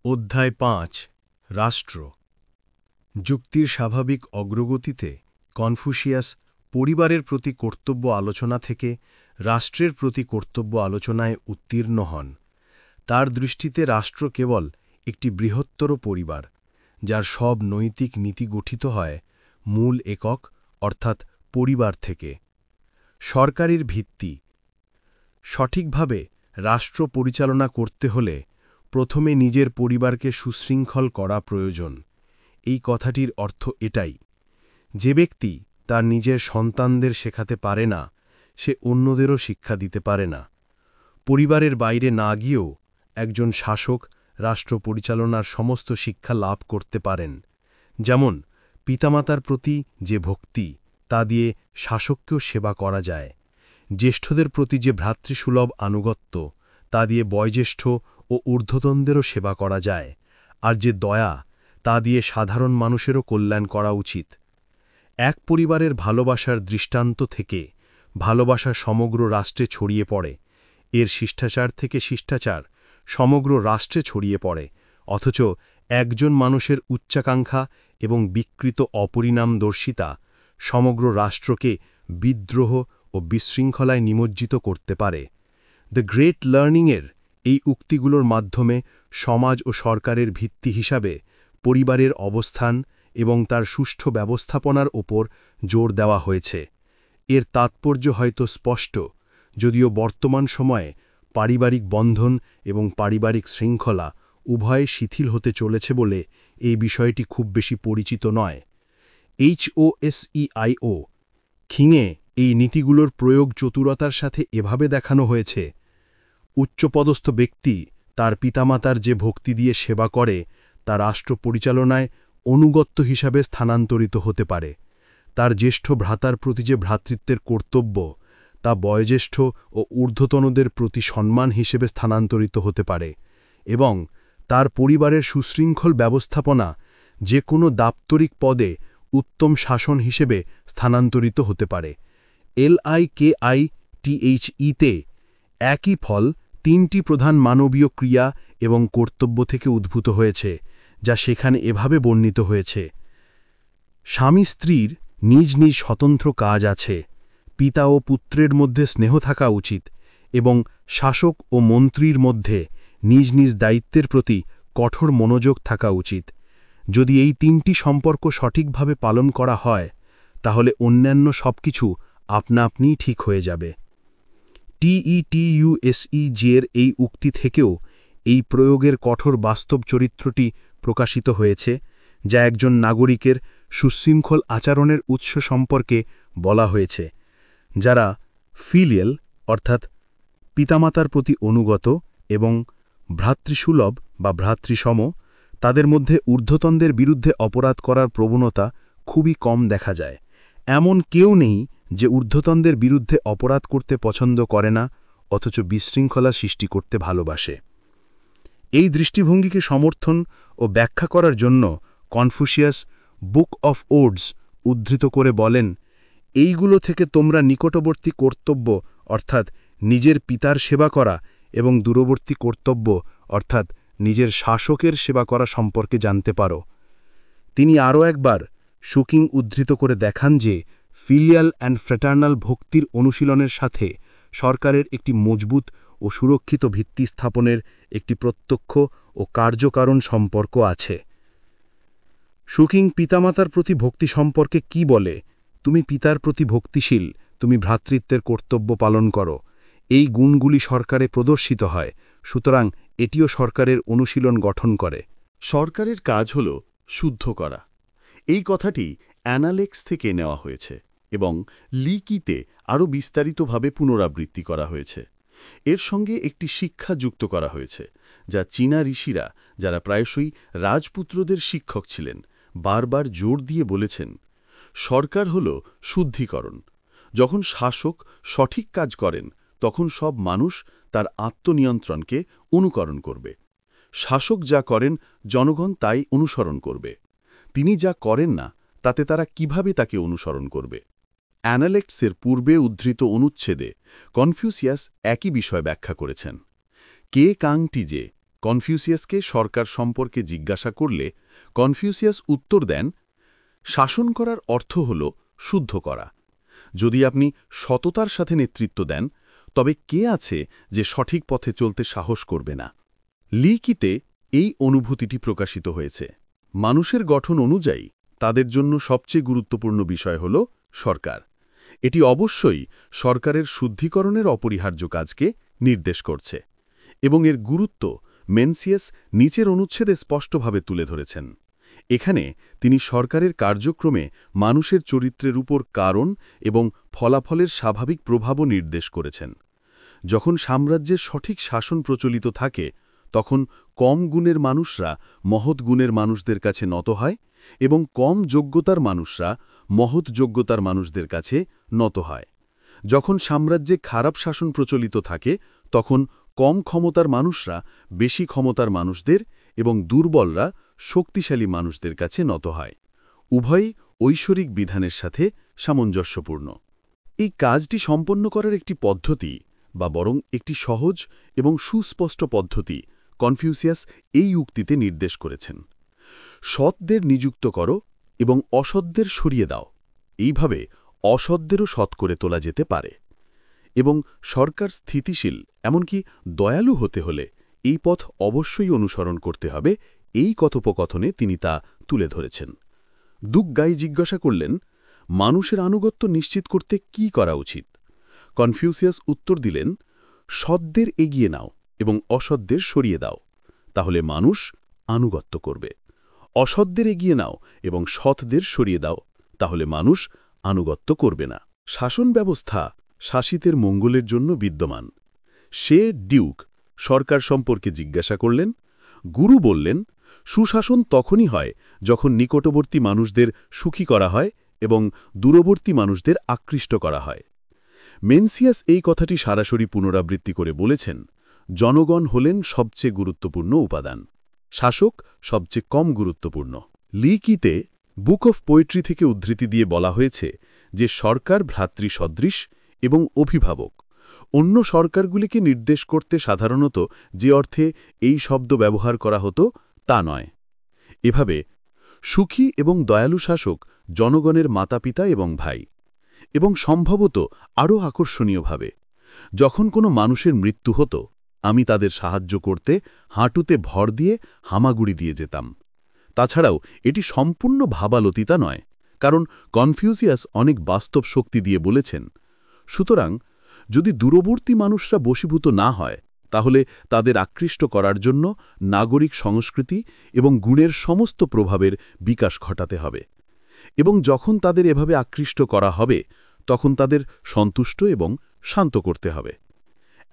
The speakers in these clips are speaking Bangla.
অধ্যায় ৫ রাষ্ট্র যুক্তির স্বাভাবিক অগ্রগতিতে কনফুসিয়াস পরিবারের প্রতি কর্তব্য আলোচনা থেকে রাষ্ট্রের প্রতি কর্তব্য আলোচনায় উত্তীর্ণ হন। তার দৃষ্টিতে রাষ্ট্র কেবল একটি বৃহত্তর পরিবার, যার সব নৈতিক নীতি গঠিত হয় মূল একক অর্থাৎ পরিবার থেকে। সরকারের ভিত্তি। সঠিকভাবে রাষ্ট্র পরিচালনা করতে হলে প্রথমে নিজের পরিবারকে সুশৃঙ্খল করা প্রয়োজন। এই কথাটির অর্থ এটাই, যে ব্যক্তি তার নিজের সন্তানদের শেখাতে পারে না, সে অন্যদেরও শিক্ষা দিতে পারে না। পরিবারের বাইরে না গিয়েও একজন শাসক রাষ্ট্র পরিচালনার সমস্ত শিক্ষা লাভ করতে পারেন। যেমন পিতামাতার প্রতি যে ভক্তি, তা দিয়ে শাসককেও সেবা করা যায়। জ্যেষ্ঠদের প্রতি যে ভ্রাতৃসুলভ আনুগত্য, তা দিয়ে বয়োজ্যেষ্ঠ ও ঊর্ধ্বতনদেরও সেবা করা যায়। আর যে দয়া, তা দিয়ে সাধারণ মানুষেরও কল্যাণ করা উচিত। এক পরিবারের ভালোবাসার দৃষ্টান্ত থেকে ভালোবাসা সমগ্র রাষ্ট্রে ছড়িয়ে পড়ে। এর শিষ্টাচার থেকে শিষ্টাচার সমগ্র রাষ্ট্রে ছড়িয়ে পড়ে, অথচ একজন মানুষের উচ্চাকাঙ্ক্ষা এবং বিকৃত অপরিণামদর্শিতা সমগ্র রাষ্ট্রকে বিদ্রোহ ও বিশৃঙ্খলায় নিমজ্জিত করতে পারে। দ্য গ্রেট লার্নিংয়ের এই উক্তিগুলোর মাধ্যমে সমাজ ও সরকারের ভিত্তি হিসাবে পরিবারের অবস্থান এবং তার সুষ্ঠু ব্যবস্থাপনার ওপর জোর দেওয়া হয়েছে। এর তাৎপর্য হয়তো স্পষ্ট, যদিও বর্তমান সময়ে পারিবারিক বন্ধন এবং পারিবারিক শৃঙ্খলা উভয়ে শিথিল হতে চলেছে বলে এই বিষয়টি খুব বেশি পরিচিত নয়। HOSEIO খিঙে এই নীতিগুলোর প্রয়োগ চতুরতার সাথে এভাবে দেখানো হয়েছে: উচ্চপদস্থ ব্যক্তি তার পিতামাতার যে ভক্তি দিয়ে সেবা করে, তা রাষ্ট্র পরিচালনায় অনুগত্য হিসাবে স্থানান্তরিত হতে পারে। তার জ্যেষ্ঠ ভ্রাতার প্রতি যে ভ্রাতৃত্বের কর্তব্য, তা বয়োজ্যেষ্ঠ ও ঊর্ধ্বতনদের প্রতি সম্মান হিসেবে স্থানান্তরিত হতে পারে, এবং তার পরিবারের সুশৃঙ্খল ব্যবস্থাপনা যে কোনো দাপ্তরিক পদে উত্তম শাসন হিসেবে স্থানান্তরিত হতে পারে। LIKITHE-তে একই ফল তিনটি প্রধান মানবীয় ক্রিয়া এবং কর্তব্য থেকে উদ্ভূত হয়েছে, যা সেখানে এভাবে বর্ণিত হয়েছে: স্বামী স্ত্রীর নিজ নিজ স্বতন্ত্র কাজ আছে, পিতা ও পুত্রের মধ্যে স্নেহ থাকা উচিত, এবং শাসক ও মন্ত্রীর মধ্যে নিজ নিজ দায়িত্বের প্রতি কঠোর মনোযোগ থাকা উচিত। যদি এই তিনটি সম্পর্ক সঠিকভাবে পালন করা হয়, তাহলে অন্যান্য সবকিছু আপনা আপনিই ঠিক হয়ে যাবে। TETUSEG-এর এই উক্তি থেকেও এই প্রয়োগের কঠোর বাস্তব চরিত্রটি প্রকাশিত হয়েছে, যা একজন নাগরিকের সুশৃঙ্খল আচরণের উৎস সম্পর্কে বলা হয়েছে। যারা ফিলিয়াল অর্থাৎ পিতামাতার প্রতি অনুগত এবং ভ্রাতৃসুলভ বা ভ্রাতৃসম, তাদের মধ্যে ঊর্ধ্বতনদের বিরুদ্ধে অপরাধ করার প্রবণতা খুবই কম দেখা যায়। এমন কেউ নেই যে ঊর্ধ্বতনদের বিরুদ্ধে অপরাধ করতে পছন্দ করে না, অথচ বিশৃঙ্খলা সৃষ্টি করতে ভালোবাসে। এই দৃষ্টিভঙ্গিকে সমর্থন ও ব্যাখ্যা করার জন্য কনফুসিয়াস বুক অফ ওডস উদ্ধৃত করে বলেন, এইগুলো থেকে তোমরা নিকটবর্তী কর্তব্য অর্থাৎ নিজের পিতার সেবা করা এবং দূরবর্তী কর্তব্য অর্থাৎ নিজের শাসকের সেবা করা সম্পর্কে জানতে পারো। তিনি আরও একবার শুকিং উদ্ধৃত করে দেখান যে ফিলিয়াল অ্যান্ড ফ্র্যাটার্নাল ভক্তির অনুশীলনের সাথে সরকারের একটি মজবুত ও সুরক্ষিত ভিত্তি স্থাপনের একটি প্রত্যক্ষ ও কার্যকারণ সম্পর্ক আছে। শুকিং পিতামাতার প্রতি ভক্তি সম্পর্কে কি বলে? তুমি পিতার প্রতি ভক্তিশীল, তুমি ভ্রাতৃত্বের কর্তব্য পালন করো। এই গুণগুলি সরকারে প্রদর্শিত হয়, সুতরাং এটিও সরকারের অনুশীলন গঠন করে। সরকারের কাজ হল শুদ্ধ করা। এই কথাটি অ্যানালেক্স থেকে নেওয়া হয়েছে এবং লিকিতে আরও বিস্তারিতভাবে পুনরাবৃত্তি করা হয়েছে। এর সঙ্গে একটি শিক্ষা যুক্ত করা হয়েছে, যা চীনা ঋষিরা, যারা প্রায়শই রাজপুত্রদের শিক্ষক ছিলেন, বারবার জোর দিয়ে বলেছেন। সরকার হল শুদ্ধিকরণ। যখন শাসক সঠিক কাজ করেন, তখন সব মানুষ তার আত্মনিয়ন্ত্রণকে অনুকরণ করবে। শাসক যা করেন, জনগণ তাই অনুসরণ করবে। তিনি যা করেন না, তাতে তারা কিভাবে তাকে অনুসরণ করবে? অ্যানালেক্সের পূর্বে উদ্ধৃত অনুচ্ছেদে কনফুসিয়াস একই বিষয় ব্যাখ্যা করেছেন। কে কাংটি যে কনফিউসিয়াসকে সরকার সম্পর্কে জিজ্ঞাসা করলে কনফিউসিয়াস উত্তর দেন, শাসন করার অর্থ হল শুদ্ধ করা। যদি আপনি সততার সাথে নেতৃত্ব দেন, তবে কে আছে যে সঠিক পথে চলতে সাহস করবে না? লিকিতে এই অনুভূতিটি প্রকাশিত হয়েছে। মানুষের গঠন অনুযায়ী তাদের জন্য সবচেয়ে গুরুত্বপূর্ণ বিষয় হল সরকার। এটি অবশ্যই সরকারের শুদ্ধিকরণের অপরিহার্য কাজকে নির্দেশ করছে, এবং এর গুরুত্ব মেনসিয়াস নিচের অনুচ্ছেদে স্পষ্টভাবে তুলে ধরেছেন। এখানে তিনি সরকারের কার্যক্রমে মানুষের চরিত্রের উপর কারণ এবং ফলাফলের স্বাভাবিক প্রভাবও নির্দেশ করেছেন। যখন সাম্রাজ্যের সঠিক শাসন প্রচলিত থাকে, তখন কম গুণের মানুষরা মহৎ গুণের মানুষদের কাছে নত হয় এবং কম যোগ্যতার মানুষরা মহৎ যোগ্যতার মানুষদের কাছে নত হয়। যখন সাম্রাজ্যে খারাপ শাসন প্রচলিত থাকে, তখন কম ক্ষমতার মানুষরা বেশি ক্ষমতার মানুষদের এবং দুর্বলরা শক্তিশালী মানুষদের কাছে নত হয়। উভয়ই ঐশ্বরিক বিধানের সাথে সামঞ্জস্যপূর্ণ। এই কাজটি সম্পন্ন করার একটি পদ্ধতি, বা বরং একটি সহজ এবং সুস্পষ্ট পদ্ধতি কনফিউসিয়াস এই উক্তিতে নির্দেশ করেছেন। সৎদের নিযুক্ত করো এবং অসৎদের সরিয়ে দাও। এইভাবে অসৎদেরও সৎ করে তোলা যেতে পারে। এবং সরকার স্থিতিশীল, এমনকি দয়ালু হতে হলে এই পথ অবশ্যই অনুসরণ করতে হবে। এই কথোপকথনে তিনি তা তুলে ধরেছেন। দুগ্গাই জিজ্ঞাসা করলেন, মানুষের আনুগত্য নিশ্চিত করতে কি করা উচিত? কনফিউসিয়াস উত্তর দিলেন, সৎদের এগিয়ে নাও এবং অসৎদের সরিয়ে দাও, তাহলে মানুষ আনুগত্য করবে। অসৎদের এগিয়ে নাও এবং সৎদের সরিয়ে দাও, তাহলে মানুষ আনুগত্য করবে না। শাসন ব্যবস্থা শাসিতের মঙ্গলের জন্য বিদ্যমান। সে ডিউক সরকার সম্পর্কে জিজ্ঞাসা করলেন। গুরু বললেন, সুশাসন তখনই হয় যখন নিকটবর্তী মানুষদের সুখী করা হয় এবং দূরবর্তী মানুষদের আকৃষ্ট করা হয়। মেনসিয়াস এই কথাটি সরাসরি পুনরাবৃত্তি করে বলেছেন, জনগণ হলেন সবচেয়ে গুরুত্বপূর্ণ উপাদান, শাসক সবচেয়ে কম গুরুত্বপূর্ণ। লিকিতে বুক অফ পোয়েট্রি থেকে উদ্ধৃতি দিয়ে বলা হয়েছে যে সরকার ভ্রাতৃসদৃশ এবং অভিভাবক। অন্য সরকারগুলিকে নির্দেশ করতে সাধারণত যে অর্থে এই শব্দ ব্যবহার করা হতো তা নয়। এভাবে সুখী এবং দয়ালু শাসক জনগণের মাতাপিতা এবং ভাই। এবং সম্ভবত আরও আকর্ষণীয়ভাবে, যখন কোনো মানুষের মৃত্যু হতো, আমি তাদের সাহায্য করতে হাঁটুতে ভর দিয়ে হামাগুড়ি দিয়ে যেতাম। তাছাড়াও এটি সম্পূর্ণ ভাবালতিতা নয়, কারণ কনফিউসিয়াস অনেক বাস্তব শক্তি দিয়ে বলেছেন, সুতরাং যদি দূরবর্তী মানুষরা বশীভূত না হয়, তাহলে তাদের আকৃষ্ট করার জন্য নাগরিক সংস্কৃতি এবং গুণের সমস্ত প্রভাবের বিকাশ ঘটাতে হবে। এবং যখন তাদের এভাবে আকৃষ্ট করা হবে, তখন তাদের সন্তুষ্ট এবং শান্ত করতে হবে।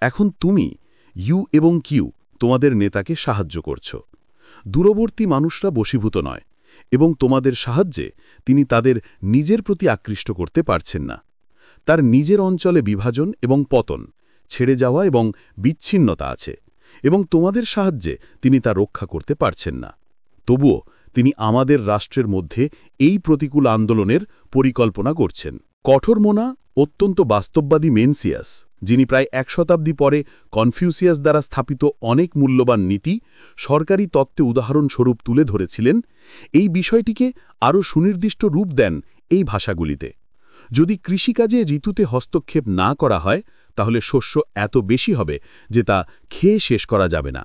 এখন তুমি ইউ এবং কিউ তোমাদের নেতাকে সাহায্য করছ। দূরবর্তী মানুষরা বশীভূত নয়, এবং তোমাদের সাহায্যে তিনি তাদের নিজের প্রতি আকৃষ্ট করতে পারছেন না। তার নিজের অঞ্চলে বিভাজন এবং পতন, ছেড়ে যাওয়া এবং বিচ্ছিন্নতা আছে, এবং তোমাদের সাহায্যে তিনি তা রক্ষা করতে পারছেন না। তবুও তিনি আমাদের রাষ্ট্রের মধ্যে এই প্রতিকূল আন্দোলনের পরিকল্পনা করছেন। কঠোরমনা, অত্যন্ত বাস্তববাদী মেনসিয়াস, যিনি প্রায় ১ শতাব্দী পরে কনফিউসিয়াস দ্বারা স্থাপিত অনেক মূল্যবান নীতি সরকারি তত্ত্বে উদাহরণস্বরূপ তুলে ধরেছিলেন, এই বিষয়টিকে আরও সুনির্দিষ্ট রূপ দেন এই ভাষাগুলিতে। যদি কৃষিকাজে ঋতুতে হস্তক্ষেপ না করা হয়, তাহলে শস্য এত বেশি হবে যে তা খেয়ে শেষ করা যাবে না।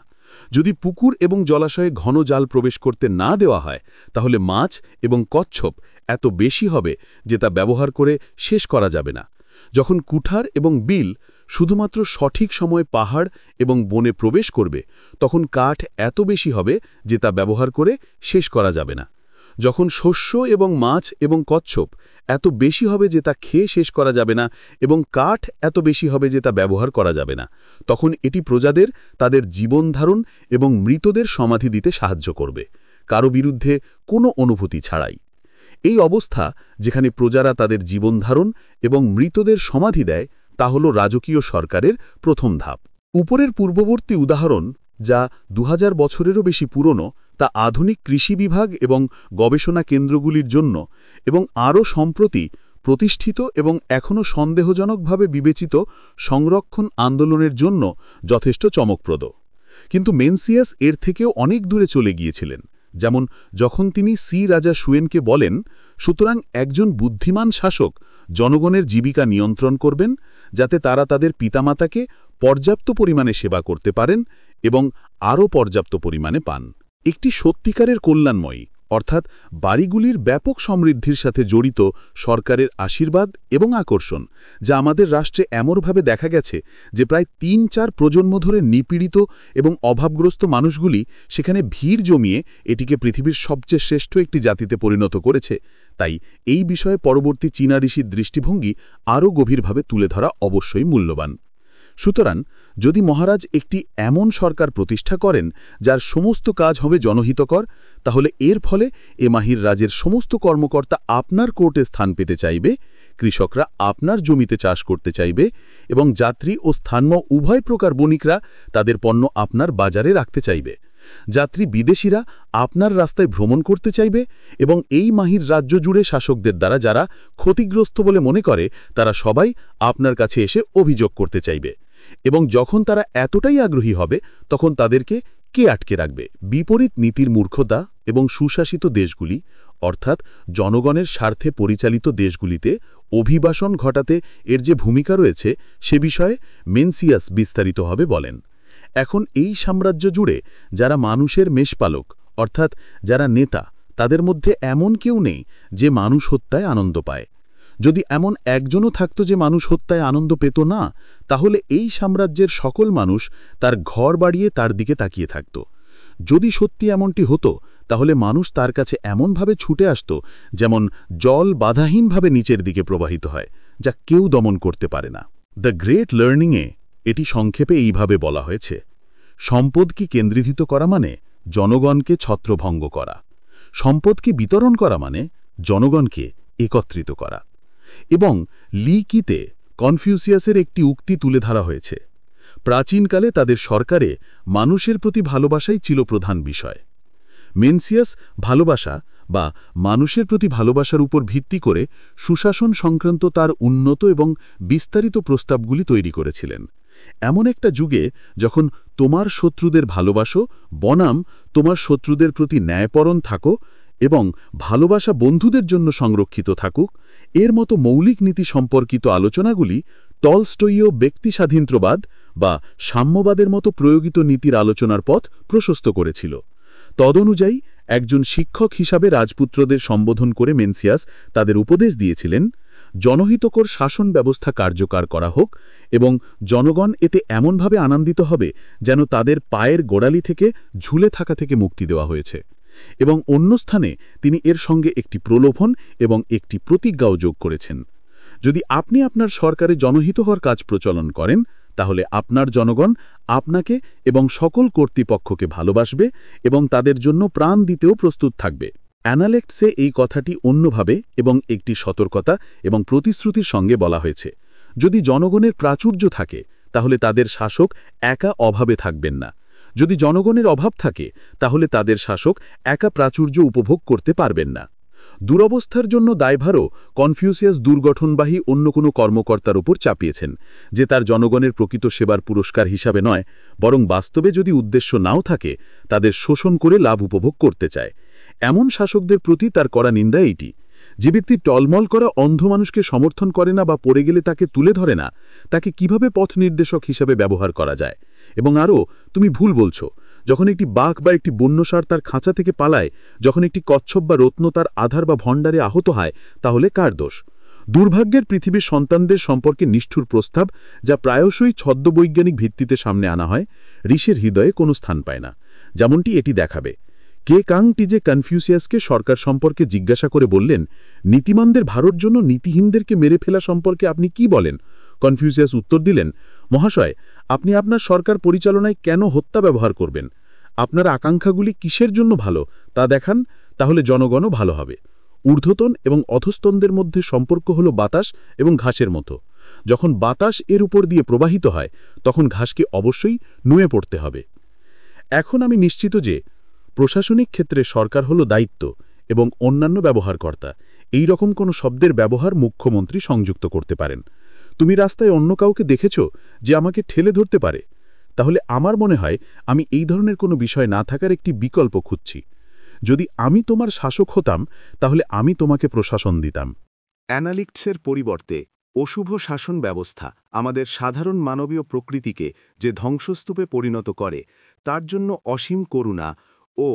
যদি পুকুর এবং জলাশয়ে ঘন জাল প্রবেশ করতে না দেওয়া হয়, তাহলে মাছ এবং কচ্ছপ এত বেশি হবে যে তা ব্যবহার করে শেষ করা যাবে না। যখন কুঠার এবং বিল শুধুমাত্র সঠিক সময়ে পাহাড় এবং বনে প্রবেশ করবে, তখন কাঠ এত বেশি হবে যে তা ব্যবহার করে শেষ করা যাবে না। যখন শস্য এবং মাছ এবং কচ্ছপ এত বেশি হবে যে তা খেয়ে শেষ করা যাবে না এবং কাঠ এত বেশি হবে যে তা ব্যবহার করা যাবে না, তখন এটি প্রজাদের তাদের জীবনধারণ এবং মৃতদের সমাধি দিতে সাহায্য করবে, কারো বিরুদ্ধে কোনো অনুভূতি ছাড়াই। এই অবস্থা, যেখানে প্রজারা তাদের জীবনধারণ এবং মৃতদের সমাধি দেয়, তা হল রাজকীয় সরকারের প্রথম ধাপ। উপরের পূর্ববর্তী উদাহরণ, যা ২০০০ বছরেরও বেশি পুরনো, তা আধুনিক কৃষি বিভাগ এবং গবেষণা কেন্দ্রগুলির জন্য এবং আরও সম্প্রতি প্রতিষ্ঠিত এবং এখনও সন্দেহজনকভাবে বিবেচিত সংরক্ষণ আন্দোলনের জন্য যথেষ্ট চমকপ্রদ। কিন্তু মেনসিয়াস এর থেকেও অনেক দূরে চলে গিয়েছিলেন, যেমন যখন তিনি রাজা সুয়েনকে বলেন, সুতরাং একজন বুদ্ধিমান শাসক জনগণের জীবিকা নিয়ন্ত্রণ করবেন, যাতে তারা তাদের পিতামাতাকে পর্যাপ্ত পরিমাণে সেবা করতে পারেন এবং আরও পর্যাপ্ত পরিমাণে পান। একটি সত্যিকারের কল্যাণময়ী, অর্থাৎ বাড়িগুলির ব্যাপক সমৃদ্ধির সাথে জড়িত সরকারের আশীর্বাদ এবং আকর্ষণ, যা আমাদের রাষ্ট্রে এমনভাবে দেখা গেছে যে প্রায় ৩-৪ প্রজন্ম ধরে নিপীড়িত এবং অভাবগ্রস্ত মানুষগুলি সেখানে ভিড় জমিয়ে এটিকে পৃথিবীর সবচেয়ে শ্রেষ্ঠ একটি জাতিতে পরিণত করেছে। তাই এই বিষয়ে পরবর্তী চীনা ঋষির দৃষ্টিভঙ্গি আরও গভীরভাবে তুলে ধরা অবশ্যই মূল্যবান। সুতরাং যদি মহারাজ একটি এমন সরকার প্রতিষ্ঠা করেন যার সমস্ত কাজ হবে জনহিতকর, তাহলে এর ফলে এ মাহির রাজের সমস্ত কর্মকর্তা আপনার কোর্টে স্থান পেতে চাইবে, কৃষকরা আপনার জমিতে চাষ করতে চাইবে এবং যাত্রী ও স্থানীয় উভয় প্রকার বণিকরা তাদের পণ্য আপনার বাজারে রাখতে চাইবে। যাত্রী বিদেশিরা আপনার রাস্তায় ভ্রমণ করতে চাইবে এবং এই মাহির রাজ্য জুড়ে শাসকদের দ্বারা যারা ক্ষতিগ্রস্ত বলে মনে করে তারা সবাই আপনার কাছে এসে অভিযোগ করতে চাইবে। এবং যখন তারা এতটাই আগ্রহী হবে তখন তাদেরকে কে আটকে রাখবে? বিপরীত নীতির মূর্খতা এবং সুশাসিত দেশগুলি, অর্থাৎ জনগণের স্বার্থে পরিচালিত দেশগুলিতে অভিবাসন ঘটাতে এর যে ভূমিকা রয়েছে সে বিষয়ে মেনসিয়াস বিস্তারিতভাবে বলেন। এখন এই সাম্রাজ্য জুড়ে যারা মানুষের মেষপালক, অর্থাৎ যারা নেতা, তাদের মধ্যে এমন কেউ নেই যে মানুষ হত্যায় আনন্দ পায়। যদি এমন একজনও থাকত যে মানুষ হত্যায় আনন্দ পেত না, তাহলে এই সাম্রাজ্যের সকল মানুষ তার ঘর বাড়িয়ে তার দিকে তাকিয়ে থাকত। যদি সত্যি এমনটি হতো তাহলে মানুষ তার কাছে এমনভাবে ছুটে আসত যেমন জল বাধাহীনভাবে নিচের দিকে প্রবাহিত হয়, যা কেউ দমন করতে পারে না। দ্য গ্রেট লার্নিংয়ে এটি সংক্ষেপে এইভাবে বলা হয়েছে: সম্পদকে কেন্দ্রীভূত করা মানে জনগণকে ছত্রভঙ্গ করা, সম্পদকে বিতরণ করা মানে জনগণকে একত্রিত করা। এবং লি কিতে কনফিউসিয়াসের একটি উক্তি তুলে ধরা হয়েছে: প্রাচীনকালে তাদের সরকারে মানুষের প্রতি ভালোবাসাই ছিল প্রধান বিষয়। মেনসিয়াস ভালোবাসা বা মানুষের প্রতি ভালোবাসার উপর ভিত্তি করে সুশাসন সংক্রান্ত তার উন্নত এবং বিস্তারিত প্রস্তাবগুলি তৈরি করেছিলেন। এমন একটা যুগে যখন তোমার শত্রুদের ভালোবাসো বনাম তোমার শত্রুদের প্রতি ন্যায়পরণ থাকো এবং ভালোবাসা বন্ধুদের জন্য সংরক্ষিত থাকুক, এর মতো মৌলিক নীতি সম্পর্কিত আলোচনাগুলি টলস্টয়ীয় ব্যক্তিস্বাধীনতাবাদ বা সাম্যবাদের মতো প্রয়োগিত নীতির আলোচনার পথ প্রশস্ত করেছিল। তদনুযায়ী একজন শিক্ষক হিসাবে রাজপুত্রদের সম্বোধন করে মেনসিয়াস তাদের উপদেশ দিয়েছিলেন, জনহিতকর শাসন ব্যবস্থা কার্যকর করা হোক এবং জনগণ এতে এমনভাবে আনন্দিত হবে যেন তাদের পায়ের গোড়ালি থেকে ঝুলে থাকা থেকে মুক্তি দেওয়া হয়েছে। এবং অন্য স্থানে তিনি এর সঙ্গে একটি প্রলোভন এবং একটি প্রতিজ্ঞাও যোগ করেছেন: যদি আপনি আপনার সরকারে জনহিতকর কাজ প্রচলন করেন তাহলে আপনার জনগণ আপনাকে এবং সকল কর্তৃপক্ষকে ভালোবাসবে এবং তাদের জন্য প্রাণ দিতেও প্রস্তুত থাকবে। অ্যানালেক্টসে এই কথাটি অন্যভাবে এবং একটি সতর্কতা এবং প্রতিশ্রুতির সঙ্গে বলা হয়েছে: যদি জনগণের প্রাচুর্য থাকে তাহলে তাদের শাসক একা অভাবে থাকবেন না, যদি জনগণের অভাব থাকে তাহলে তাদের শাসক একা প্রাচুর্য উপভোগ করতে পারবেন না। দুরবস্থার জন্য দায়ভারও কনফিউসিয়াস দুর্গঠনবাহী অন্য কোনো কর্মকর্তার উপর চাপিয়েছেন, যে তার জনগণের প্রকৃত সেবার পুরস্কার হিসাবে নয়, বরং বাস্তবে যদি উদ্দেশ্য নাও থাকে তাদের শোষণ করে লাভ উপভোগ করতে চায়। এমন শাসকদের প্রতি তার করা নিন্দা এইটি: যে ব্যক্তি টলমল করা অন্ধ মানুষকে সমর্থন করে না বা পড়ে গেলে তাকে তুলে ধরে না, তাকে কিভাবে পথ নির্দেশক হিসাবে ব্যবহার করা যায়? এবং আরও, তুমি ভুল বলছো। যখন একটি বাঘ বা একটি বন্যষাঁড় তার খাঁচা থেকে পালায়, যখন একটি কচ্ছপ বা রত্ন তার আধার বা ভণ্ডারে আহত হয়, তাহলে কার দোষ? দুর্ভাগ্যের পৃথিবীর সন্তানদের সম্পর্কে নিষ্ঠুর প্রস্তাব, যা প্রায়শই ছদ্মবৈজ্ঞানিক ভিত্তিতে সামনে আনা হয়, ঋষির হৃদয়ে কোনো স্থান পায় না। যেমনটি এটি দেখাবে, কে কাংটি যে কনফিউসিয়াসকে সরকার সম্পর্কে জিজ্ঞাসা করে বললেন, নীতিমানদের ভারত জন্য নীতিহীনদেরকে মেরে ফেলা সম্পর্কে আপনি কি বলেন? কনফিউসিয়াস উত্তর দিলেন, মহাশয়, আপনি আপনার সরকার পরিচালনায় কেন হত্যা ব্যবহার করবেন? আপনার আকাঙ্ক্ষাগুলি কিসের জন্য ভালো তা দেখান, তাহলে জনগণও ভালো হবে। ঊর্ধ্বতন এবং অধস্তনদের মধ্যে সম্পর্ক হলো বাতাস এবং ঘাসের মতো। যখন বাতাস এর উপর দিয়ে প্রবাহিত হয় তখন ঘাসকে অবশ্যই নুয়ে পড়তে হবে। এখন আমি নিশ্চিত যে প্রশাসনিক ক্ষেত্রে সরকার হলো দায়িত্ব এবং অন্যান্য ব্যবহারকর্তা। এই রকম কোনো শব্দের ব্যবহার মুখ্যমন্ত্রী সংযুক্ত করতে পারেন। তুমি রাস্তায় অন্য কাউকে দেখেছ যে আমাকে ঠেলে ধরতে পারে? তাহলে আমার মনে হয় আমি এই ধরনের কোনো বিষয় না থাকার একটি বিকল্প খুঁজছি। যদি আমি তোমার শাসক হতাম তাহলে আমি তোমাকে প্রশাসন দিতাম। অ্যানালিক্টসের পরিবর্তে অশুভ শাসন ব্যবস্থা আমাদের সাধারণ মানবীয় প্রকৃতিকে যে ধ্বংসস্তূপে পরিণত করে তার জন্য অসীম করুণা ও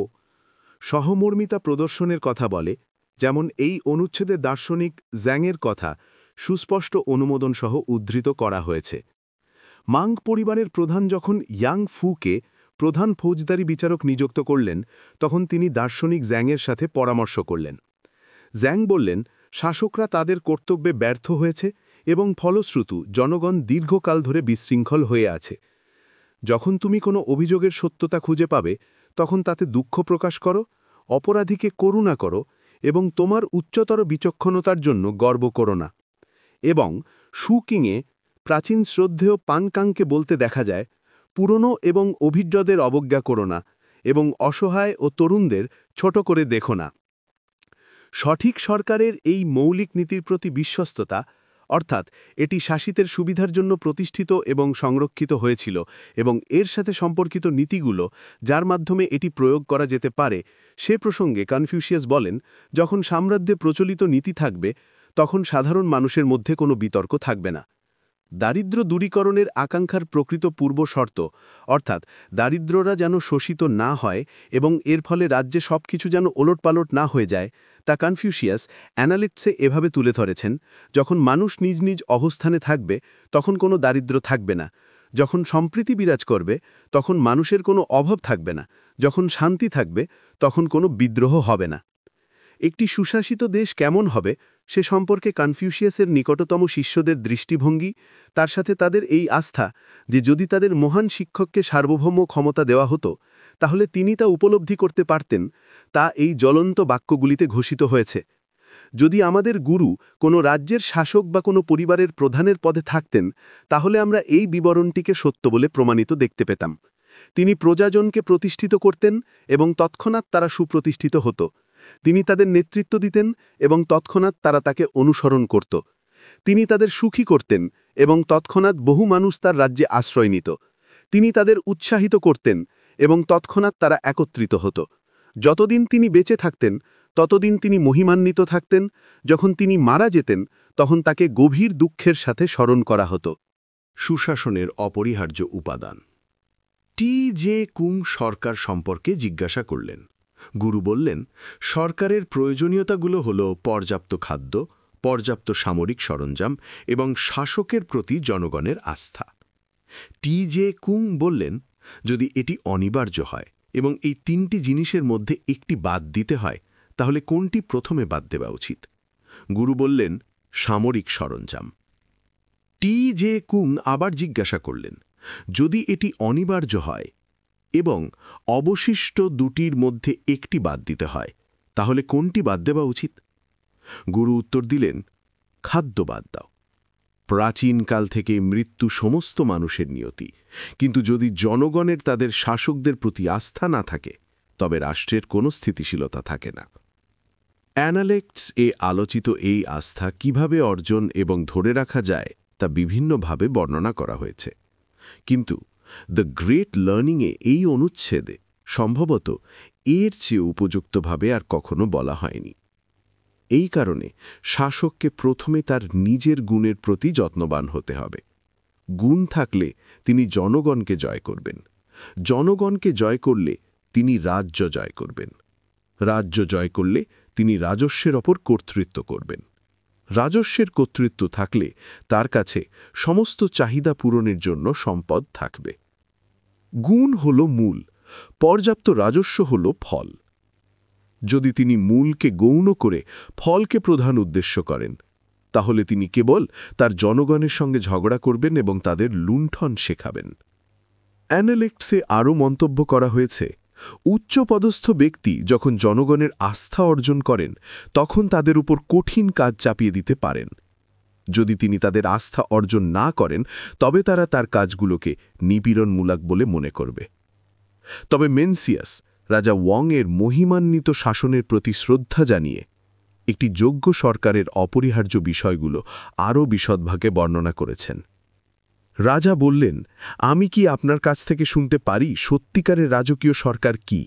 সহমর্মিতা প্রদর্শনের কথা বলে, যেমন এই অনুচ্ছেদে দার্শনিক জ্যাংয়ের কথা সুস্পষ্ট অনুমোদন সহ উদ্ধৃত করা হয়েছে। মাং পরিবারের প্রধান যখন ইয়াং ফুকে প্রধান ফৌজদারি বিচারক নিযুক্ত করলেন, তখন তিনি দার্শনিক জ্যাংয়ের সাথে পরামর্শ করলেন। জ্যাং বললেন, শাসকরা তাদের কর্তব্যে ব্যর্থ হয়েছে এবং ফলশ্রুত জনগণ দীর্ঘকাল ধরে বিশৃঙ্খল হয়ে আছে। যখন তুমি কোনো অভিযোগের সত্যতা খুঁজে পাবে, তখন তাতে দুঃখ প্রকাশ করো, অপরাধীকে করুণা করো এবং তোমার উচ্চতর বিচক্ষণতার জন্য গর্ব করো না। এবং শুকিংয়ে প্রাচীন শ্রদ্ধেয় পানকাংকে বলতে দেখা যায়, পুরনো এবং অভিজ্ঞদের অবজ্ঞা করো না এবং অসহায় ও তরুণদের ছোট করে দেখো না। সঠিক সরকারের এই মৌলিক নীতির প্রতি বিশ্বস্ততা, অর্থাৎ এটি শাসিতের সুবিধার জন্য প্রতিষ্ঠিত এবং সংরক্ষিত হয়েছিল এবং এর সাথে সম্পর্কিত নীতিগুলো যার মাধ্যমে এটি প্রয়োগ করা যেতে পারে, সে প্রসঙ্গে কনফিউশিয়াস বলেন, যখন সাম্রাজ্যে প্রচলিত নীতি থাকবে তখন সাধারণ মানুষের মধ্যে কোনো বিতর্ক থাকবে না। দারিদ্র দূরীকরণের আকাঙ্ক্ষার প্রকৃত পূর্ব শর্ত, অর্থাৎ দারিদ্ররা যেন শোষিত না হয় এবং এর ফলে রাজ্যে সবকিছু যেন ওলটপালট না হয়ে যায়, তা কনফিউশিয়াস অ্যানালিক্টসে এভাবে তুলে ধরেছেন, যখন মানুষ নিজ নিজ অবস্থানে থাকবে তখন কোনো দারিদ্র থাকবে না, যখন সম্প্রীতি বিরাজ করবে তখন মানুষের কোনো অভাব থাকবে না, যখন শান্তি থাকবে তখন কোনো বিদ্রোহ হবে না। একটি সুশাসিত দেশ কেমন হবে সে সম্পর্কে কনফিউশিয়াসের নিকটতম শিষ্যদের দৃষ্টিভঙ্গি, তার সাথে তাদের এই আস্থা যে যদি তাদের মহান শিক্ষককে সার্বভৌম ক্ষমতা দেওয়া হতো তাহলে তিনি তা উপলব্ধি করতে পারতেন, তা এই জ্বলন্ত বাক্যগুলিতে ঘোষিত হয়েছে। যদি আমাদের গুরু কোনো রাজ্যের শাসক বা কোনো পরিবারের প্রধানের পদে থাকতেন, তাহলে আমরা এই বিবরণটিকে সত্য বলে প্রমাণিত দেখতে পেতাম। তিনি প্রজাজনকে প্রতিষ্ঠিত করতেন এবং তৎক্ষণাৎ তারা সুপ্রতিষ্ঠিত হতো। তিনি তাদের নেতৃত্ব দিতেন এবং তৎক্ষণাৎ তারা তাকে অনুসরণ করত। তিনি তাদের সুখী করতেন এবং তৎক্ষণাৎ বহু মানুষ তার রাজ্যে আশ্রয় নিত। তিনি তাদের উৎসাহিত করতেন এবং তৎক্ষণাৎ তারা একত্রিত হতো। যতদিন তিনি বেঁচে থাকতেন ততদিন তিনি মহিমান্বিত থাকতেন। যখন তিনি মারা যেতেন তখন তাকে গভীর দুঃখের সাথে স্মরণ করা হতো। সুশাসনের অপরিহার্য উপাদান। টি.জে. কুং সরকার সম্পর্কে জিজ্ঞাসা করলেন। গুরু বললেন, সরকারের প্রয়োজনীয়তাগুলো হল পর্যাপ্ত খাদ্য, পর্যাপ্ত সামরিক সরঞ্জাম এবং শাসকের প্রতি জনগণের আস্থা। টি.জে. কুং বললেন, যদি এটি অনিবার্য হয় এবং এই তিনটি জিনিসের মধ্যে একটি বাদ দিতে হয়, তাহলে কোনটি প্রথমে বাদ দেওয়া উচিত? গুরু বললেন, সামরিক সরঞ্জাম। টি.জে. কুং আবার জিজ্ঞাসা করলেন, যদি এটি অনিবার্য হয় এবং অবশিষ্ট দুটির মধ্যে একটি বাদ দিতে হয়, তাহলে কোনটি বাদ দেওয়া উচিত? গুরু উত্তর দিলেন, খাদ্য বাদ দাও। প্রাচীনকাল থেকে মৃত্যু সমস্ত মানুষের নিয়তি, কিন্তু যদি জনগণের তাদের শাসকদের প্রতি আস্থা না থাকে, তবে রাষ্ট্রের কোনো স্থিতিশীলতা থাকে না। অ্যানালিক্টস এ আলোচিত এই আস্থা কিভাবে অর্জন এবং ধরে রাখা যায় তা বিভিন্নভাবে বর্ণনা করা হয়েছে, কিন্তু দ্য গ্রেট লার্নিংয়ে এই অনুচ্ছেদে সম্ভবত এর চেয়ে উপযুক্তভাবে আর কখনো বলা হয়নি। এই কারণে শাসককে প্রথমে তার নিজের গুণের প্রতি যত্নবান হতে হবে। গুণ থাকলে তিনি জনগণকে জয় করবেন। জনগণকে জয় করলে তিনি রাজ্য জয় করবেন। রাজ্য জয় করলে তিনি রাজস্বের ওপর কর্তৃত্ব করবেন। রাজস্বের কর্তৃত্ব থাকলে তার কাছে সমস্ত চাহিদা পূরণের জন্য সম্পদ থাকবে। গুণ হল মূল, পর্যাপ্ত রাজস্ব হল ফল। যদি তিনি মূলকে গৌণ করে ফলকে প্রধান উদ্দেশ্য করেন, তাহলে তিনি কেবল তার জনগণের সঙ্গে ঝগড়া করবেন এবং তাদের লুণ্ঠন শেখাবেন। অ্যানালিক্টসে আরও মন্তব্য করা হয়েছে, উচ্চপদস্থ ব্যক্তি যখন জনগণের আস্থা অর্জন করেন তখন তাদের উপর কঠিন কাজ চাপিয়ে দিতে পারেন। যদি তিনি তাদের আস্থা অর্জন না করেন তবে তারা তার কাজগুলোকে নিপীড়নমূলক বলে মনে করবে। তবে মেনসিয়াস রাজা ওয়াং-এর মহিমান্বিত শাসনের প্রতি শ্রদ্ধা জানিয়ে একটি যোগ্য সরকারের অপরিহার্য বিষয়গুলো আরও বিশদভাবে বর্ণনা করেছেন। রাজা বললেন, আমি কি আপনার কাছ থেকে শুনতে পারি সত্যিকারের রাজকীয় সরকার কি?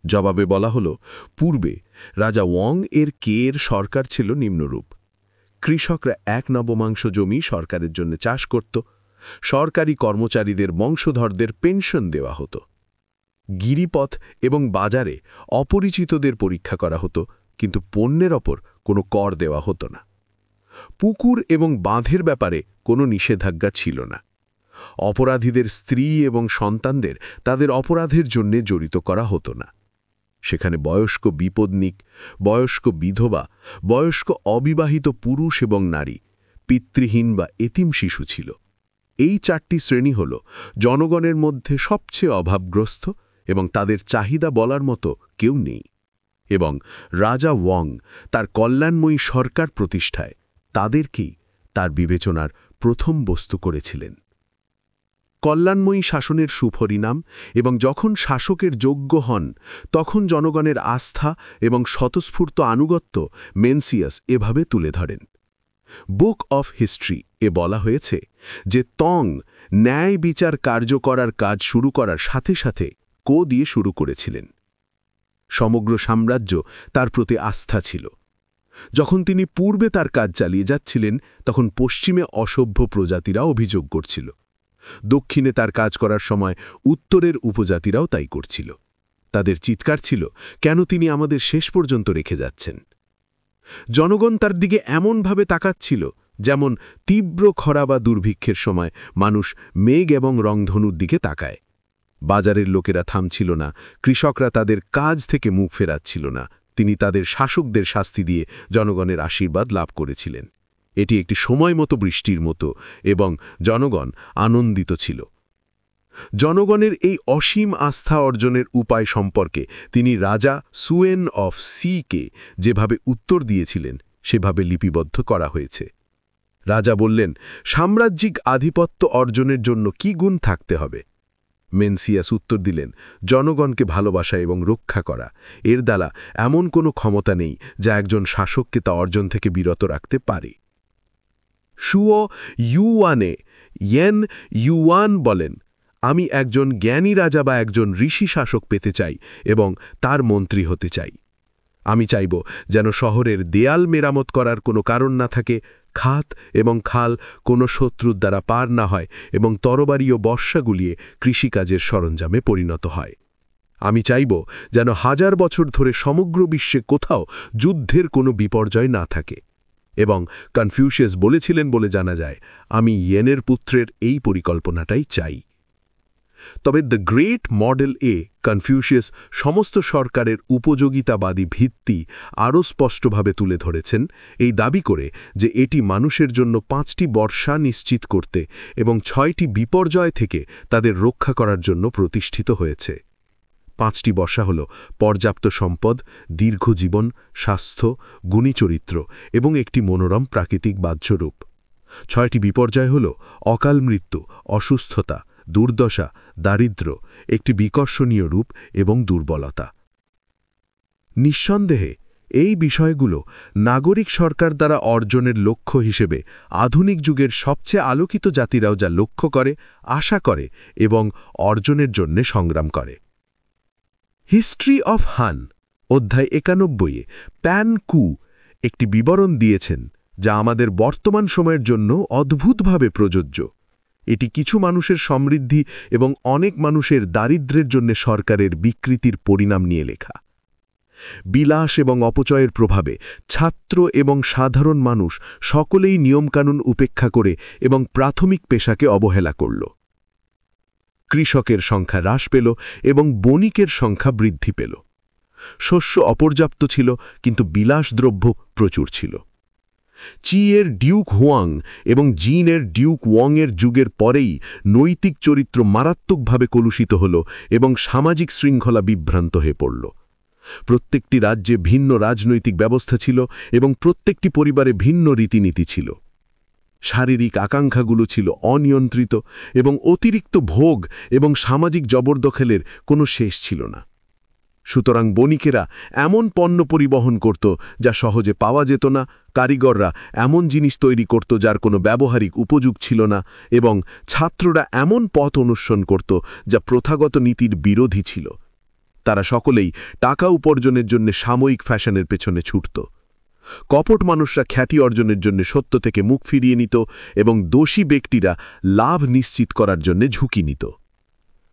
জবাবে বলা হল, পূর্বে রাজা ওয়াং এর এর সরকার ছিল নিম্নরূপ। কৃষকরা 1/9 জমি সরকারের জন্য চাষ করত, সরকারি কর্মচারীদের বংশধরদের পেনশন দেওয়া হতো, গিরিপথ এবং বাজারে অপরিচিতদের পরীক্ষা করা হতো, কিন্তু পণ্যের ওপর কোনো কর দেওয়া হতো না। পুকুর এবং বাঁধের ব্যাপারে কোনো নিষেধাজ্ঞা ছিল না। অপরাধীদের স্ত্রী এবং সন্তানদের তাদের অপরাধের জন্য জড়িত করা হতো না। সেখানে বয়স্ক বিপদনিক, বয়স্ক বিধবা, বয়স্ক অবিবাহিত পুরুষ এবং নারী, পিতৃহীন বা এতিম শিশু ছিল। এই 4টি শ্রেণী হল জনগণের মধ্যে সবচেয়ে অভাবগ্রস্ত এবং তাদের চাহিদা বলার মতো কেউ নেই। এবং রাজা ওয়াং তার কল্যাণময়ী সরকার প্রতিষ্ঠায় তাদেরকেই তার বিবেচনার প্রথম বস্তু করেছিলেন। কল্যাণময়ী শাসনের সুপরিণাম এবং যখন শাসকের যোগ্য হন, তখন জনগণের আস্থা এবং স্বতঃস্ফূর্ত আনুগত্য মেনসিয়াস এভাবে তুলে ধরেন। বুক অফ হিস্ট্রি এ বলা হয়েছে যে তং ন্যায় বিচার কার্য করার কাজ শুরু করার সাথে সাথে দিয়ে শুরু করেছিলেন। সমগ্র সাম্রাজ্য তার প্রতি আস্থা ছিল। যখন তিনি পূর্বে তার কাজ চালিয়ে যাচ্ছিলেন, তখন পশ্চিমে অসভ্য প্রজাতিরা অভিযোগ করছিল। দক্ষিণে তার কাজ করার সময় উত্তরের উপজাতিরাও তাই করছিল। তাদের চিৎকার ছিল, কেন তিনি আমাদের শেষ পর্যন্ত রেখে যাচ্ছেন? জনগণ তার দিকে এমনভাবে তাকাচ্ছিল যেমন তীব্র খরা বা দুর্ভিক্ষের সময় মানুষ মেঘ এবং রংধনুর দিকে তাকায়। বাজারের লোকেরা থামছিল না, কৃষকরা তাদের কাজ থেকে মুখ ফেরাচ্ছিল না। তিনি তাদের শাসকদের শাস্তি দিয়ে জনগণের আশীর্বাদ লাভ করেছিলেন। এটি একটি সময় মতো বৃষ্টির মতো এবং জনগণ আনন্দিত ছিল। জনগণের এই অসীম আস্থা অর্জনের উপায় সম্পর্কে তিনি রাজা সুয়েন অফ সিকে যেভাবে উত্তর দিয়েছিলেন সেভাবে লিপিবদ্ধ করা হয়েছে। রাজা বললেন, সাম্রাজ্যিক আধিপত্য অর্জনের জন্য কি গুণ থাকতে হবে? মেনসিয়াস উত্তর দিলেন, জনগণকে ভালোবাসা এবং রক্ষা করা। এর দ্বারা এমন কোনো ক্ষমতা নেই যা একজন শাসককে তা অর্জন থেকে বিরত রাখতে পারে। শুও ইউয়ানে ইয়েন ইউয়ান বলেন, আমি একজন জ্ঞানী রাজা বা একজন ঋষি শাসক পেতে চাই এবং তার মন্ত্রী হতে চাই। আমি চাইব যেন শহরের দেয়াল মেরামত করার কোনো কারণ না থাকে, খাত এবং খাল কোনো শত্রুর দ্বারা পার না হয় এবং তরবারি ও বর্ষা গুলিয়ে কৃষিকাজের সরঞ্জামে পরিণত হয়। আমি চাইব যেন 1000 বছর ধরে সমগ্র বিশ্বে কোথাও যুদ্ধের কোনো বিপর্যয় না থাকে। এবং কনফিউশিয়াস বলেছিলেন বলে জানা যায়, আমি ইয়েনের পুত্রের এই পরিকল্পনাটাই চাই। তবে দ্য গ্রেট মডেল কনফিউশিয়াস সমস্ত সরকারের উপযোগিতাবাদী ভিত্তি আরও স্পষ্টভাবে তুলে ধরেছেন, এই দাবি করে যে এটি মানুষের জন্য 5টি বর্ষা নিশ্চিত করতে এবং 6টি বিপর্যয় থেকে তাদের রক্ষা করার জন্য প্রতিষ্ঠিত হয়েছে। 5টি বর্ষা হল পর্যাপ্ত সম্পদ, দীর্ঘজীবন, স্বাস্থ্য, গুণী চরিত্র এবং একটি মনোরম প্রাকৃতিক বাহ্যরূপ। 6টি বিপর্যয় হল অকাল মৃত্যু, অসুস্থতা, দুর্দশা, দারিদ্র্য, একটি বিকর্ষণীয় রূপ এবং দুর্বলতা। নিঃসন্দেহে এই বিষয়গুলো নাগরিক সরকার দ্বারা অর্জনের লক্ষ্য হিসেবে আধুনিক যুগের সবচেয়ে আলোকিত জাতিরাও যা লক্ষ্য করে, আশা করে এবং অর্জনের জন্য সংগ্রাম করে। হিস্ট্রি অফ হান অধ্যায় 91 প্যান কু একটি বিবরণ দিয়েছেন যা আমাদের বর্তমান সময়ের জন্য অদ্ভুতভাবে প্রযোজ্য। এটি কিছু মানুষের সমৃদ্ধি এবং অনেক মানুষের দারিদ্র্যের জন্য সরকারের বিকৃতির পরিণাম নিয়ে লেখা। বিলাস এবং অপচয়ের প্রভাবে ছাত্র এবং সাধারণ মানুষ সকলেই নিয়মকানুন উপেক্ষা করে এবং প্রাথমিক পেশাকে অবহেলা করল। কৃষকের সংখ্যা হ্রাস পেল এবং বণিকের সংখ্যা বৃদ্ধি পেল। শস্য অপর্যাপ্ত ছিল, কিন্তু বিলাসদ্রব্য প্রচুর ছিল। চিয়ের ডিউক হুয়াং এবং জিনের ডিউক ওয়াংয়ের যুগের পরেই নৈতিক চরিত্র মারাত্মকভাবে কলুষিত হল এবং সামাজিক শৃঙ্খলা বিভ্রান্ত হয়ে পড়ল। প্রত্যেকটি রাজ্যে ভিন্ন রাজনৈতিক ব্যবস্থা ছিল এবং প্রত্যেকটি পরিবারে ভিন্ন রীতিনীতি ছিল। শারীরিক আকাঙ্ক্ষাগুলো ছিল অনিয়ন্ত্রিত এবং অতিরিক্ত ভোগ এবং সামাজিক জবরদখলের কোনো শেষ ছিল না। সুতরাং বণিকেরা এমন পণ্য পরিবহন করত যা সহজে পাওয়া যেত না, কারিগররা এমন জিনিস তৈরি করত যার কোনো ব্যবহারিক উপযোগ ছিল না, এবং ছাত্ররা এমন পথ অনুসরণ করত যা প্রথাগত নীতির বিরোধী ছিল। তারা সকলেই টাকা উপার্জনের জন্য সাময়িক ফ্যাশনের পেছনে ছুটত। কপট মানুষরা খ্যাতি অর্জনের জন্য সত্য থেকে মুখ ফিরিয়ে নিত এবং দোষী ব্যক্তিরা লাভ নিশ্চিত করার জন্য ঝুঁকি নিত।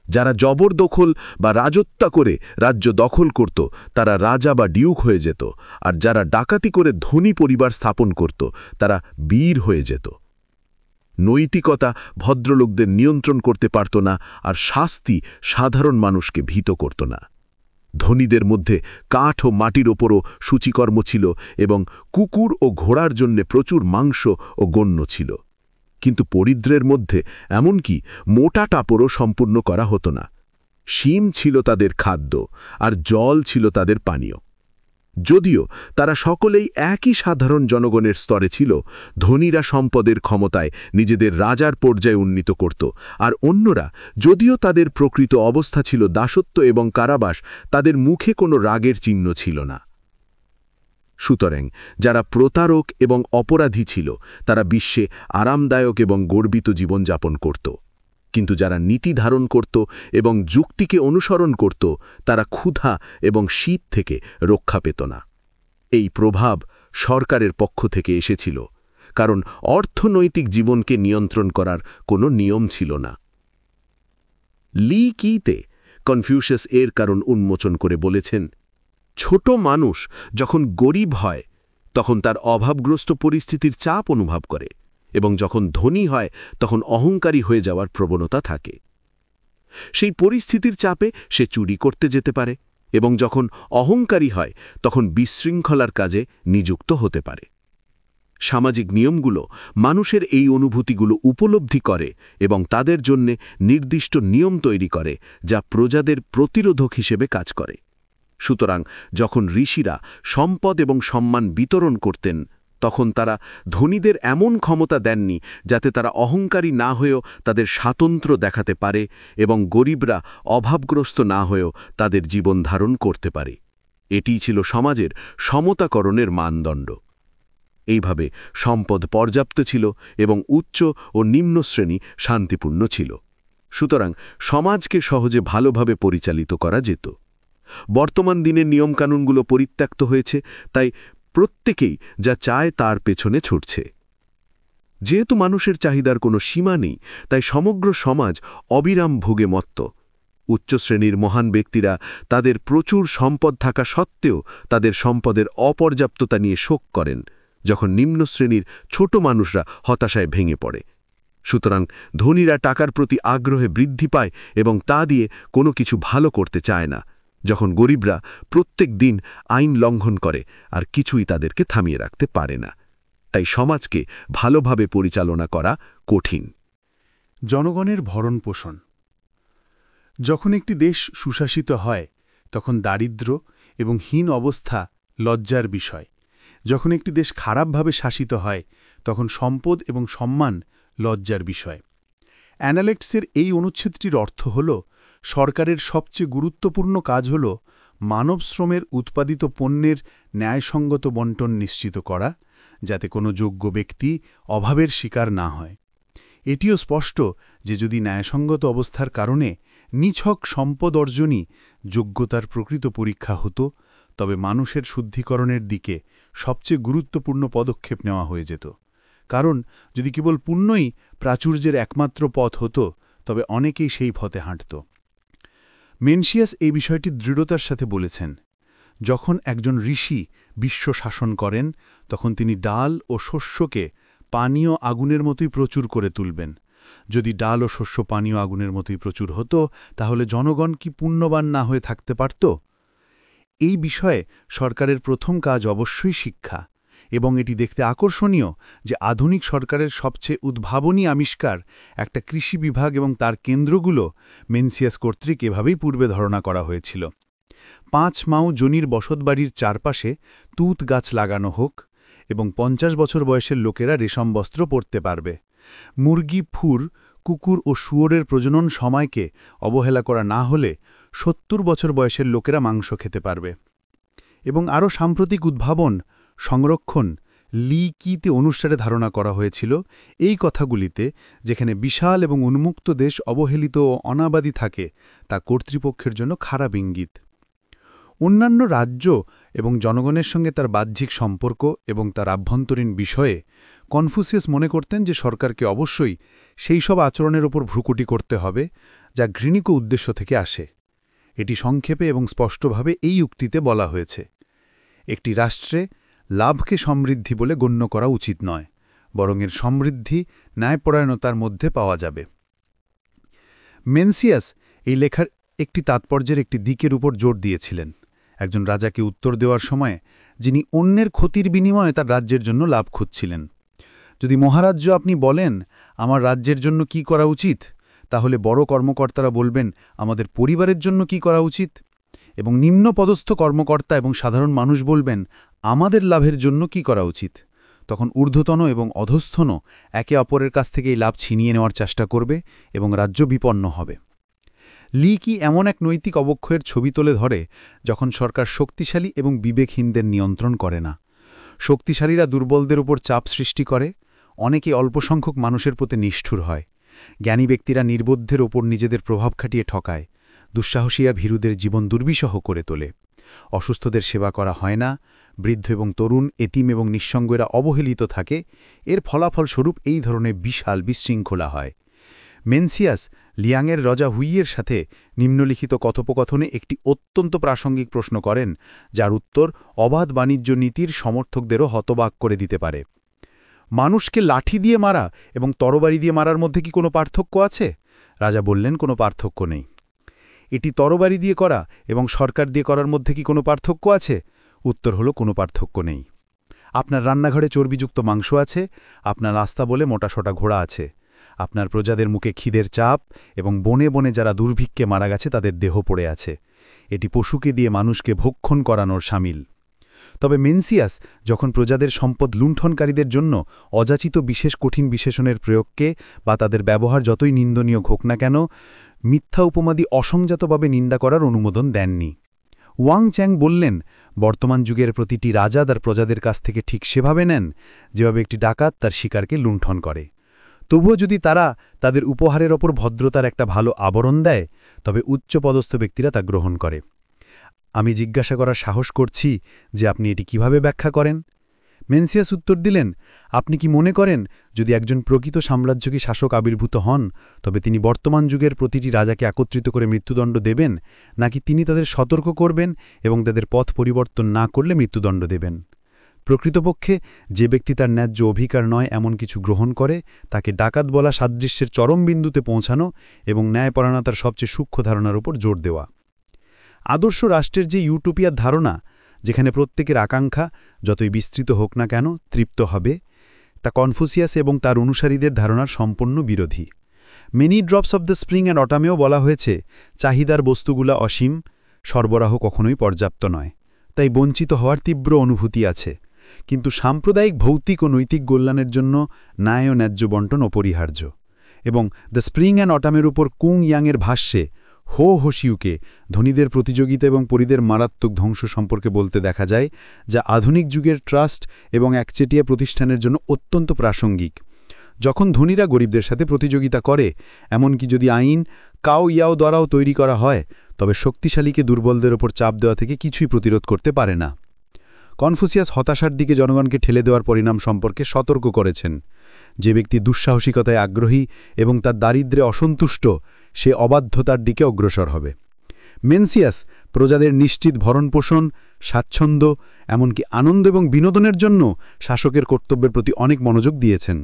যারা জবরদখল বা রাজত্ব করে রাজ্য দখল করত তারা রাজা বা ডিউক হয়ে যেত, আর যারা ডাকাতি করে ধনী পরিবার স্থাপন করত তারা বীর হয়ে যেত। নৈতিকতা ভদ্রলোকদের নিয়ন্ত্রণ করতে পারত না, আর শাস্তি সাধারণ মানুষকে ভীত করত না। ধনীদের মধ্যে কাঠ ও মাটির ওপরও সূচিকর্ম ছিল এবং কুকুর ও ঘোড়ার জন্য প্রচুর মাংস ও গণ্য ছিল। কিন্তু দরিদ্রের মধ্যে এমনকি মোটা টাপড়ও সম্পূর্ণ করা হতো না। শিম ছিল তাদের খাদ্য, আর জল ছিল তাদের পানীয়। যদিও তারা সকলেই একই সাধারণ জনগণের স্তরে ছিল, ধনীরা সম্পদের ক্ষমতায় নিজেদের রাজার পর্যায়ে উন্নীত করত, আর অন্যরা, যদিও তাদের প্রকৃত অবস্থা ছিল দাসত্ব এবং কারাবাস, তাদের মুখে কোনো রাগের চিহ্ন ছিল না। সুতরাং যারা প্রতারক এবং অপরাধী ছিল তারা বিশ্বে আরামদায়ক এবং গর্বিত জীবনযাপন করত, কিন্তু যারা নীতি ধারণ করত এবং যুক্তিকে অনুসরণ করত তারা ক্ষুধা এবং শীত থেকে রক্ষা পেত না। এই প্রভাব সরকারের পক্ষ থেকে এসেছিল, কারণ অর্থনৈতিক জীবনকে নিয়ন্ত্রণ করার কোনো নিয়ম ছিল না। লি কিতে কনফিউশাস এর কারণ উন্মোচন করে বলেছেন, ছোট মানুষ যখন গরিব হয় তখন তার অভাবগ্রস্ত পরিস্থিতির চাপ অনুভব করে, এবং যখন ধনী হয় তখন অহংকারী হয়ে যাওয়ার প্রবণতা থাকে। সেই পরিস্থিতির চাপে সে চুরি করতে যেতে পারে, এবং যখন অহংকারী হয় তখন বিশৃঙ্খলার কাজে নিযুক্ত হতে পারে। সামাজিক নিয়মগুলো মানুষের এই অনুভূতিগুলো উপলব্ধি করে এবং তাদের জন্য নির্দিষ্ট নিয়ম তৈরি করে যা প্রজাদের প্রতিরোধক হিসেবে কাজ করে। সুতরাং যখন ঋষিরা সম্পদ এবং সম্মান বিতরণ করতেন তখন তারা ধনীদের এমন ক্ষমতা দেননি যাতে তারা অহংকারী না হয়েও তাদের স্বাতন্ত্র্য দেখাতে পারে, এবং গরিবরা অভাবগ্রস্ত না হয়েও তাদের জীবন ধারণ করতে পারে। এটিই ছিল সমাজের সমতাকরণের মানদণ্ড। এইভাবে সম্পদ পর্যাপ্ত ছিল এবং উচ্চ ও নিম্ন শ্রেণী শান্তিপূর্ণ ছিল। সুতরাং সমাজকে সহজে ভালোভাবে পরিচালিত করা যেত। বর্তমান দিনের নিয়মকানুনগুলো পরিত্যক্ত হয়েছে, তাই প্রত্যেকেই যা চায় তার পেছনে ছুটছে। যেহেতু মানুষের চাহিদার কোনো সীমা নেই, তাই সমগ্র সমাজ অবিরাম ভোগে মত্ত। উচ্চ শ্রেণীর মহান ব্যক্তিরা তাদের প্রচুর সম্পদ থাকা সত্ত্বেও তাদের সম্পদের অপর্যাপ্ততা নিয়ে শোক করেন, যখন নিম্ন শ্রেণীর ছোট মানুষরা হতাশায় ভেঙে পড়ে। সুতরাং ধনীরা টাকার প্রতি আগ্রহে বৃদ্ধি পায় এবং তা দিয়ে কোনো কিছু ভালো করতে চায় না, যখন গরিবরা প্রত্যেক দিন আইন লঙ্ঘন করে আর কিছুই তাদেরকে থামিয়ে রাখতে পারে না। তাই সমাজকে ভালোভাবে পরিচালনা করা কঠিন। জনগণের ভরণ পোষণ। যখন একটি দেশ সুশাসিত হয় তখন দারিদ্র্য এবং হীন অবস্থা লজ্জার বিষয়। যখন একটি দেশ খারাপভাবে শাসিত হয় তখন সম্পদ এবং সম্মান লজ্জার বিষয়। অ্যানালেক্টসের এই অনুচ্ছেদটির অর্থ হল, সরকারের সবচেয়ে গুরুত্বপূর্ণ কাজ হল মানব শ্রমের উৎপাদিত পণ্যের ন্যায়সঙ্গত বণ্টন নিশ্চিত করা, যাতে কোনো যোগ্য ব্যক্তি অভাবের শিকার না হয়। এটিও স্পষ্ট যে যদি ন্যায়সঙ্গত অবস্থার কারণে নিছক সম্পদ অর্জনই যোগ্যতার প্রকৃত পরীক্ষা হতো, তবে মানুষের শুদ্ধিকরণের দিকে সবচেয়ে গুরুত্বপূর্ণ পদক্ষেপ নেওয়া হয়ে যেত। কারণ যদি কেবল পুণ্যই প্রাচুর্যের একমাত্র পথ হতো তবে অনেকেই সেই পথে হাঁটত। মেনসিয়াস এই বিষয়টি দৃঢ়তার সাথে বলেছেন, যখন একজন ঋষি বিশ্ব শাসন করেন তখন তিনি ডাল ও শস্যকে পানীয় আগুনের মতোই প্রচুর করে তুলবেন। যদি ডাল ও শস্য পানীয় আগুনের মতোই প্রচুর হতো তাহলে জনগণ কি পুণ্যবান না হয়ে থাকতে পারত? এই বিষয়ে সরকারের প্রথম কাজ অবশ্যই শিক্ষা, এবং এটি দেখতে আকর্ষণীয় যে আধুনিক সরকারের সবচেয়ে উদ্ভাবনী আবিষ্কার একটা কৃষি বিভাগ এবং তার কেন্দ্রগুলো মেনসিয়াস কর্তৃক এভাবেই পূর্বে ধারণা করা হয়েছিল। 5 মাও জনির বসতবাড়ির চারপাশে তুঁত গাছ লাগানো হোক এবং 50 বছর বয়সের লোকেরা রেশম বস্ত্র পরতে পারবে। মুরগি, ফুর, কুকুর ও শুয়োরের প্রজনন সময়কে অবহেলা করা না হলে 70 বছর বয়সের লোকেরা মাংস খেতে পারবে। এবং আরও সাম্প্রতিক উদ্ভাবন সংরক্ষণ লি কিতে অনুসারে ধারণা করা হয়েছিল এই কথাগুলিতে, যেখানে বিশাল এবং উন্মুক্ত দেশ অবহেলিত ও অনাবাদী থাকে, তা কর্তৃপক্ষের জন্য খারাপ ইঙ্গিত। অন্যান্য রাজ্য এবং জনগণের সঙ্গে তার বাহ্যিক সম্পর্ক এবং তার আভ্যন্তরীণ বিষয়ে কনফুসিয়াস মনে করতেন যে সরকারকে অবশ্যই সেই সব আচরণের ওপর ভ্রুকুটি করতে হবে যা ঘৃণিত উদ্দেশ্য থেকে আসে। এটি সংক্ষেপে এবং স্পষ্টভাবে এই উক্তিতে বলা হয়েছে, একটি রাষ্ট্রে লাভকে সমৃদ্ধি বলে গণ্য করা উচিত নয়, বরং এর সমৃদ্ধি ন্যায়পরায়ণতার মধ্যে পাওয়া যাবে। মেনসিয়াস এই লেখার একটি তাৎপর্যের একটি দিকের উপর জোর দিয়েছিলেন, একজন রাজাকে উত্তর দেওয়ার সময় যিনি অন্যের ক্ষতির বিনিময়ে তার রাজ্যের জন্য লাভ খুঁজছিলেন। যদি মহারাজ্য আপনি বলেন আমার রাজ্যের জন্য কি করা উচিত, তাহলে বড় কর্মকর্তারা বলবেন আমাদের পরিবারের জন্য কি করা উচিত, এবং নিম্ন পদস্থ কর্মকর্তা এবং সাধারণ মানুষ বলবেন আমাদের লাভের জন্য কি করা উচিত। তখন ঊর্ধ্বতন এবং অধস্থন একে অপরের কাছ থেকে এই লাভ ছিনিয়ে নেওয়ার চেষ্টা করবে এবং রাজ্য বিপন্ন হবে। লি কি এমন এক নৈতিক অবক্ষয়ের ছবি তুলে ধরে যখন সরকার শক্তিশালী এবং বিবেকহীনদের নিয়ন্ত্রণ করে না। শক্তিশালীরা দুর্বলদের উপর চাপ সৃষ্টি করে, অনেকে অল্পসংখ্যক মানুষের প্রতি নিষ্ঠুর হয়, জ্ঞানী ব্যক্তিরা নির্বোধের ওপর নিজেদের প্রভাব খাটিয়ে ঠকায়, দুঃসাহসীরা ভীরুদের জীবন দুর্বিষহ করে তোলে, অসুস্থদের সেবা করা হয় না, বৃদ্ধ এবং তরুণ, এতিম এবং নিঃসঙ্গেরা অবহেলিত থাকে। এর ফলাফলস্বরূপ এই ধরনের বিশাল বিশৃঙ্খলা হয়। মেনসিয়াস লিয়াংয়ের রাজা হুইয়ের সাথে নিম্নলিখিত কথোপকথনে একটি অত্যন্ত প্রাসঙ্গিক প্রশ্ন করেন, যার উত্তর অবাধ বাণিজ্য নীতির সমর্থকদেরও হতবাক করে দিতে পারে। মানুষকে লাঠি দিয়ে মারা এবং তরবারি দিয়ে মারার মধ্যে কি কোনো পার্থক্য আছে? রাজা বললেন, কোনো পার্থক্য নেই। এটি তরবারি দিয়ে করা এবং সরকার দিয়ে করার মধ্যে কি কোনো পার্থক্য আছে? উত্তর হলো কোনো পার্থক্য নেই। আপনার রান্নাঘরে চর্বিযুক্ত মাংস আছে, আপনার রাস্তা বলে মোটাসোটা ঘোড়া আছে, আপনার প্রজাদের মুখে খিদের চাপ এবং বনে বনে যারা দুর্ভিক্ষে মারা গেছে তাদের দেহ পড়ে আছে। এটি পশুকে দিয়ে মানুষকে ভক্ষণ করানোর শামিল। তবে মেনসিয়াস যখন প্রজাদের সম্পদ লুণ্ঠনকারীদের জন্য অযাচিত বিশেষ কঠিন বিশেষণের প্রয়োগকে বা তাদের ব্যবহার যতই নিন্দনীয় হোক না কেন মিথ্যা উপমাদি অসংজাতভাবে নিন্দা করার অনুমোদন দেননি। ওয়াং চ্যাং বললেন, বর্তমান যুগের প্রতিটি রাজা তার প্রজাদের কাছ থেকে ঠিক সেভাবে নেন যেভাবে একটি ডাকাত তার শিকারকে লুণ্ঠন করে। তবুও যদি তারা তাদের উপহারের ওপর ভদ্রতার একটা ভালো আবরণ দেয়, তবে উচ্চপদস্থ ব্যক্তিরা তা গ্রহণ করে। আমি জিজ্ঞাসা করার সাহস করছি যে আপনি এটি কিভাবে ব্যাখ্যা করেন? মেনসিয়াস উত্তর দিলেন, আপনি কি মনে করেন যদি একজন প্রকৃত সাম্রাজ্যকী শাসক আবির্ভূত হন, তবে তিনি বর্তমান যুগের প্রতিটি রাজাকে একত্রিত করে মৃত্যুদণ্ড দেবেন, নাকি তিনি তাদের সতর্ক করবেন এবং তাদের পথ পরিবর্তন না করলে মৃত্যুদণ্ড দেবেন? প্রকৃতপক্ষে যে ব্যক্তি তার ন্যায্য অধিকার নয় এমন কিছু গ্রহণ করে, তাকে ডাকাত বলা সাদৃশ্যের চরম বিন্দুতে পৌঁছানো এবং ন্যায়পরায়ণতার সবচেয়ে সূক্ষ্ম ধারণার উপর জোর দেওয়া। আদর্শ রাষ্ট্রের যে ইউটোপিয়ার ধারণা, যেখানে প্রত্যেকের আকাঙ্ক্ষা যতই বিস্তৃত হোক না কেন তৃপ্ত হবে, তা কনফুসিয়াস এবং তার অনুসারীদের ধারণার সম্পূর্ণ বিরোধী। Many drops of the spring and অটামেও বলা হয়েছে, চাহিদার বস্তুগুলা অসীম, সরবরাহ কখনোই পর্যাপ্ত নয়, তাই বঞ্চিত হওয়ার তীব্র অনুভূতি আছে, কিন্তু সাম্প্রদায়িক ভৌতিক ও নৈতিক কল্যাণের জন্য ন্যায় ও ন্যায্য বণ্টন অপরিহার্য। এবং দ্য স্প্রিং অ্যান্ড অটামের উপর কুং ইয়াংয়ের ভাষ্যে হো হোশিউকে ধনীদের প্রতিযোগিতা এবং পরিদের মারাত্মক ধ্বংস সম্পর্কে বলতে দেখা যায়, যা আধুনিক যুগের ট্রাস্ট এবং একচেটিয়া প্রতিষ্ঠানের জন্য অত্যন্ত প্রাসঙ্গিক। যখন ধনীরা গরিবদের সাথে প্রতিযোগিতা করে, এমনকি যদি আইন কাও ইয়াও দ্বারাও তৈরি করা হয়, তবে শক্তিশালীকে দুর্বলদের ওপর চাপ দেওয়া থেকে কিছুই প্রতিরোধ করতে পারে না। কনফুসিয়াস হতাশার দিকে জনগণকে ঠেলে দেওয়ার পরিণাম সম্পর্কে সতর্ক করেছেন। যে ব্যক্তি দুঃসাহসিকতায় আগ্রহী এবং তার দারিদ্র্যে অসন্তুষ্ট, সে অবাধ্যতার দিকে অগ্রসর হবে। মেনসিয়াস প্রজাদের নিশ্চিত ভরণপোষণ, স্বাচ্ছন্দ্য, এমনকি আনন্দ এবং বিনোদনের জন্য শাসকের কর্তব্যের প্রতি অনেক মনোযোগ দিয়েছেন।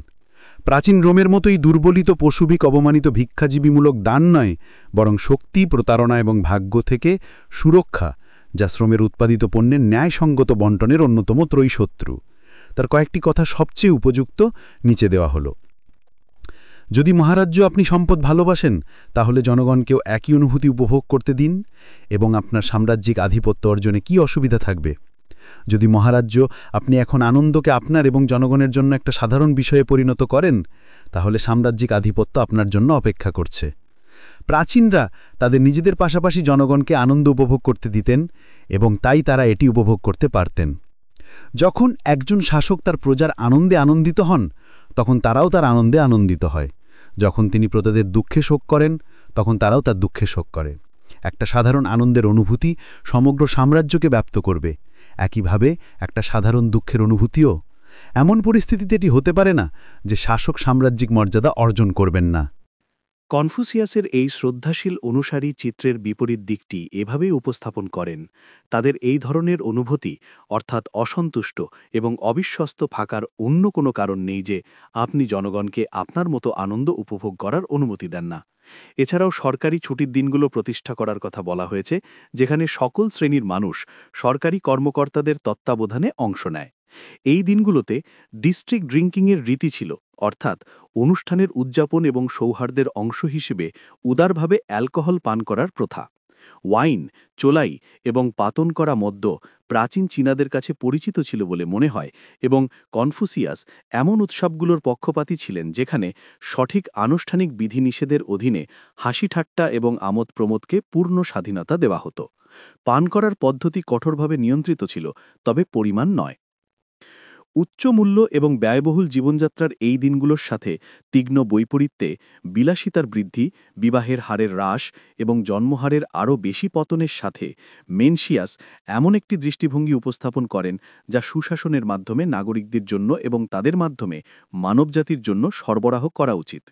প্রাচীন রোমের মতোই দুর্বলিত পশুভিক অবমানিত ভিক্ষাজীবীমূলক দান নয়, বরং শক্তি, প্রতারণা এবং ভাগ্য থেকে সুরক্ষা, যা শ্রমের উৎপাদিত পণ্যের ন্যায়সঙ্গত বণ্টনের অন্যতম ত্রয়ীশত্রু। তার কয়েকটি কথা সবচেয়ে উপযুক্ত নিচে দেওয়া হল। যদি মহারাজ্য আপনি সম্পদ ভালোবাসেন, তাহলে জনগণকেও একই অনুভূতি উপভোগ করতে দিন এবং আপনার সাম্রাজ্যিক আধিপত্য অর্জনে কি অসুবিধা থাকবে? যদি মহারাজ্য আপনি এখন আনন্দকে আপনার এবং জনগণের জন্য একটা সাধারণ বিষয়ে পরিণত করেন, তাহলে সাম্রাজ্যিক আধিপত্য আপনার জন্য অপেক্ষা করছে। প্রাচীনরা তাদের নিজেদের পাশাপাশি জনগণকে আনন্দ উপভোগ করতে দিতেন এবং তাই তারা এটি উপভোগ করতে পারতেন। যখন একজন শাসক তার প্রজার আনন্দে আনন্দিত হন, তখন তারাও তার আনন্দে আনন্দিত হয়। যখন তিনি প্রজাদের দুঃখে শোক করেন, তখন তারাও তার দুঃখে শোক করে। একটা সাধারণ আনন্দের অনুভূতি সমগ্র সাম্রাজ্যকে ব্যাপ্ত করবে, একইভাবে একটা সাধারণ দুঃখের অনুভূতিও। এমন পরিস্থিতিতে এটি হতে পারে না যে শাসক সাম্রাজ্যিক মর্যাদা অর্জন করবেন না। কনফুসিয়াসের এই শ্রদ্ধাশীল অনুসারী চিত্রের বিপরীত দিকটি এভাবেই উপস্থাপন করেন। তাদের এই ধরনের অনুভূতি, অর্থাৎ অসন্তুষ্ট এবং অবিশ্বস্ত থাকার অন্য কোনো কারণ নেই যে আপনি জনগণকে আপনার মতো আনন্দ উপভোগ করার অনুমতি দেন না। এছাড়াও সরকারি ছুটির দিনগুলো প্রতিষ্ঠা করার কথা বলা হয়েছে, যেখানে সকল শ্রেণীর মানুষ সরকারি কর্মকর্তাদের তত্ত্বাবধানে অংশ নেয়। এই দিনগুলোতে ডিস্ট্রিক্ট ড্রিঙ্কিংয়ের রীতি ছিল, অর্থাৎ অনুষ্ঠানের উদযাপন এবং সৌহার্দ্যের অংশ হিসেবে উদারভাবে অ্যালকোহল পান করার প্রথা। ওয়াইন, চোলাই এবং পাতন করা মদ্য প্রাচীন চীনাদের কাছে পরিচিত ছিল বলে মনে হয়, এবং কনফুসিয়াস এমন উৎসবগুলোর পক্ষপাতী ছিলেন যেখানে সঠিক আনুষ্ঠানিক বিধিনিষেধের অধীনে হাসি ঠাট্টা এবং আমোদ প্রমোদকে পূর্ণ স্বাধীনতা দেওয়া হতো। পান করার পদ্ধতি কঠোরভাবে নিয়ন্ত্রিত ছিল, তবে পরিমাণ নয়। উচ্চ মূল্য এবং ব্যয়বহুল জীবনযাত্রার এই দিনগুলোর সাথে তীক্ষ্ণ বৈপরীত্যে বিলাসিতার বৃদ্ধি, বিবাহের হারের হ্রাস এবং জন্মহারের আরও বেশি পতনের সাথে মেনশিয়াস এমন একটি দৃষ্টিভঙ্গি উপস্থাপন করেন যা সুশাসনের মাধ্যমে নাগরিকদের জন্য এবং তাদের মাধ্যমে মানবজাতির জন্য সরবরাহ করা উচিত।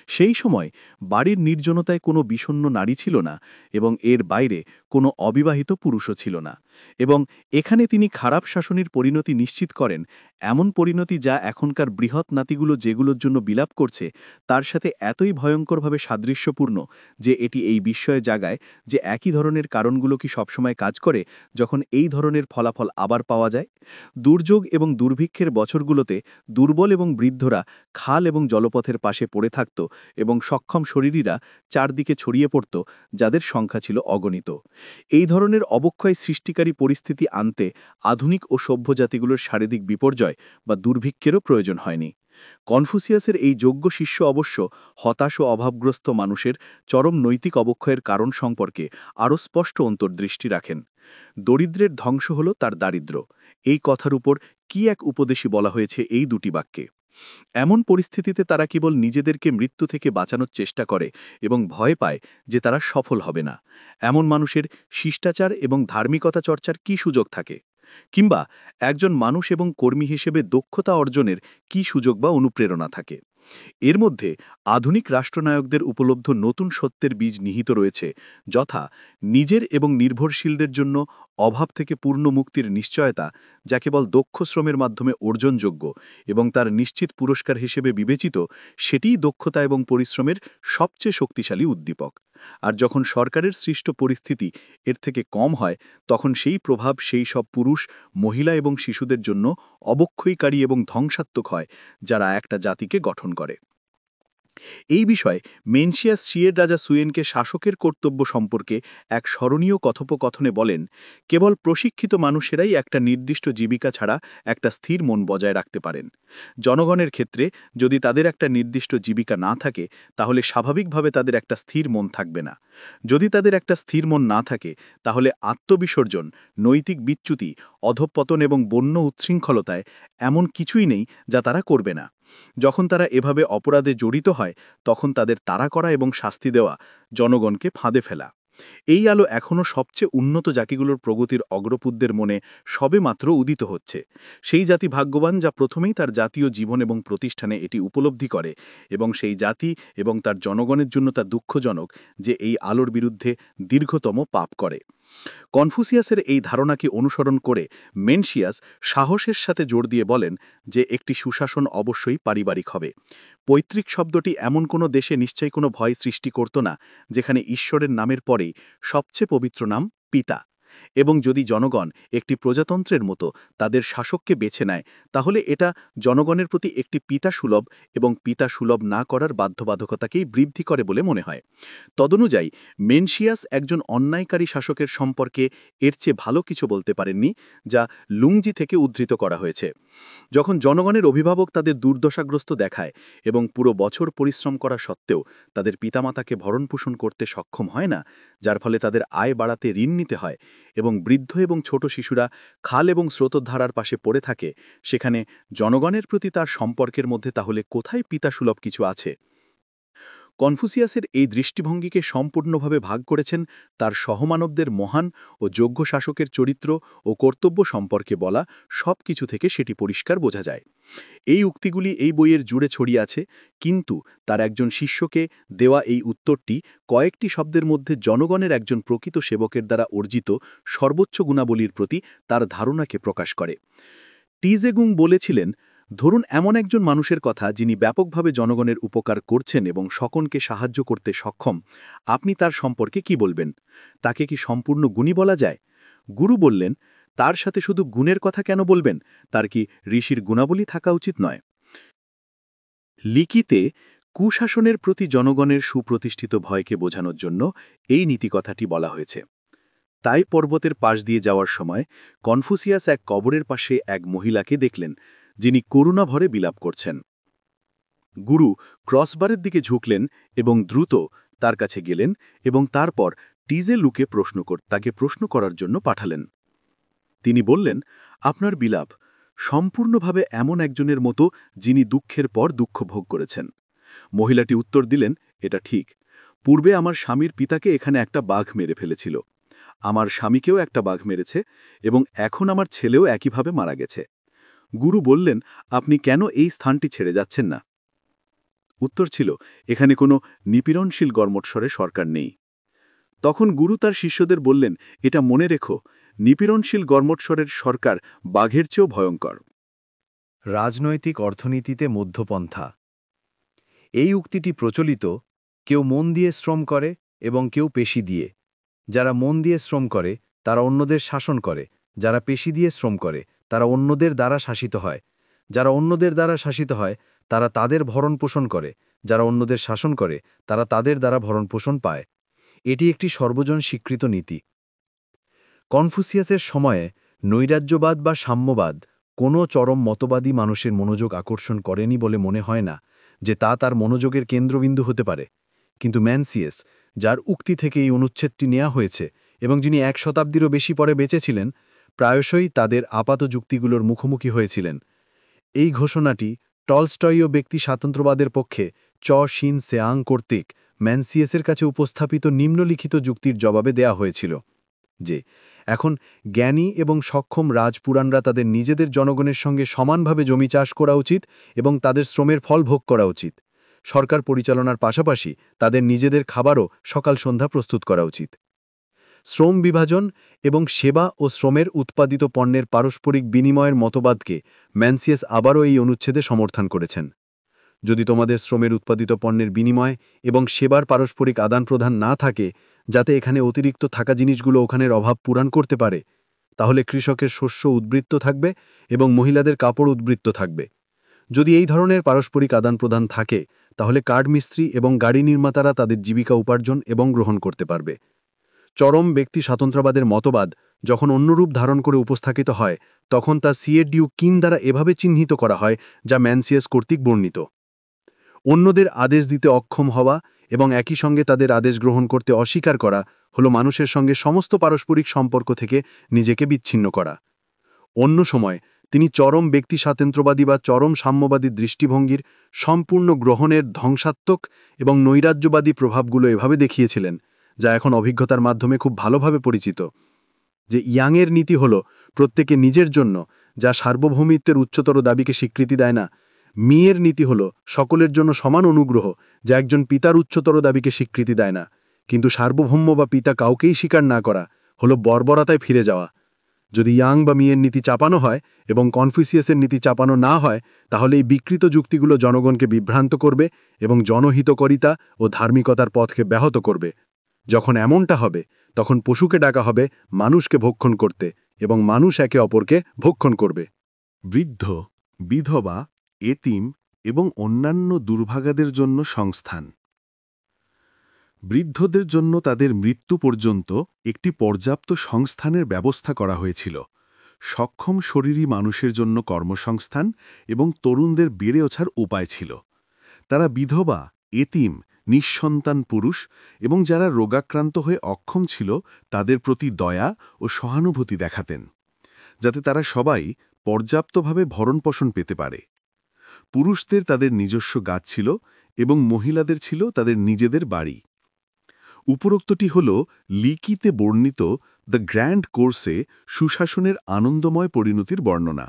সেই সময় বাড়ির নির্জনতায় কোনো বিষণ্ণ নারী ছিল না এবং এর বাইরে কোনো অবিবাহিত পুরুষও ছিল না, এবং এখানে তিনি খারাপ শাসনের পরিণতি নিশ্চিত করেন, এমন পরিণতি যা এখনকার বৃহৎ নাতিগুলো যেগুলোর জন্য বিলাপ করছে তার সাথে এতই ভয়ঙ্করভাবে সাদৃশ্যপূর্ণ যে এটি এই বিস্ময়ে জাগায় যে একই ধরনের কারণগুলো কি সবসময় কাজ করে যখন এই ধরনের ফলাফল আবার পাওয়া যায়। দুর্যোগ এবং দুর্ভিক্ষের বছরগুলোতে দুর্বল এবং বৃদ্ধরা খাল এবং জলপথের পাশে পড়ে থাকত এবং সক্ষম শরীরীরা চারদিকে ছড়িয়ে পড়ত, যাদের সংখ্যা ছিল অগণিত। এই ধরনের অবক্ষয় সৃষ্টিকারী পরিস্থিতি আনতে আধুনিক ও সভ্য জাতিগুলোর শারীরিক বিপর্যয় বা দুর্ভিক্ষেরও প্রয়োজন হয়নি। কনফুসিয়াসের এই যোগ্য শিষ্য অবশ্য হতাশ ও অভাবগ্রস্ত মানুষের চরম নৈতিক অবক্ষয়ের কারণ সম্পর্কে আরও স্পষ্ট অন্তর্দৃষ্টি রাখেন। দরিদ্রের ধ্বংস হল তার দারিদ্র্য, এই কথার উপর কি এক উপদেশই বলা হয়েছে এই দুটি বাক্যে। এমন পরিস্থিতিতে তারা কেবল নিজেদেরকে মৃত্যু থেকে বাঁচানোর চেষ্টা করে এবং ভয় পায় যে তারা সফল হবে না। এমন মানুষের শিষ্টাচার এবং ধার্মিকতা চর্চার কি সুযোগ থাকে, কিংবা একজন মানুষ এবং কর্মী হিসেবে দক্ষতা অর্জনের কি সুযোগ বা অনুপ্রেরণা থাকে? এর মধ্যে আধুনিক রাষ্ট্রনায়কদের উপলব্ধ নতুন সত্যের বীজ নিহিত রয়েছে, যথা নিজের এবং নির্ভরশীলদের জন্য অভাব থেকে পূর্ণ মুক্তির নিশ্চয়তা, যা কেবল দক্ষ শ্রমের মাধ্যমে অর্জনযোগ্য এবং তার নিশ্চিত পুরস্কার হিসেবে বিবেচিত, সেটিই দক্ষতা এবং পরিশ্রমের সবচেয়ে শক্তিশালী উদ্দীপক। আর যখন সরকারের সৃষ্ট পরিস্থিতি এর থেকে কম হয়, তখন সেই প্রভাব সেই সব পুরুষ, মহিলা এবং শিশুদের জন্য অবক্ষয়কারী এবং ধ্বংসাত্মক হয়, যারা একটা জাতিকে গঠন করে। এই বিষয়ে মেনশিয়াস শিয়ের রাজা সুয়েনকে শাসকের কর্তব্য সম্পর্কে এক স্মরণীয় কথোপকথনে বলেন, কেবল প্রশিক্ষিত মানুষেরাই একটা নির্দিষ্ট জীবিকা ছাড়া একটা স্থির মন বজায় রাখতে পারেন। জনগণের ক্ষেত্রে যদি তাদের একটা নির্দিষ্ট জীবিকা না থাকে, তাহলে স্বাভাবিকভাবে তাদের একটা স্থির মন থাকবে না। যদি তাদের একটা স্থির মন না থাকে, তাহলে আত্মবিসর্জন, নৈতিক বিচ্যুতি, অধঃপতন এবং বন্য উচ্ছৃঙ্খলতায় এমন কিছুই নেই যা তারা করবে না। যখন তারা এভাবে অপরাধে জড়িত হয়, তখন তাদের তাড়া করা এবং শাস্তি দেওয়া জনগণকে ফাঁদে ফেলা। এই আলো এখনও সবচেয়ে উন্নত জাতিগুলোর প্রগতির অগ্রপুদ্দের মনে সবেমাত্র উদিত হচ্ছে। সেই জাতি ভাগ্যবান যা প্রথমেই তার জাতীয় জীবন এবং প্রতিষ্ঠানে এটি উপলব্ধি করে, এবং সেই জাতি এবং তার জনগণের জন্য তা দুঃখজনক যে এই আলোর বিরুদ্ধে দীর্ঘতম পাপ করে। কনফুসিয়াসের এই ধারণাকে অনুসরণ করে মেনশিয়াস সাহসের সাথে জোর দিয়ে বলেন যে একটি সুশাসন অবশ্যই পারিবারিক হবে। পৈতৃক শব্দটি এমন কোনো দেশে নিশ্চয়ই কোনো ভয় সৃষ্টি করত না যেখানে ঈশ্বরের নামের পরেই সবচেয়ে পবিত্র নাম পিতা। এবং যদি জনগণ একটি প্রজাতন্ত্রের মতো তাদের শাসককে বেছে নেয় তাহলে এটা জনগণের প্রতি একটি পিতাসুলভ এবং পিতাসুলভ না করার বাধ্যবাধকতাকেই বৃদ্ধি করে বলে মনে হয়। তদনুযায়ী মেনসিয়াস একজন অন্যায়কারী শাসকের সম্পর্কে এর চেয়ে ভালো কিছু বলতে পারেননি, যা লুংজি থেকে উদ্ধৃত করা হয়েছে। যখন জনগণের অভিভাবক তাদের দুর্দশাগ্রস্ত দেখায় এবং পুরো বছর পরিশ্রম করা সত্ত্বেও তাদের পিতামাতাকে ভরণপোষণ করতে সক্ষম হয় না, যার ফলে তাদের আয় বাড়াতে ঋণ নিতে হয় এবং বৃদ্ধ এবং ছোট শিশুরা খাল এবং স্রোতধারার পাশে পড়ে থাকে, সেখানে জনগণের প্রতি তার সম্পর্কের মধ্যে তাহলে কোথায় পিতাসুলভ কিছু আছে? কনফুসিয়াসের এই দৃষ্টিভঙ্গিকে সম্পূর্ণভাবে ভাগ করেছেন তার সহমানবদের মহান ও যোগ্য শাসকের চরিত্র ও কর্তব্য সম্পর্কে বলা সব কিছু থেকে সেটি পরিষ্কার বোঝা যায়। এই উক্তিগুলি এই বইয়ের জুড়ে ছড়িয়ে আছে, কিন্তু তার একজন শিষ্যকে দেওয়া এই উত্তরটি কয়েকটি শব্দের মধ্যে জনগণের একজন প্রকৃত সেবকের দ্বারা অর্জিত সর্বোচ্চ গুণাবলীর প্রতি তার ধারণাকে প্রকাশ করে। টিজেগুং বলেছিলেন, ধরুন এমন একজন মানুষের কথা যিনি ব্যাপকভাবে জনগণের উপকার করছেন এবং সকলকে সাহায্য করতে সক্ষম, আপনি তার সম্পর্কে কি বলবেন? তাকে কি সম্পূর্ণ গুণী বলা যায়? গুরু বললেন, তার সাথে শুধু গুণের কথা কেন বলবেন? তার কি ঋষির গুণাবলী থাকা উচিত নয়? লিকিতে কুশাসনের প্রতি জনগণের সুপ্রতিষ্ঠিত ভয়কে বোঝানোর জন্য এই নীতিকথাটি বলা হয়েছে। তাই পর্বতের পাশ দিয়ে যাওয়ার সময় কনফুসিয়াস এক কবরের পাশে এক মহিলাকে দেখলেন, যিনি করুণা ভরে বিলাপ করছেন। গুরু ক্রসবারের দিকে ঝুঁকলেন এবং দ্রুত তার কাছে গেলেন এবং তারপর টিজে তাকে প্রশ্ন করার জন্য পাঠালেন। তিনি বললেন, আপনার বিলাপ সম্পূর্ণভাবে এমন একজনের মতো যিনি দুঃখের পর দুঃখ ভোগ করেছেন। মহিলাটি উত্তর দিলেন, এটা ঠিক। পূর্বে আমার স্বামীর পিতাকে এখানে একটা বাঘ মেরে ফেলেছিল। আমার স্বামীকেও একটা বাঘ মেরেছে এবং এখন আমার ছেলেও একইভাবে মারা গেছে। গুরু বললেন, আপনি কেন এই স্থানটি ছেড়ে যাচ্ছেন না? উত্তর ছিল, এখানে কোনো নিপীড়নশীল কর্মঠস্বরে সরকার নেই। তখন গুরু তার শিষ্যদের বললেন, এটা মনে রেখো, নিপীড়নশীল কর্মঠস্বরের সরকার বাঘের চেয়েও ভয়ঙ্কর। রাজনৈতিক অর্থনীতিতে মধ্যপন্থা। এই উক্তিটি প্রচলিত, কেউ মন দিয়ে শ্রম করে এবং কেউ পেশি দিয়ে। যারা মন দিয়ে শ্রম করে তারা অন্যদের শাসন করে, যারা পেশি দিয়ে শ্রম করে তারা অন্যদের দ্বারা শাসিত হয়। যারা অন্যদের দ্বারা শাসিত হয় তারা তাদের ভরণপোষণ করে, যারা অন্যদের শাসন করে তারা তাদের দ্বারা ভরণপোষণ পায়। এটি একটি সর্বজন স্বীকৃত নীতি। কনফুসিয়াসের সময়ে নৈরাজ্যবাদ বা সাম্যবাদ কোনো চরম মতবাদী মানুষের মনোযোগ আকর্ষণ করেনি বলে মনে হয় না যে তা তার মনোযোগের কেন্দ্রবিন্দু হতে পারে। কিন্তু মেনসিয়াস, যার উক্তি থেকে এই অনুচ্ছেদটি নেওয়া হয়েছে এবং যিনি 1 শতাব্দীরও বেশি পরে বেঁচেছিলেন, প্রায়শই তাদের আপাত যুক্তিগুলোর মুখোমুখি হয়েছিলেন। এই ঘোষণাটি টলস্টয়ীয় ব্যক্তি স্বাতন্ত্র্যবাদের পক্ষে শিন সেয়াং কর্তৃক মেনসিয়াসের কাছে উপস্থাপিত নিম্নলিখিত যুক্তির জবাবে দেয়া হয়েছিল যে, এখন জ্ঞানী এবং সক্ষম রাজপুরাণরা তাদের নিজেদের জনগণের সঙ্গে সমানভাবে জমি চাষ করা উচিত এবং তাদের শ্রমের ফল ভোগ করা উচিত। সরকার পরিচালনার পাশাপাশি তাদের নিজেদের খাবারও সকাল সন্ধ্যা প্রস্তুত করা উচিত। শ্রম বিভাজন এবং সেবা ও শ্রমের উৎপাদিত পণ্যের পারস্পরিক বিনিময়ের মতবাদকে মেনসিয়াস আবারও এই অনুচ্ছেদে সমর্থন করেছেন। যদি তোমাদের শ্রমের উৎপাদিত পণ্যের বিনিময় এবং সেবার পারস্পরিক আদান প্রদান না থাকে, যাতে এখানে অতিরিক্ত থাকা জিনিসগুলো ওখানের অভাব পূরণ করতে পারে, তাহলে কৃষকের শস্য উদ্বৃত্ত থাকবে এবং মহিলাদের কাপড় উদ্বৃত্ত থাকবে। যদি এই ধরনের পারস্পরিক আদান প্রদান থাকে, তাহলে কাঠ মিস্ত্রি এবং গাড়ি নির্মাতারা তাদের জীবিকা উপার্জন এবং গ্রহণ করতে পারবে। চরম ব্যক্তি স্বাতন্ত্র্যবাদের মতবাদ যখন অন্য রূপ ধারণ করে উপস্থাপিত হয়, তখন তা সিএডিউ কিন দ্বারা এভাবে চিহ্নিত করা হয়, যা মেনসিয়াস কর্তৃক বর্ণিত। অন্যদের আদেশ দিতে অক্ষম হওয়া এবং একই সঙ্গে তাদের আদেশ গ্রহণ করতে অস্বীকার করা হল মানুষের সঙ্গে সমস্ত পারস্পরিক সম্পর্ক থেকে নিজেকে বিচ্ছিন্ন করা। অন্য সময় তিনি চরম ব্যক্তি স্বাতন্ত্র্যবাদী বা চরম সাম্যবাদী দৃষ্টিভঙ্গির সম্পূর্ণ গ্রহণের ধ্বংসাত্মক এবং নৈরাজ্যবাদী প্রভাবগুলো এভাবে দেখিয়েছিলেন, যা এখন অভিজ্ঞতার মাধ্যমে খুব ভালোভাবে পরিচিত। যে ইয়াংয়ের নীতি হল প্রত্যেকে নিজের জন্য, যা সার্বভৌমিত্বের উচ্চতর দাবিকে স্বীকৃতি দেয় না। মিয়ের নীতি হল সকলের জন্য সমান অনুগ্রহ, যা একজন পিতার উচ্চতর দাবিকে স্বীকৃতি দেয় না। কিন্তু সার্বভৌম বা পিতা কাউকেই স্বীকার না করা হল বর্বরতায় ফিরে যাওয়া। যদি ইয়াং বা মিয়ের নীতি চাপানো হয় এবং কনফুসিয়াসের নীতি চাপানো না হয়, তাহলে এই বিকৃত যুক্তিগুলো জনগণকে বিভ্রান্ত করবে এবং জনহিতকরিতা ও ধার্মিকতার পথকে ব্যাহত করবে। যখন এমনটা হবে তখন পশুকে ডাকা হবে মানুষকে ভক্ষণ করতে এবং মানুষ একে অপরকে ভক্ষণ করবে। বৃদ্ধ, বিধবা, এতিম এবং অন্যান্য দুর্ভাগাদের জন্য সংস্থান। বৃদ্ধদের জন্য তাদের মৃত্যু পর্যন্ত একটি পর্যাপ্ত সংস্থানের ব্যবস্থা করা হয়েছিল। সক্ষম শরীরী মানুষের জন্য কর্মসংস্থান এবং তরুণদের বেড়ে ওঠার উপায় ছিল। তারা বিধবা, এতিম, নিঃসন্তান পুরুষ এবং যারা রোগাক্রান্ত হয়ে অক্ষম ছিল তাদের প্রতি দয়া ও সহানুভূতি দেখাতেন, যাতে তারা সবাই পর্যাপ্তভাবে ভরণপোষণ পেতে পারে। পুরুষদের তাদের নিজস্ব গাছ ছিল এবং মহিলাদের ছিল তাদের নিজেদের বাড়ি। উপরোক্তটি হল লিকিতে বর্ণিত দ্য গ্র্যান্ড কোর্সে সুশাসনের আনন্দময় পরিণতির বর্ণনা।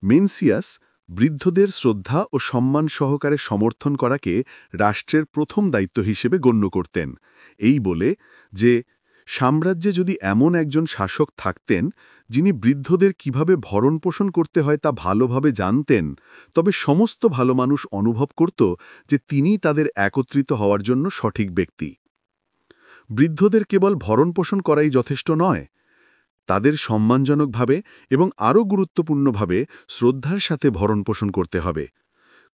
মেনসিয়াস বৃদ্ধদের শ্রদ্ধা ও সম্মান সহকারে সমর্থন করাকে রাষ্ট্রের প্রথম দায়িত্ব হিসেবে গণ্য করতেন, এই বলে যে সাম্রাজ্যে যদি এমন একজন শাসক থাকতেন যিনি বৃদ্ধদের কিভাবে ভরণপোষণ করতে হয় তা ভালোভাবে জানতেন, তবে সমস্ত ভালো মানুষ অনুভব করত যে তিনিই তাদের একত্রিত হওয়ার জন্য সঠিক ব্যক্তি। বৃদ্ধদের কেবল ভরণপোষণ করাই যথেষ্ট নয়, তাদের সম্মানজনকভাবে এবং আরও গুরুত্বপূর্ণভাবে শ্রদ্ধার সাথে ভরণপোষণ করতে হবে।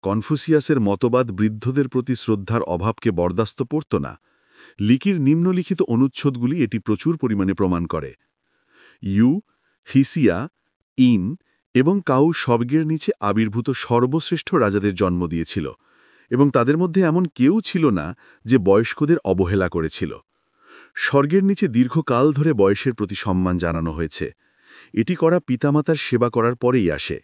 কনফুসিয়াসের মতবাদ বৃদ্ধদের প্রতি শ্রদ্ধার অভাবকে বরদাস্ত করত না। লিকির নিম্নলিখিত অনুচ্ছেদগুলি এটি প্রচুর পরিমাণে প্রমাণ করে। হিসিয়া, ইন এবং কাউ স্বর্গের নিচে আবির্ভূত সর্বশ্রেষ্ঠ রাজাদের জন্ম দিয়েছিল এবং তাদের মধ্যে এমন কেউ ছিল না যে বয়স্কদের অবহেলা করেছিল। স্বর্গের নিচে দীর্ঘকাল ধরে বয়সের প্রতি সম্মান জানানো হয়েছে। এটি করা পিতামাতার সেবা করার পরেই আসে।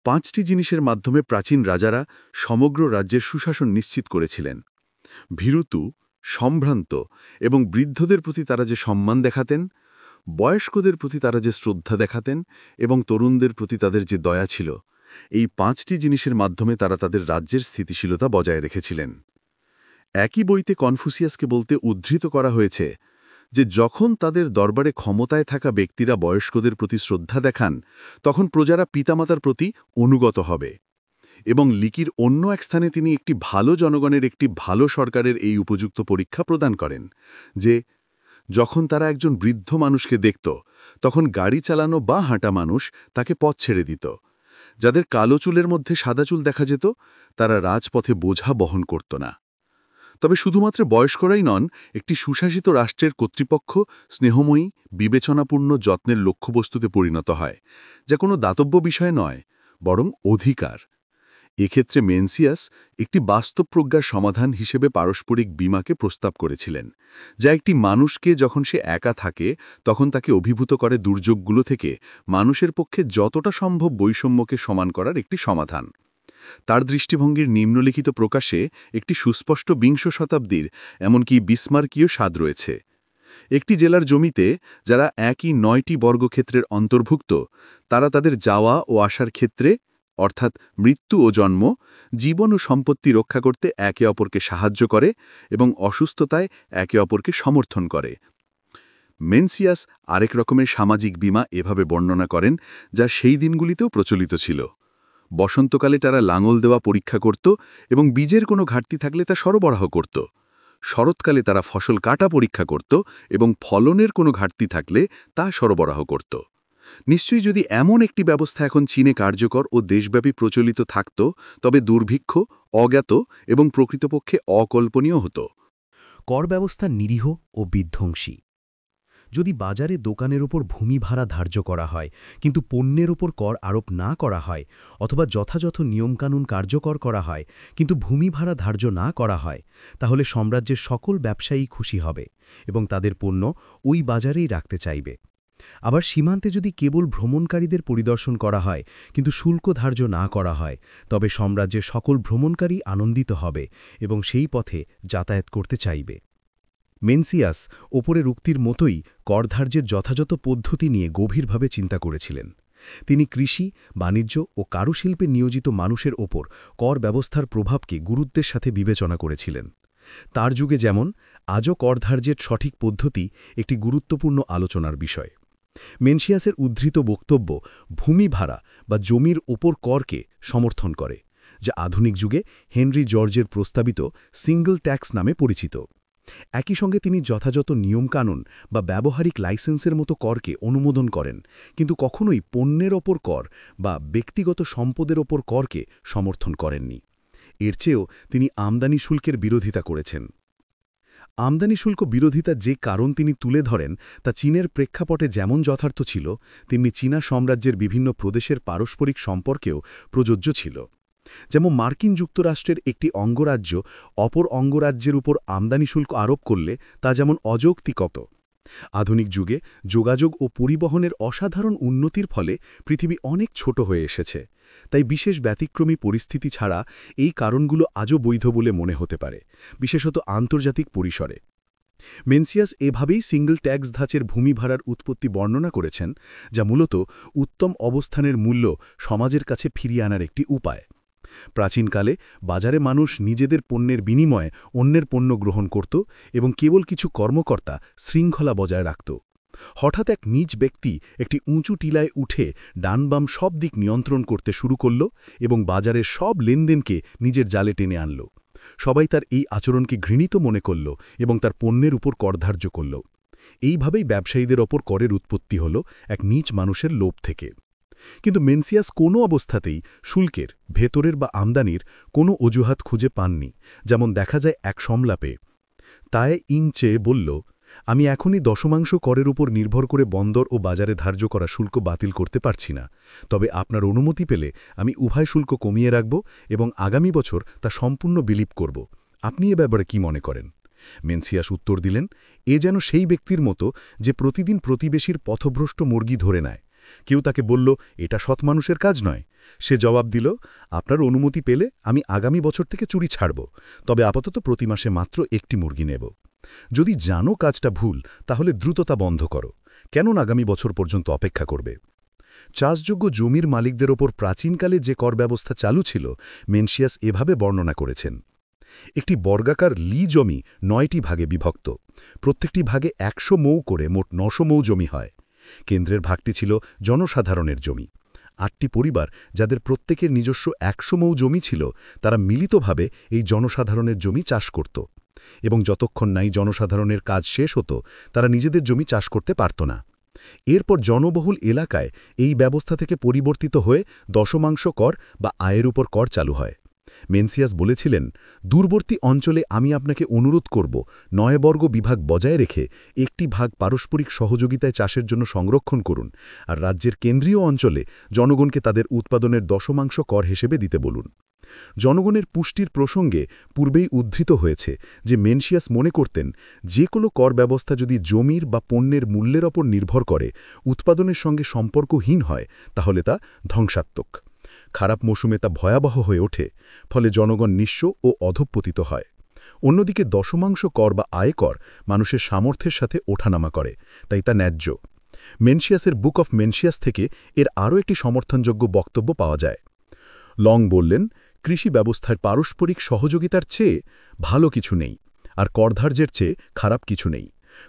5টি জিনিসের মাধ্যমে প্রাচীন রাজারা সমগ্র রাজ্যের সুশাসন নিশ্চিত করেছিলেন: ভীরুতু, সম্ভ্রান্ত এবং বৃদ্ধদের প্রতি তারা যে সম্মান দেখাতেন, বয়স্কদের প্রতি তারা যে শ্রদ্ধা দেখাতেন এবং তরুণদের প্রতি তাদের যে দয়া ছিল। এই 5টি জিনিসের মাধ্যমে তারা তাদের রাজ্যের স্থিতিশীলতা বজায় রেখেছিলেন। একই বইতে কনফুসিয়াসকে বলতে উদ্ধৃত করা হয়েছে যে যখন তাদের দরবারে ক্ষমতায় থাকা ব্যক্তিরা বয়স্কদের প্রতি শ্রদ্ধা দেখান, তখন প্রজারা পিতামাতার প্রতি অনুগত হবে। এবং লিকির অন্য এক স্থানে তিনি একটি ভালো জনগণের একটি ভালো সরকারের এই উপযুক্ত পরীক্ষা প্রদান করেন যে যখন তারা একজন বৃদ্ধ মানুষকে দেখত, তখন গাড়ি চালানো বা হাঁটা মানুষ তাকে পথ ছেড়ে দিত। যাদের কালো চুলের মধ্যে সাদা চুল দেখা যেত, তারা রাজপথে বোঝা বহন করত না। তবে শুধুমাত্র বয়স্করাই নন, একটি সুশাসিত রাষ্ট্রের কর্তৃপক্ষ স্নেহময়ী, বিবেচনাপূর্ণ যত্নের লক্ষ্যবস্তুতে পরিণত হয়, যা কোনো দাতব্য বিষয় নয়, বরং অধিকার। এক্ষেত্রে মেনসিয়াস একটি বাস্তব প্রজ্ঞার সমাধান হিসেবে পারস্পরিক বীমাকে প্রস্তাব করেছিলেন, যা একটি মানুষকে যখন সে একা থাকে তখন তাকে অভিভূত করে দুর্যোগগুলো থেকে মানুষের পক্ষে যতটা সম্ভব বৈষম্যকে সমান করার একটি সমাধান। তার দৃষ্টিভঙ্গির নিম্নলিখিত প্রকাশে একটি সুস্পষ্ট বিংশ শতাব্দীর এমনকি বিসমার্কীয় স্বাদ রয়েছে। একটি জেলার জমিতে যারা একই 9টি বর্গক্ষেত্রের অন্তর্ভুক্ত, তারা তাদের যাওয়া ও আসার ক্ষেত্রে অর্থাৎ মৃত্যু ও জন্ম, জীবন ও সম্পত্তি রক্ষা করতে একে অপরকে সাহায্য করে এবং অসুস্থতায় একে অপরকে সমর্থন করে। মেনসিয়াস আরেক রকমের সামাজিক বীমা এভাবে বর্ণনা করেন, যা সেই দিনগুলিতেও প্রচলিত ছিল। বসন্তকালে তারা লাঙল দেওয়া পরীক্ষা করত এবং বীজের কোনো ঘাটতি থাকলে তা সরবরাহ করত। শরৎকালে তারা ফসল কাটা পরীক্ষা করত এবং ফলনের কোনো ঘাটতি থাকলে তা সরবরাহ করত। নিশ্চয়ই যদি এমন একটি ব্যবস্থা এখন চীনে কার্যকর ও দেশব্যাপী প্রচলিত থাকত, তবে দুর্ভিক্ষ, অজ্ঞাত এবং প্রকৃতপক্ষে অকল্পনীয় হতো। কর ব্যবস্থা নিরীহ ও বিধ্বংসী। যদি বাজারে দোকানের ওপর ভূমি ভাড়া ধার্য করা হয় কিন্তু পণ্যের ওপর কর আরোপ না করা হয়, অথবা যথাযথ নিয়মকানুন কার্যকর করা হয় কিন্তু ভূমি ভাড়া ধার্য না করা হয়, তাহলে সাম্রাজ্যের সকল ব্যবসায়ী খুশি হবে এবং তাদের পণ্য ওই বাজারেই রাখতে চাইবে। আবার সীমান্তে যদি কেবল ভ্রমণকারীদের পরিদর্শন করা হয় কিন্তু শুল্ক ধার্য না করা হয়, তবে সাম্রাজ্যের সকল ভ্রমণকারী আনন্দিত হবে এবং সেই পথে যাতায়াত করতে চাইবে। মেনসিয়াস ওপরের উক্তির মতোই করধার্যের যথাযথ পদ্ধতি নিয়ে গভীরভাবে চিন্তা করেছিলেন। তিনি কৃষি, বাণিজ্য ও কারুশিল্পে নিয়োজিত মানুষের ওপর কর ব্যবস্থার প্রভাবকে গুরুত্বের সাথে বিবেচনা করেছিলেন। তার যুগে যেমন, আজও করধার্যের সঠিক পদ্ধতি একটি গুরুত্বপূর্ণ আলোচনার বিষয়। মেনসিয়াসের উদ্ধৃত বক্তব্য ভূমি ভাড়া বা জমির ওপর করকে সমর্থন করে, যা আধুনিক যুগে হেনরি জর্জের প্রস্তাবিত সিঙ্গল ট্যাক্স নামে পরিচিত। একই সঙ্গে তিনি যথাযথ নিয়মকানুন বা ব্যবহারিক লাইসেন্সের মতো করকে অনুমোদন করেন, কিন্তু কখনোই পণ্যের ওপর কর বা ব্যক্তিগত সম্পদের ওপর করকে সমর্থন করেননি। এর চেয়েও তিনি আমদানি শুল্কের বিরোধিতা করেছেন। আমদানি শুল্ক বিরোধিতা যে কারণ তিনি তুলে ধরেন তা চীনের প্রেক্ষাপটে যেমন যথার্থ ছিল, তেমনি চীনা সাম্রাজ্যের বিভিন্ন প্রদেশের পারস্পরিক সম্পর্কেও প্রযোজ্য ছিল। যেমন মার্কিন যুক্তরাষ্ট্রের একটি অঙ্গরাজ্য অপর অঙ্গরাজ্যের উপর আমদানি শুল্ক আরোপ করলে তা যেমন অযৌক্তিকত। আধুনিক যুগে যোগাযোগ ও পরিবহনের অসাধারণ উন্নতির ফলে পৃথিবী অনেক ছোট হয়ে এসেছে, তাই বিশেষ ব্যতিক্রমী পরিস্থিতি ছাড়া এই কারণগুলো আজও বৈধ বলে মনে হতে পারে, বিশেষত আন্তর্জাতিক পরিসরে। মেনসিয়াস এভাবেই সিঙ্গল ট্যাক্স ধাঁচের ভূমি ভাড়ার উৎপত্তি বর্ণনা করেছেন, যা মূলত উত্তম অবস্থানের মূল্য সমাজের কাছে ফিরিয়ে আনার একটি উপায়। প্রাচীনকালে বাজারে মানুষ নিজেদের পণ্যের বিনিময়ে অন্যের পণ্য গ্রহণ করত এবং কেবল কিছু কর্মকর্তা শৃঙ্খলা বজায় রাখত। হঠাৎ এক নিজ ব্যক্তি একটি উঁচু টিলায় উঠে ডান বাম সব দিক নিয়ন্ত্রণ করতে শুরু করল এবং বাজারের সব লেনদেনকে নিজের জালে টেনে আনল। সবাই তার এই আচরণকে ঘৃণিত মনে করল এবং তার পণ্যের উপর কর ধার্য করল। এইভাবেই ব্যবসায়ীদের ওপর করের উৎপত্তি হল এক নীচ মানুষের লোভ থেকে। কিন্তু মেনসিয়াস কোনো অবস্থাতেই শুল্কের, ভেতরের বা আমদানির কোনো অজুহাত খুঁজে পাননি, যেমন দেখা যায় এক সংলাপে। তাই চেয়ে বলল, আমি এখনই দশমাংশ করের উপর নির্ভর করে বন্দর ও বাজারে ধার্য করা শুল্ক বাতিল করতে পারছি না, তবে আপনার অনুমতি পেলে আমি উভয় শুল্ক কমিয়ে রাখব এবং আগামী বছর তা সম্পূর্ণ বিলীপ করব। আপনি এ ব্যাপারে কি মনে করেন? মেনসিয়াস উত্তর দিলেন, এ যেন সেই ব্যক্তির মতো যে প্রতিদিন প্রতিবেশীর পথভ্রষ্ট মুরগি ধরে নেয়। কেউ তাকে বলল, এটা সৎ মানুষের কাজ নয়। সে জবাব দিল, আপনার অনুমতি পেলে আমি আগামী বছর থেকে চুরি ছাড়ব, তবে আপাতত প্রতি মাসে মাত্র একটি মুরগি নেব। যদি জানো কাজটা ভুল, তাহলে দ্রুততা বন্ধ করো। কেন আগামী বছর পর্যন্ত অপেক্ষা করবে? চাষযোগ্য জমির মালিকদের ওপর প্রাচীনকালে যে কর ব্যবস্থা চালু ছিল, মেনসিয়াস এভাবে বর্ণনা করেছেন। একটি বর্গাকার লি জমি 9টি ভাগে বিভক্ত। প্রত্যেকটি ভাগে 100 মৌ করে মোট 900 মৌ জমি হয়। কেন্দ্রের ভাগটি ছিল জনসাধারণের জমি। 8টি পরিবার, যাদের প্রত্যেকের নিজস্ব 100 মৌ জমি ছিল, তারা মিলিতভাবে এই জনসাধারণের জমি চাষ করত এবং যতক্ষণ নাই জনসাধারণের কাজ শেষ হতো, তারা নিজেদের জমি চাষ করতে পারত না। এরপর জনবহুল এলাকায় এই ব্যবস্থা থেকে পরিবর্তিত হয়ে দশমাংশ কর বা আয়ের উপর কর চালু হয়। মেনসিয়াস বলেছিলেন, দূরবর্তী অঞ্চলে আমি আপনাকে অনুরোধ করব 9 বর্গ বিভাগ বজায় রেখে একটি ভাগ পারস্পরিক সহযোগিতায় চাষের জন্য সংরক্ষণ করুন, আর রাজ্যের কেন্দ্রীয় অঞ্চলে জনগণকে তাদের উৎপাদনের দশমাংশ কর হিসেবে দিতে বলুন। জনগণের পুষ্টির প্রসঙ্গে পূর্বেই উদ্ধৃত হয়েছে যে মেনসিয়াস মনে করতেন, যে কোনো কর ব্যবস্থা যদি জমির বা পণ্যের মূল্যের ওপর নির্ভর করে উৎপাদনের সঙ্গে সম্পর্কহীন হয়, তাহলে তা ধ্বংসাত্মক। খারাপ মৌসুমে তা ভয়াবহ হয়ে ওঠে, ফলে জনগণ নিঃস্ব ও অধঃপতিত হয়। অন্যদিকে দশমাংশ কর বা আয়কর মানুষের সামর্থ্যের সাথে ওঠানামা করে, তাই তা ন্যায্য। মেনসিয়াসের বুক অফ মেনসিয়াস থেকে এর আরও একটি সমর্থনযোগ্য বক্তব্য পাওয়া যায়। লং বললেন, কৃষি ব্যবস্থার পারস্পরিক সহযোগিতার চেয়ে ভালো কিছু নেই, আর করধার্যের চেয়ে খারাপ কিছু নেই।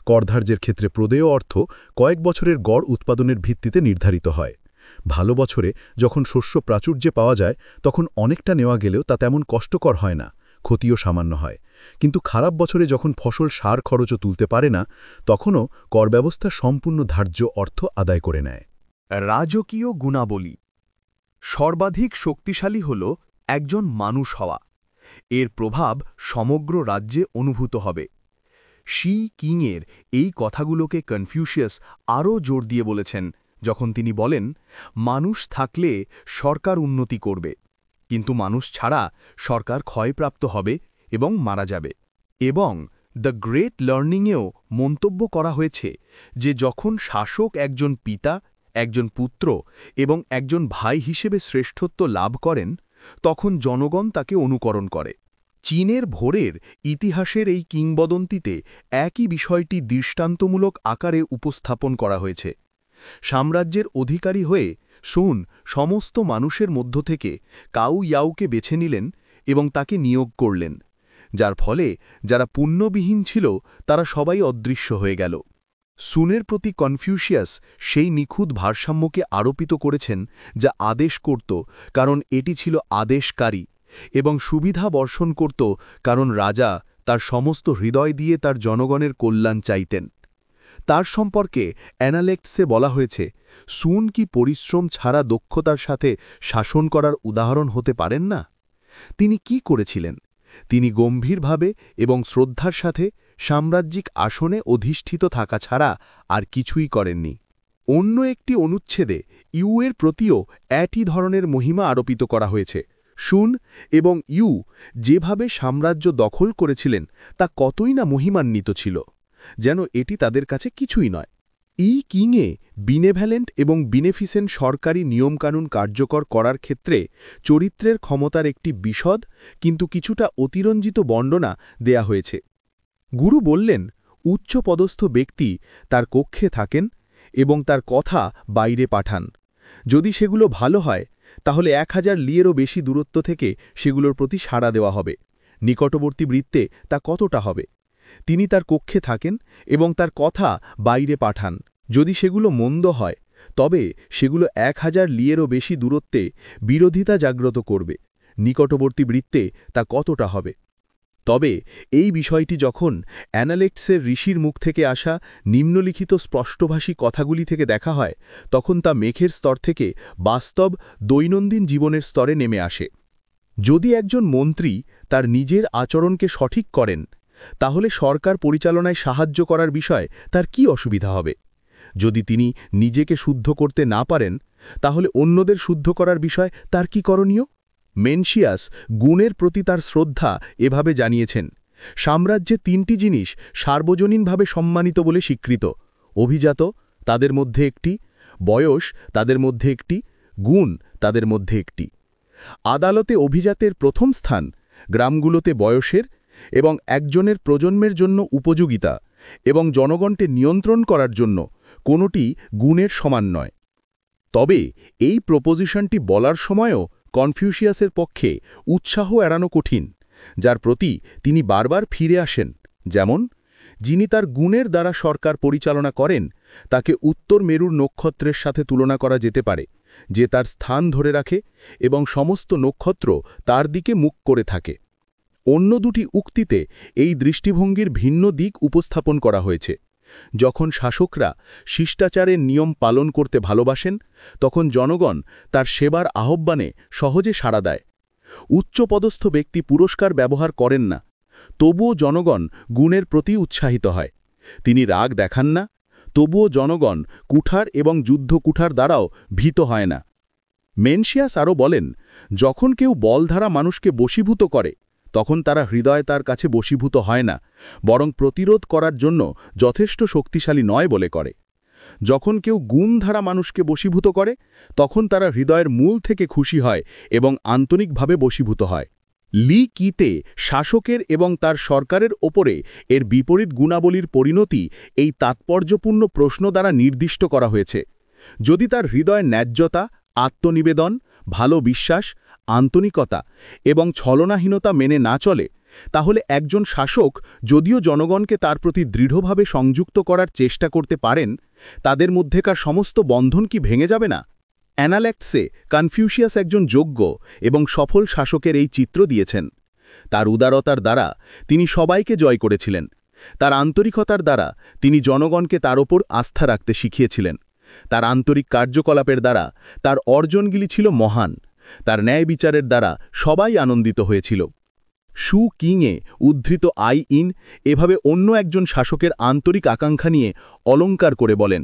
করধার্যের ক্ষেত্রে প্রদেয় অর্থ কয়েক বছরের গড় উৎপাদনের ভিত্তিতে নির্ধারিত হয়। ভালো বছরে যখন শস্য প্রাচুর্যে পাওয়া যায়, তখন অনেকটা নেওয়া গেলেও তা তেমন কষ্টকর হয় না, ক্ষতিও সামান্য হয়। কিন্তু খারাপ বছরে যখন ফসল সার খরচও তুলতে পারে না, তখনও কর ব্যবস্থা সম্পূর্ণ ধার্য অর্থ আদায় করে নেয়। রাজকীয় গুণাবলী। সর্বাধিক শক্তিশালী হল একজন মানুষ হওয়া। এর প্রভাব সমগ্র রাজ্যে অনুভূত হবে। শি কিংয়ের এই কথাগুলোকে কনফিউশিয়াস আরও জোর দিয়ে বলেছেন, যখন তিনি বলেন, মানুষ থাকলে সরকার উন্নতি করবে, কিন্তু মানুষ ছাড়া সরকার ক্ষয়প্রাপ্ত হবে এবং মারা যাবে। এবং দ্য গ্রেট লার্নিংয়েও মন্তব্য করা হয়েছে যে যখন শাসক একজন পিতা, একজন পুত্র এবং একজন ভাই হিসেবে শ্রেষ্ঠত্ব লাভ করেন, তখন জনগণ তাকে অনুকরণ করে। চীনের ভোরের ইতিহাসের এই কিংবদন্তিতে একই বিষয়টি দৃষ্টান্তমূলক আকারে উপস্থাপন করা হয়েছে। সাম্রাজ্যের অধিকারী হয়ে শুন সমস্ত মানুষের মধ্য থেকে কাউ ইয়াওকে বেছে নিলেন এবং তাকে নিয়োগ করলেন, যার ফলে যারা পুণ্যবিহীন ছিল তারা সবাই অদৃশ্য হয়ে গেল। সুনের প্রতি কনফিউশিয়াস সেই নিখুঁত ভারসাম্যকে আরোপিত করেছেন যা আদেশ করত কারণ এটি ছিল আদেশকারী, এবং সুবিধা বর্ষণ করত কারণ রাজা তার সমস্ত হৃদয় দিয়ে তার জনগণের কল্যাণ চাইতেন। তার সম্পর্কে অ্যানালেক্টসে বলা হয়েছে, সুন কি পরিশ্রম ছাড়া দক্ষতার সাথে শাসন করার উদাহরণ হতে পারেন না? তিনি কি করেছিলেন? তিনি গম্ভীরভাবে এবং শ্রদ্ধার সাথে সাম্রাজ্যিক আসনে অধিষ্ঠিত থাকা ছাড়া আর কিছুই করেননি। অন্য একটি অনুচ্ছেদে ইউয়ের প্রতিও একই ধরনের মহিমা আরোপিত করা হয়েছে। সুন এবং ইউ যেভাবে সাম্রাজ্য দখল করেছিলেন তা কতই না মহিমান্বিত ছিল, যেন এটি তাদের কাছে কিছুই নয়। কিংয়ে বিনেভ্যালেন্ট এবং বিনেফিসেন্ট সরকারি নিয়মকানুন কার্যকর করার ক্ষেত্রে চরিত্রের ক্ষমতার একটি বিশদ কিন্তু কিছুটা অতিরঞ্জিত বর্ণনা দেয়া হয়েছে। গুরু বললেন, উচ্চপদস্থ ব্যক্তি তার কক্ষে থাকেন এবং তার কথা বাইরে পাঠান। যদি সেগুলো ভালো হয় তাহলে 1000 লিয়েরও বেশি দূরত্ব থেকে সেগুলোর প্রতি সাড়া দেওয়া হবে। নিকটবর্তী বৃত্তে তা কতটা হবে? তিনি তার কক্ষে থাকেন এবং তার কথা বাইরে পাঠান। যদি সেগুলো মন্দ হয় তবে সেগুলো 1000 লিয়েরও বেশি দূরত্বে বিরোধিতা জাগ্রত করবে। নিকটবর্তী বৃত্তে তা কতটা হবে? তবে এই বিষয়টি যখন অ্যানালেক্টসের ঋষির মুখ থেকে আসা নিম্নলিখিত স্পষ্টভাষী কথাগুলি থেকে দেখা হয়, তখন তা মেঘের স্তর থেকে বাস্তব দৈনন্দিন জীবনের স্তরে নেমে আসে। যদি একজন মন্ত্রী তার নিজের আচরণকে সঠিক করেন, তাহলে সরকার পরিচালনায় সাহায্য করার বিষয়ে তার কি অসুবিধা হবে? যদি তিনি নিজেকে শুদ্ধ করতে না পারেন, তাহলে অন্যদের শুদ্ধ করার বিষয় তার কি করণীয়? মেনশিয়াস গুণের প্রতি তার শ্রদ্ধা এভাবে জানিয়েছেন, সাম্রাজ্যে 3টি জিনিস সার্বজনীনভাবে সম্মানিত বলে স্বীকৃত: অভিজাত তাদের মধ্যে একটি, বয়স তাদের মধ্যে একটি, গুণ তাদের মধ্যে একটি। আদালতে অভিজাতের প্রথম স্থান, গ্রামগুলোতে বয়সের এবং একজনের প্রজন্মের জন্য উপযোগিতা এবং জনগণকে নিয়ন্ত্রণ করার জন্য কোনোটি গুণের সমান নয়। তবে এই প্রপোজিশনটি বলার সময়ও কনফিউশিয়াসের পক্ষে উৎসাহ এড়ানো কঠিন, যার প্রতি তিনি বারবার ফিরে আসেন। যেমন, যিনি তার গুণের দ্বারা সরকার পরিচালনা করেন তাকে উত্তর মেরুর নক্ষত্রের সাথে তুলনা করা যেতে পারে, যে তার স্থান ধরে রাখে এবং সমস্ত নক্ষত্র তার দিকে মুখ করে থাকে। অন্য দুটি উক্তিতে এই দৃষ্টিভঙ্গির ভিন্ন দিক উপস্থাপন করা হয়েছে। যখন শাসকরা শিষ্টাচারের নিয়ম পালন করতে ভালোবাসেন, তখন জনগণ তার সেবার আহ্বানে সহজে সাড়া দেয়। উচ্চপদস্থ ব্যক্তি পুরস্কার ব্যবহার করেন না, তবুও জনগণ গুণের প্রতি উৎসাহিত হয়। তিনি রাগ দেখান না, তবুও জনগণ কুঠার এবং যুদ্ধ কুঠার দ্বারাও ভীত হয় না। মেনশিয়াস আরও বলেন, যখন কেউ বল দ্বারা মানুষকে বশীভূত করে, তখন তারা হৃদয় তার কাছে বশীভূত হয় না, বরং প্রতিরোধ করার জন্য যথেষ্ট শক্তিশালী নয় বলে করে। যখন কেউ গুণ দ্বারা মানুষকে বশীভূত করে, তখন তারা হৃদয়ের মূল থেকে খুশি হয় এবং আন্তরিকভাবে বশীভূত হয়। কিতে শাসকের এবং তার সরকারের ওপরে এর বিপরীত গুণাবলীর পরিণতি এই তাৎপর্যপূর্ণ প্রশ্ন দ্বারা নির্দিষ্ট করা হয়েছে: যদি তার হৃদয়ের ন্যায্যতা, আত্মনিবেদন, ভালো বিশ্বাস, আন্তরিকতা এবং ছলনাহীনতা মেনে না চলে, তাহলে একজন শাসক যদিও জনগণকে তার প্রতি দৃঢ়ভাবে সংযুক্ত করার চেষ্টা করতে পারেন, তাদের মধ্যেকার সমস্ত বন্ধন কি ভেঙে যাবে না? অ্যানালেক্টসে কনফিউশিয়াস একজন যোগ্য এবং সফল শাসকের এই চিত্র দিয়েছেন। তার উদারতার দ্বারা তিনি সবাইকে জয় করেছিলেন। তার আন্তরিকতার দ্বারা তিনি জনগণকে তার ওপর আস্থা রাখতে শিখিয়েছিলেন। তার আন্তরিক কার্যকলাপের দ্বারা তার অর্জনগুলি ছিল মহান। তার ন্যায় বিচারের দ্বারা সবাই আনন্দিত হয়েছিল। কিংয়ে উদ্ধৃত এভাবে অন্য একজন শাসকের আন্তরিক আকাঙ্ক্ষা নিয়ে অলঙ্কার করে বলেন,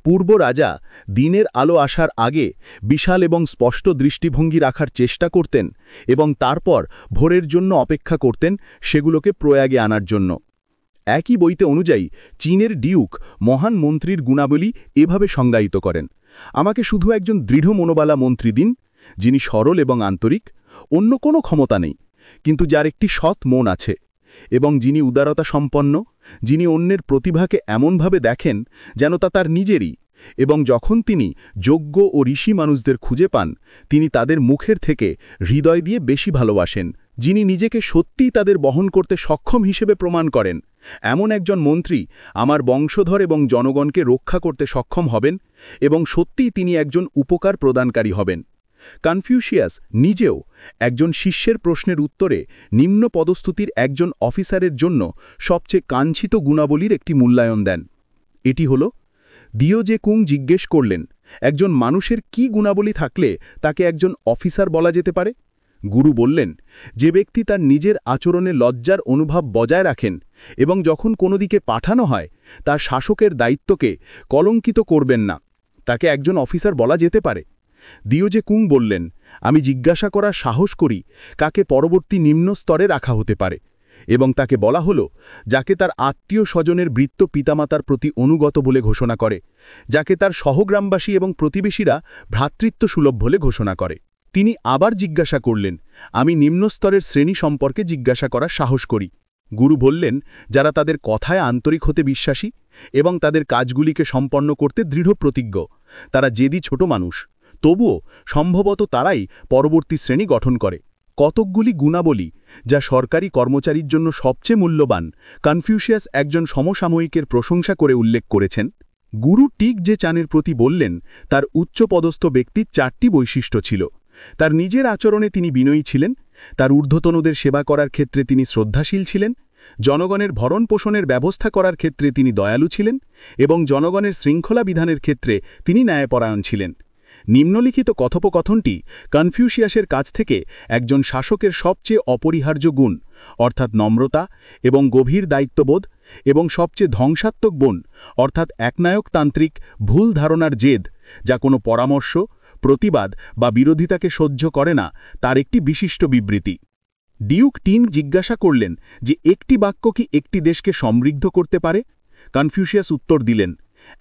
পূর্ব রাজা দিনের আলো আসার আগে বিশাল এবং স্পষ্ট দৃষ্টিভঙ্গি রাখার চেষ্টা করতেন এবং তারপর ভোরের জন্য অপেক্ষা করতেন সেগুলোকে প্রয়াগে আনার জন্য। একই বইতে অনুযায়ী চীনের ডিউক মহান মন্ত্রীর গুণাবলী এভাবে সংজ্ঞায়িত করেন, আমাকে শুধু একজন দৃঢ় মনোবালা মন্ত্রী দিন, যিনি সরল এবং আন্তরিক, অন্য কোনো ক্ষমতা নেই, কিন্তু যার একটি সৎ মন আছে, এবং যিনি উদারতা সম্পন্ন, যিনি অন্যের প্রতিভাকে এমনভাবে দেখেন যেন তা তার নিজেরই, এবং যখন তিনি যোগ্য ও ঋষি মানুষদের খুঁজে পান, তিনি তাদের মুখের থেকে হৃদয় দিয়ে বেশি ভালোবাসেন, যিনি নিজেকে সত্যিই তাদের বহন করতে সক্ষম হিসেবে প্রমাণ করেন। এমন একজন মন্ত্রী আমার বংশধর এবং জনগণকে রক্ষা করতে সক্ষম হবেন এবং সত্যিই তিনি একজন উপকার প্রদানকারী হবেন। কনফিউশিয়াস নিজেও একজন শিষ্যের প্রশ্নের উত্তরে নিম্ন পদস্থিতির একজন অফিসারের জন্য সবচেয়ে কাঙ্ক্ষিত গুণাবলীর একটি মূল্যায়ন দেন। এটি হল দিওজে কুং জিজ্ঞেস করলেন, একজন মানুষের কি গুণাবলী থাকলে তাকে একজন অফিসার বলা যেতে পারে? গুরু বললেন, যে ব্যক্তি তার নিজের আচরণে লজ্জার অনুভব বজায় রাখেন এবং যখন কোনো দিকে পাঠানো হয় তার শাসকের দায়িত্বকে কলঙ্কিত করবেন না, তাকে একজন অফিসার বলা যেতে পারে। দিওজে কুং বললেন, আমি জিজ্ঞাসা করার সাহস করি কাকে পরবর্তী নিম্ন স্তরে রাখা হতে পারে, এবং তাকে বলা হলো যাকে তার আত্মীয় স্বজনের বৃত্ত পিতামাতার প্রতি অনুগত বলে ঘোষণা করে, যাকে তার সহগ্রামবাসী এবং প্রতিবেশীরা ভ্রাতৃত্ব সুলভ বলে ঘোষণা করে। তিনি আবার জিজ্ঞাসা করলেন, আমি নিম্নস্তরের শ্রেণী সম্পর্কে জিজ্ঞাসা করার সাহস করি। গুরু বললেন, যারা তাদের কথায় আন্তরিক হতে বিশ্বাসী এবং তাদের কাজগুলিকে সম্পন্ন করতে দৃঢ় প্রতিজ্ঞ, তারা জেদি ছোট মানুষ, তবুও সম্ভবত তারাই পরবর্তী শ্রেণী গঠন করে। কতকগুলি গুণাবলী যা সরকারি কর্মচারীর জন্য সবচেয়ে মূল্যবান কনফিউশিয়াস একজন সমসাময়িকের প্রশংসা করে উল্লেখ করেছেন। গুরু টিক যে চানের প্রতি বললেন, তার উচ্চপদস্থ ব্যক্তির 4টি বৈশিষ্ট্য ছিল। তার নিজের আচরণে তিনি বিনয়ী ছিলেন, তার ঊর্ধ্বতনদের সেবা করার ক্ষেত্রে তিনি শ্রদ্ধাশীল ছিলেন, জনগণের ভরণ পোষণের ব্যবস্থা করার ক্ষেত্রে তিনি দয়ালু ছিলেন এবং জনগণের শৃঙ্খলা বিধানের ক্ষেত্রে তিনি ন্যায়পরায়ণ ছিলেন। নিম্নলিখিত কথোপকথনটি কনফিউশিয়াসের কাছ থেকে একজন শাসকের সবচেয়ে অপরিহার্য গুণ অর্থাৎ নম্রতা এবং গভীর দায়িত্ববোধ এবং সবচেয়ে ধ্বংসাত্মক গুণ অর্থাৎ একনায়কতান্ত্রিক ভুল ধারণার জেদ, যা কোনো পরামর্শ, প্রতিবাদ বা বিরোধিতাকে সহ্য করে না, তার একটি বিশিষ্ট বিবৃতি। ডিউক টিন জিজ্ঞাসা করলেন যে একটি বাক্য কি একটি দেশকে সমৃদ্ধ করতে পারে? কনফিউশিয়াস উত্তর দিলেন,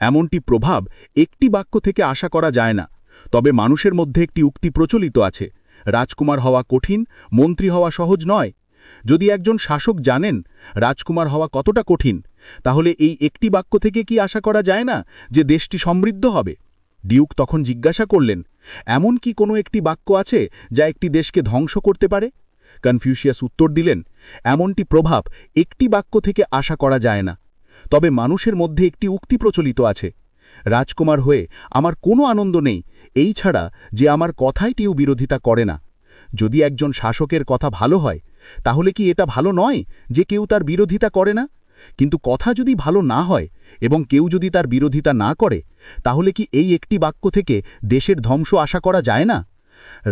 এমনটি প্রভাব একটি বাক্য থেকে আশা করা যায় না, তবে মানুষের মধ্যে একটি উক্তি প্রচলিত আছে, রাজকুমার হওয়া কঠিন, মন্ত্রী হওয়া সহজ নয়। যদি একজন শাসক জানেন রাজকুমার হওয়া কতটা কঠিন, তাহলে এই একটি বাক্য থেকে কি আশা করা যায় না যে দেশটি সমৃদ্ধ হবে? ডিউক তখন জিজ্ঞাসা করলেন, এমন কি কোনো একটি বাক্য আছে যা একটি দেশকে ধ্বংস করতে পারে? কনফিউশিয়াস উত্তর দিলেন, এমনটি প্রভাব একটি বাক্য থেকে আশা করা যায় না, তবে মানুষের মধ্যে একটি উক্তি প্রচলিত আছে, রাজকুমার হয়ে আমার কোনো আনন্দ নেই, এই ছাড়া যে আমার কথাইটিও বিরোধিতা করে না। যদি একজন শাসকের কথা ভালো হয়, তাহলে কি এটা ভালো নয় যে কেউ তার বিরোধিতা করে না? কিন্তু কথা যদি ভালো না হয় এবং কেউ যদি তার বিরোধিতা না করে, তাহলে কি এই একটি বাক্য থেকে দেশের ধ্বংস আশা করা যায় না?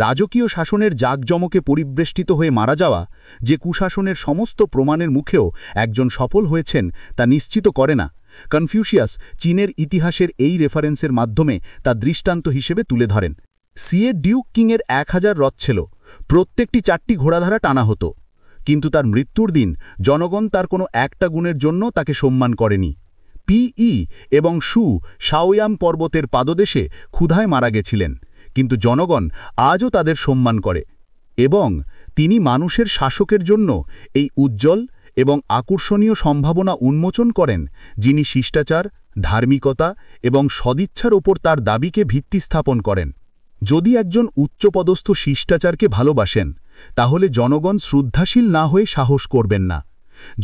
রাজকীয় শাসনের জাঁকজমকে পরিবেষ্টিত হয়ে মারা যাওয়া, যে কুশাসনের সমস্ত প্রমাণের মুখেও একজন সফল হয়েছেন, তা নিশ্চিত করে না। কনফিউশিয়াস চীনের ইতিহাসের এই রেফারেন্সের মাধ্যমে তা দৃষ্টান্ত হিসেবে তুলে ধরেন। সিয়ে ডিউক কিংয়ের 1000 রথ ছিল, প্রত্যেকটি 4টি ঘোড়াধারা টানা হতো, কিন্তু তার মৃত্যুর দিন জনগণ তার কোনো একটা গুণের জন্য তাকে সম্মান করেনি। পিই এবং সু শাওয়াম পর্বতের পাদদেশে ক্ষুধায় মারা গেছিলেন, কিন্তু জনগণ আজও তাদের সম্মান করে, এবং তিনি মানুষের শাসকের জন্য এই উজ্জ্বল এবং আকর্ষণীয় সম্ভাবনা উন্মোচন করেন, যিনি শিষ্টাচার, ধার্মিকতা এবং সদিচ্ছার ওপর তার দাবিকে ভিত্তি স্থাপন করেন। যদি একজন উচ্চপদস্থ শিষ্টাচারকে ভালোবাসেন, তাহলে জনগণ শ্রদ্ধাশীল না হয়ে সাহস করবেন না।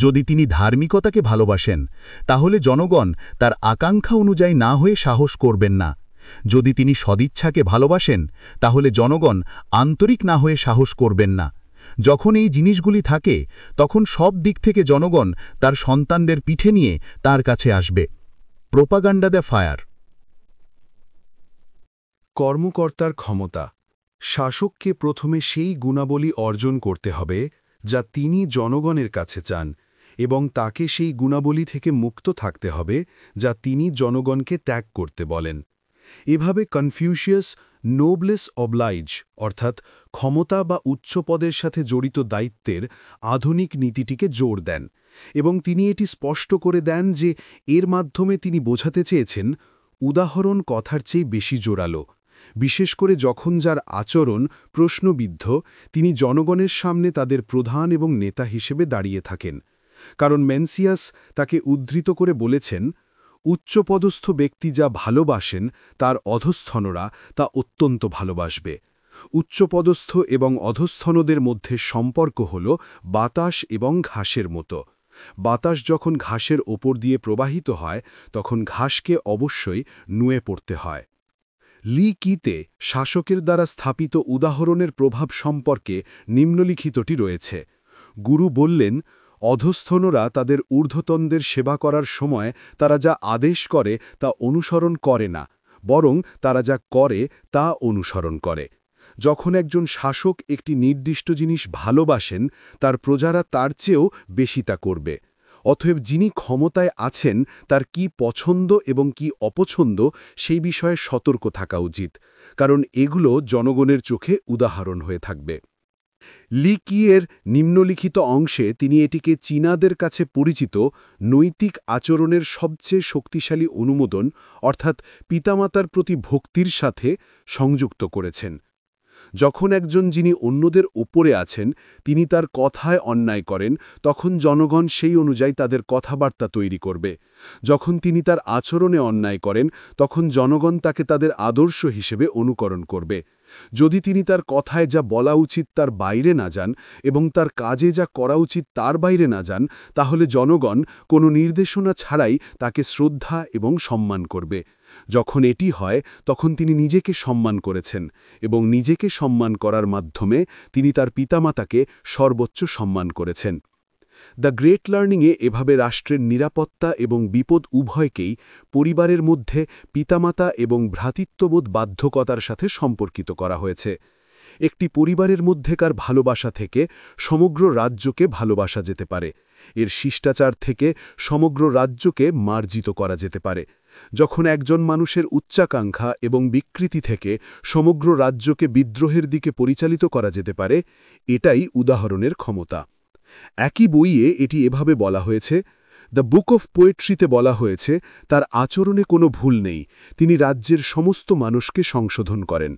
যদি তিনি ধার্মিকতাকে ভালোবাসেন, তাহলে জনগণ তার আকাঙ্ক্ষা অনুযায়ী না হয়ে সাহস করবেন না। যদি তিনি সদিচ্ছাকে ভালোবাসেন, তাহলে জনগণ আন্তরিক না হয়ে সাহস করবেন না। যখন এই জিনিসগুলি থাকে, তখন সব দিক থেকে জনগণ তার সন্তানদের পিঠে নিয়ে তার কাছে আসবে। Propaganda the fire. কর্মকর্তার ক্ষমতা। শাসককে প্রথমে সেই গুণাবলী অর্জন করতে হবে যা তিনি জনগণের কাছে চান, এবং তাকে সেই গুণাবলী থেকে মুক্ত থাকতে হবে যা তিনি জনগণকে ত্যাগ করতে বলেন। এভাবে কনফিউশিয়াস নোবলেস অবলাইজ অর্থাৎ ক্ষমতা বা উচ্চপদের সাথে জড়িত দায়িত্বের আধুনিক নীতিটিকে জোর দেন, এবং তিনি এটি স্পষ্ট করে দেন যে এর মাধ্যমে তিনি বোঝাতে চেয়েছেন উদাহরণ কথার চেয়ে বেশি জোরালো, বিশেষ করে যখন যার আচরণ প্রশ্নবিদ্ধ তিনি জনগণের সামনে তাদের প্রধান এবং নেতা হিসেবে দাঁড়িয়ে থাকেন। কারণ মেন্সিয়াস তাকে উদ্ধৃত করে বলেছেন, উচ্চপদস্থ ব্যক্তি যা ভালোবাসেন তার অধস্থনরা তা অত্যন্ত ভালোবাসবে। উচ্চপদস্থ এবং অধস্থনদের মধ্যে সম্পর্ক হল বাতাস এবং ঘাসের মতো। বাতাস যখন ঘাসের ওপর দিয়ে প্রবাহিত হয়, তখন ঘাসকে অবশ্যই নুয়ে পড়তে হয়। লি কিতে শাসকের দ্বারা স্থাপিত উদাহরণের প্রভাব সম্পর্কে নিম্নলিখিতটি রয়েছে। গুরু বললেন, অধস্থনরা তাদের ঊর্ধ্বতনদের সেবা করার সময় তারা যা আদেশ করে তা অনুসরণ করে না, বরং তারা যা করে তা অনুসরণ করে। যখন একজন শাসক একটি নির্দিষ্ট জিনিস ভালোবাসেন, তার প্রজারা তার চেয়েও বেশি তা করবে। অতএব যিনি ক্ষমতায় আছেন তার কি পছন্দ এবং কি অপছন্দ সেই বিষয়ে সতর্ক থাকা উচিত, কারণ এগুলো জনগণের চোখে উদাহরণ হয়ে থাকবে। লি কিয়ের নিম্নলিখিত অংশে তিনি এটিকে চীনাদের কাছে পরিচিত নৈতিক আচরণের সবচেয়ে শক্তিশালী অনুমোদন অর্থাৎ পিতামাতার প্রতি ভক্তির সাথে সংযুক্ত করেছেন। যখন একজন যিনি অন্যদের ওপরে আছেন তিনি তার কথায় অন্যায় করেন, তখন জনগণ সেই অনুযায়ী তাদের কথাবার্তা তৈরি করবে। যখন তিনি তার আচরণে অন্যায় করেন, তখন জনগণ তাকে তাদের আদর্শ হিসেবে অনুকরণ করবে। যদি তিনি তার কথায় যা বলা উচিত তার বাইরে না যান এবং তার কাজে যা করা উচিত তার বাইরে না যান, তাহলে জনগণ কোনো নির্দেশনা ছাড়াই তাকে শ্রদ্ধা এবং সম্মান করবে। যখন এটি হয় তখন তিনি নিজেকে সম্মান করেছেন এবং নিজেকে সম্মান করার মাধ্যমে তিনি তার পিতামাতাকে সর্বোচ্চ সম্মান করেছেন। দ্য গ্রেট লার্নিংয়ে এভাবে রাষ্ট্রের নিরাপত্তা এবং বিপদ উভয়কেই পরিবারের মধ্যে পিতামাতা এবং ভ্রাতৃত্ববোধ বাধ্যকতার সাথে সম্পর্কিত করা হয়েছে। একটি পরিবারের মধ্যেকার ভালোবাসা থেকে সমগ্র রাজ্যকে ভালোবাসা যেতে পারে, এর শিষ্টাচার থেকে সমগ্র রাজ্যকে মার্জিত করা যেতে পারে। যখন একজন মানুষের উচ্চাকাঙ্ক্ষা এবং বিকৃতি থেকে সমগ্র রাজ্যকে বিদ্রোহের দিকে পরিচালিত করা যেতে পারে, এটাই উদাহরণের ক্ষমতা। একই বইয়ে এটি এভাবে বলা হয়েছে, দ্য বুক অফ পোয়েট্রিতে বলা হয়েছে, তার আচরণে কোনো ভুল নেই, তিনি রাজ্যের সমস্ত মানুষকে সংশোধন করেন।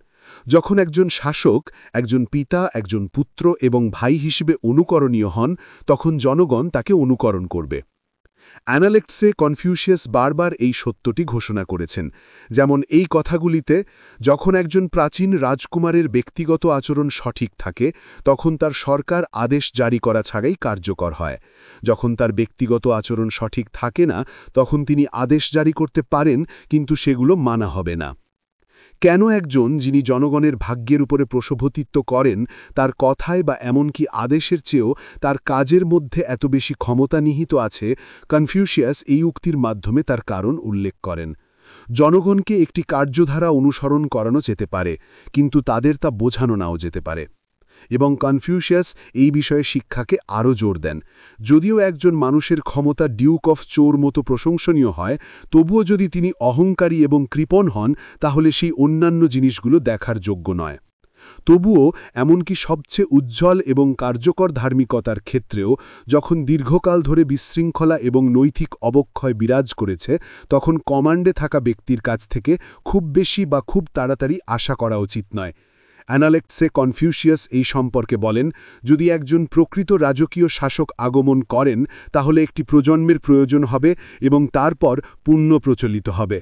যখন একজন শাসক একজন পিতা, একজন পুত্র এবং ভাই হিসেবে অনুকরণীয় হন, তখন জনগণ তাকে অনুকরণ করবে। অ্যানালেক্টসে কনফিউশিয়াস বারবার এই সত্যটি ঘোষণা করেছেন, যেমন এই কথাগুলিতে, যখন একজন প্রাচীন রাজকুমারের ব্যক্তিগত আচরণ সঠিক থাকে তখন তার সরকার আদেশ জারি করা ছাড়াই কার্যকর হয়। যখন তার ব্যক্তিগত আচরণ সঠিক থাকে না তখন তিনি আদেশ জারি করতে পারেন, কিন্তু সেগুলো মানা হবে না। কেন একজন যিনি জনগণের ভাগ্যের উপরে প্রসভতিত্ব করেন তার কথায় বা এমনকি আদেশের চেয়েও তার কাজের মধ্যে এত বেশি ক্ষমতা নিহিত আছে, কনফিউশিয়াস এই উক্তির মাধ্যমে তার কারণ উল্লেখ করেন। জনগণকে একটি কার্যধারা অনুসরণ করানো যেতে পারে, কিন্তু তাদের তা বোঝানো নাও যেতে পারে। এবং কনফিউশিয়াস এই বিষয়ে শিক্ষাকে আরও জোর দেন। যদিও একজন মানুষের ক্ষমতা ডিউক অফ চোর মতো প্রশংসনীয় হয়, তবুও যদি তিনি অহংকারী এবং কৃপণ হন তাহলে সেই অন্যান্য জিনিসগুলো দেখার যোগ্য নয়। তবুও এমনকি সবচেয়ে উজ্জ্বল এবং কার্যকর ধার্মিকতার ক্ষেত্রেও যখন দীর্ঘকাল ধরে বিশৃঙ্খলা এবং নৈতিক অবক্ষয় বিরাজ করেছে, তখন কমান্ডে থাকা ব্যক্তির কাছ থেকে খুব বেশি বা খুব তাড়াতাড়ি আশা করা উচিত নয়। অ্যানালেক্টসে কনফিউশিয়াস এই সম্পর্কে বলেন, যদি একজন প্রকৃত রাজকীয় শাসক আগমন করেন তাহলে একটি প্রজন্মের প্রয়োজন হবে এবং তারপর পুণ্য প্রচলিত হবে।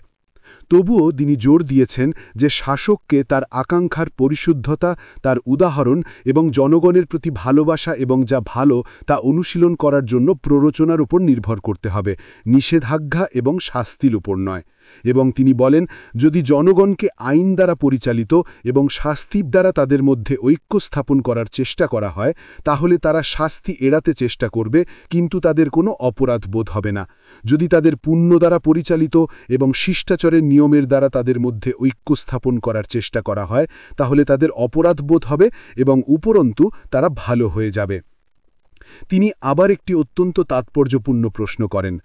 তবুও তিনি জোর দিয়েছেন যে শাসককে তার আকাঙ্ক্ষার পরিশুদ্ধতা, তার উদাহরণ এবং জনগণের প্রতি ভালোবাসা এবং যা ভালো তা অনুশীলন করার জন্য প্ররোচনার উপর নির্ভর করতে হবে, নিষেধাজ্ঞা এবং শাস্তির উপর নয়। এবং তিনি বলেন, যদি জনগণকে আইন দ্বারা পরিচালিত এবং শাস্তির দ্বারা তাদের মধ্যে ঐক্য স্থাপন করার চেষ্টা করা হয়, তাহলে তারা শাস্তি এড়াতে চেষ্টা করবে, কিন্তু তাদের কোনো অপরাধ বোধ হবে না। যদি তাদের পুণ্য দ্বারা পরিচালিত এবং শিষ্টাচারের নিয়মের দ্বারা তাদের মধ্যে ঐক্য স্থাপন করার চেষ্টা করা হয়, তাহলে তাদের অপরাধ বোধ হবে এবং উপরন্তু তারা ভালো হয়ে যাবে। তিনি আবার একটি অত্যন্ত তাৎপর্যপূর্ণ প্রশ্ন করেন,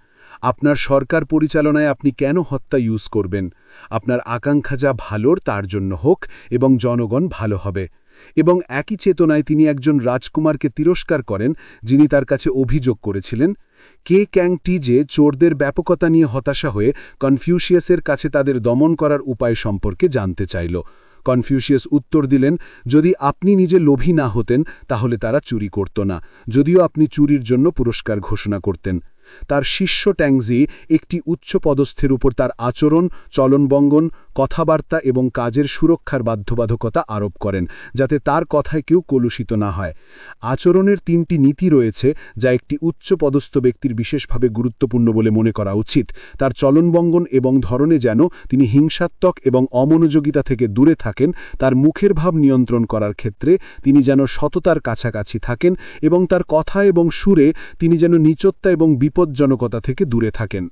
আপনার সরকার পরিচালনায় আপনি কেন হত্যা ইউজ করবেন? আপনার আকাঙ্ক্ষা যা ভালোর তার জন্য হোক এবং জনগণ ভালো হবে। এবং একই চেতনায় তিনি একজন রাজকুমারকে তিরস্কার করেন যিনি তার কাছে অভিযোগ করেছিলেন। কে ক্যাংটি যে চোরদের ব্যাপকতা নিয়ে হতাশা হয়ে কনফিউশিয়াসের কাছে তাদের দমন করার উপায় সম্পর্কে জানতে চাইল। কনফিউশিয়াস উত্তর দিলেন, যদি আপনি নিজে লোভী না হতেন তাহলে তারা চুরি করত না, যদিও আপনি চুরির জন্য পুরস্কার ঘোষণা করতেন। তার শিষ্য ট্যাংজি একটি উচ্চ পদস্থের উপর তার আচরণ, চলনবঙ্গন, কথাবার্তা এবং কাজের সুরক্ষার বাধ্যবাধকতা আরোপ করেন, যাতে তার কথায় কেউ কলুষিত না হয়। আচরণের 3টি নীতি রয়েছে যা একটি উচ্চপদস্থ ব্যক্তির বিশেষভাবে গুরুত্বপূর্ণ বলে মনে করা উচিত। তার চলনবঙ্গন এবং ধরনে যেন তিনি হিংসাত্মক এবং অমনোযোগিতা থেকে দূরে থাকেন, তার মুখের ভাব নিয়ন্ত্রণ করার ক্ষেত্রে তিনি যেন সততার কাছাকাছি থাকেন এবং তার কথা এবং সুরে তিনি যেন নীচতা এবং বিপজ্জনকতা থেকে দূরে থাকেন।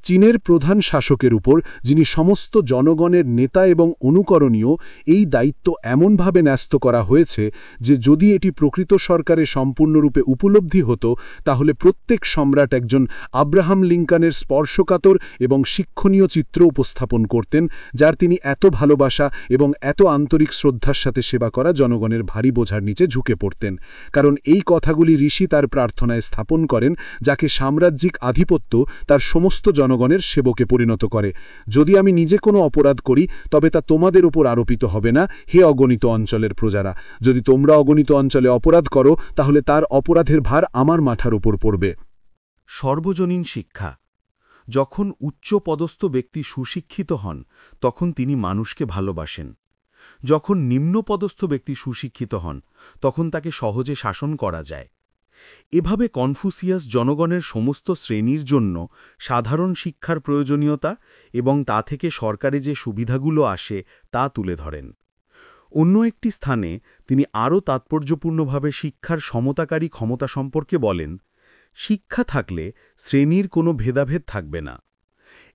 চীনের প্রধান শাসকের উপর, যিনি সমস্ত জনগণের নেতা এবং অনুকরণীয়, এই দায়িত্ব এমনভাবে ন্যস্ত করা হয়েছে যে যদি এটি প্রকৃত সরকারে সম্পূর্ণরূপে উপলব্ধি হতো, তাহলে প্রত্যেক সম্রাট একজন আব্রাহাম লিঙ্কনের স্পর্শকাতর এবং শিক্ষণীয় চিত্র উপস্থাপন করতেন, যার তিনি এত ভালোবাসা এবং এত আন্তরিক শ্রদ্ধার সাথে সেবা করা জনগণের ভারী বোঝার নিচে ঝুঁকে পড়তেন। কারণ এই কথাগুলি ঋষি তার প্রার্থনায় স্থাপন করেন, যাকে সাম্রাজ্যিক আধিপত্য তার সমস্ত জনগণের সেবকে পরিণত করে। যদি আমি নিজে কোনো অপরাধ করি, তবে তা তোমাদের উপর আরোপিত হবে না, হে অগণিত অঞ্চলের প্রজারা। যদি তোমরা অগণিত অঞ্চলে অপরাধ করো, তাহলে তার অপরাধের ভার আমার মাথার উপর পড়বে। সর্বজনীন শিক্ষা। যখন উচ্চপদস্থ ব্যক্তি সুশিক্ষিত হন, তখন তিনি মানুষকে ভালোবাসেন। যখন নিম্নপদস্থ ব্যক্তি সুশিক্ষিত হন, তখন তাকে সহজে শাসন করা যায়। এভাবে কনফুসিয়াস জনগণের সমস্ত শ্রেণীর জন্য সাধারণ শিক্ষার প্রয়োজনীয়তা এবং তা থেকে সরকারে যে সুবিধাগুলো আসে তা তুলে ধরেন। অন্য একটি স্থানে তিনি আরও তাৎপর্যপূর্ণভাবে শিক্ষার সমতাকারী ক্ষমতা সম্পর্কে বলেন, শিক্ষা থাকলে শ্রেণীর কোনো ভেদাভেদ থাকবে না।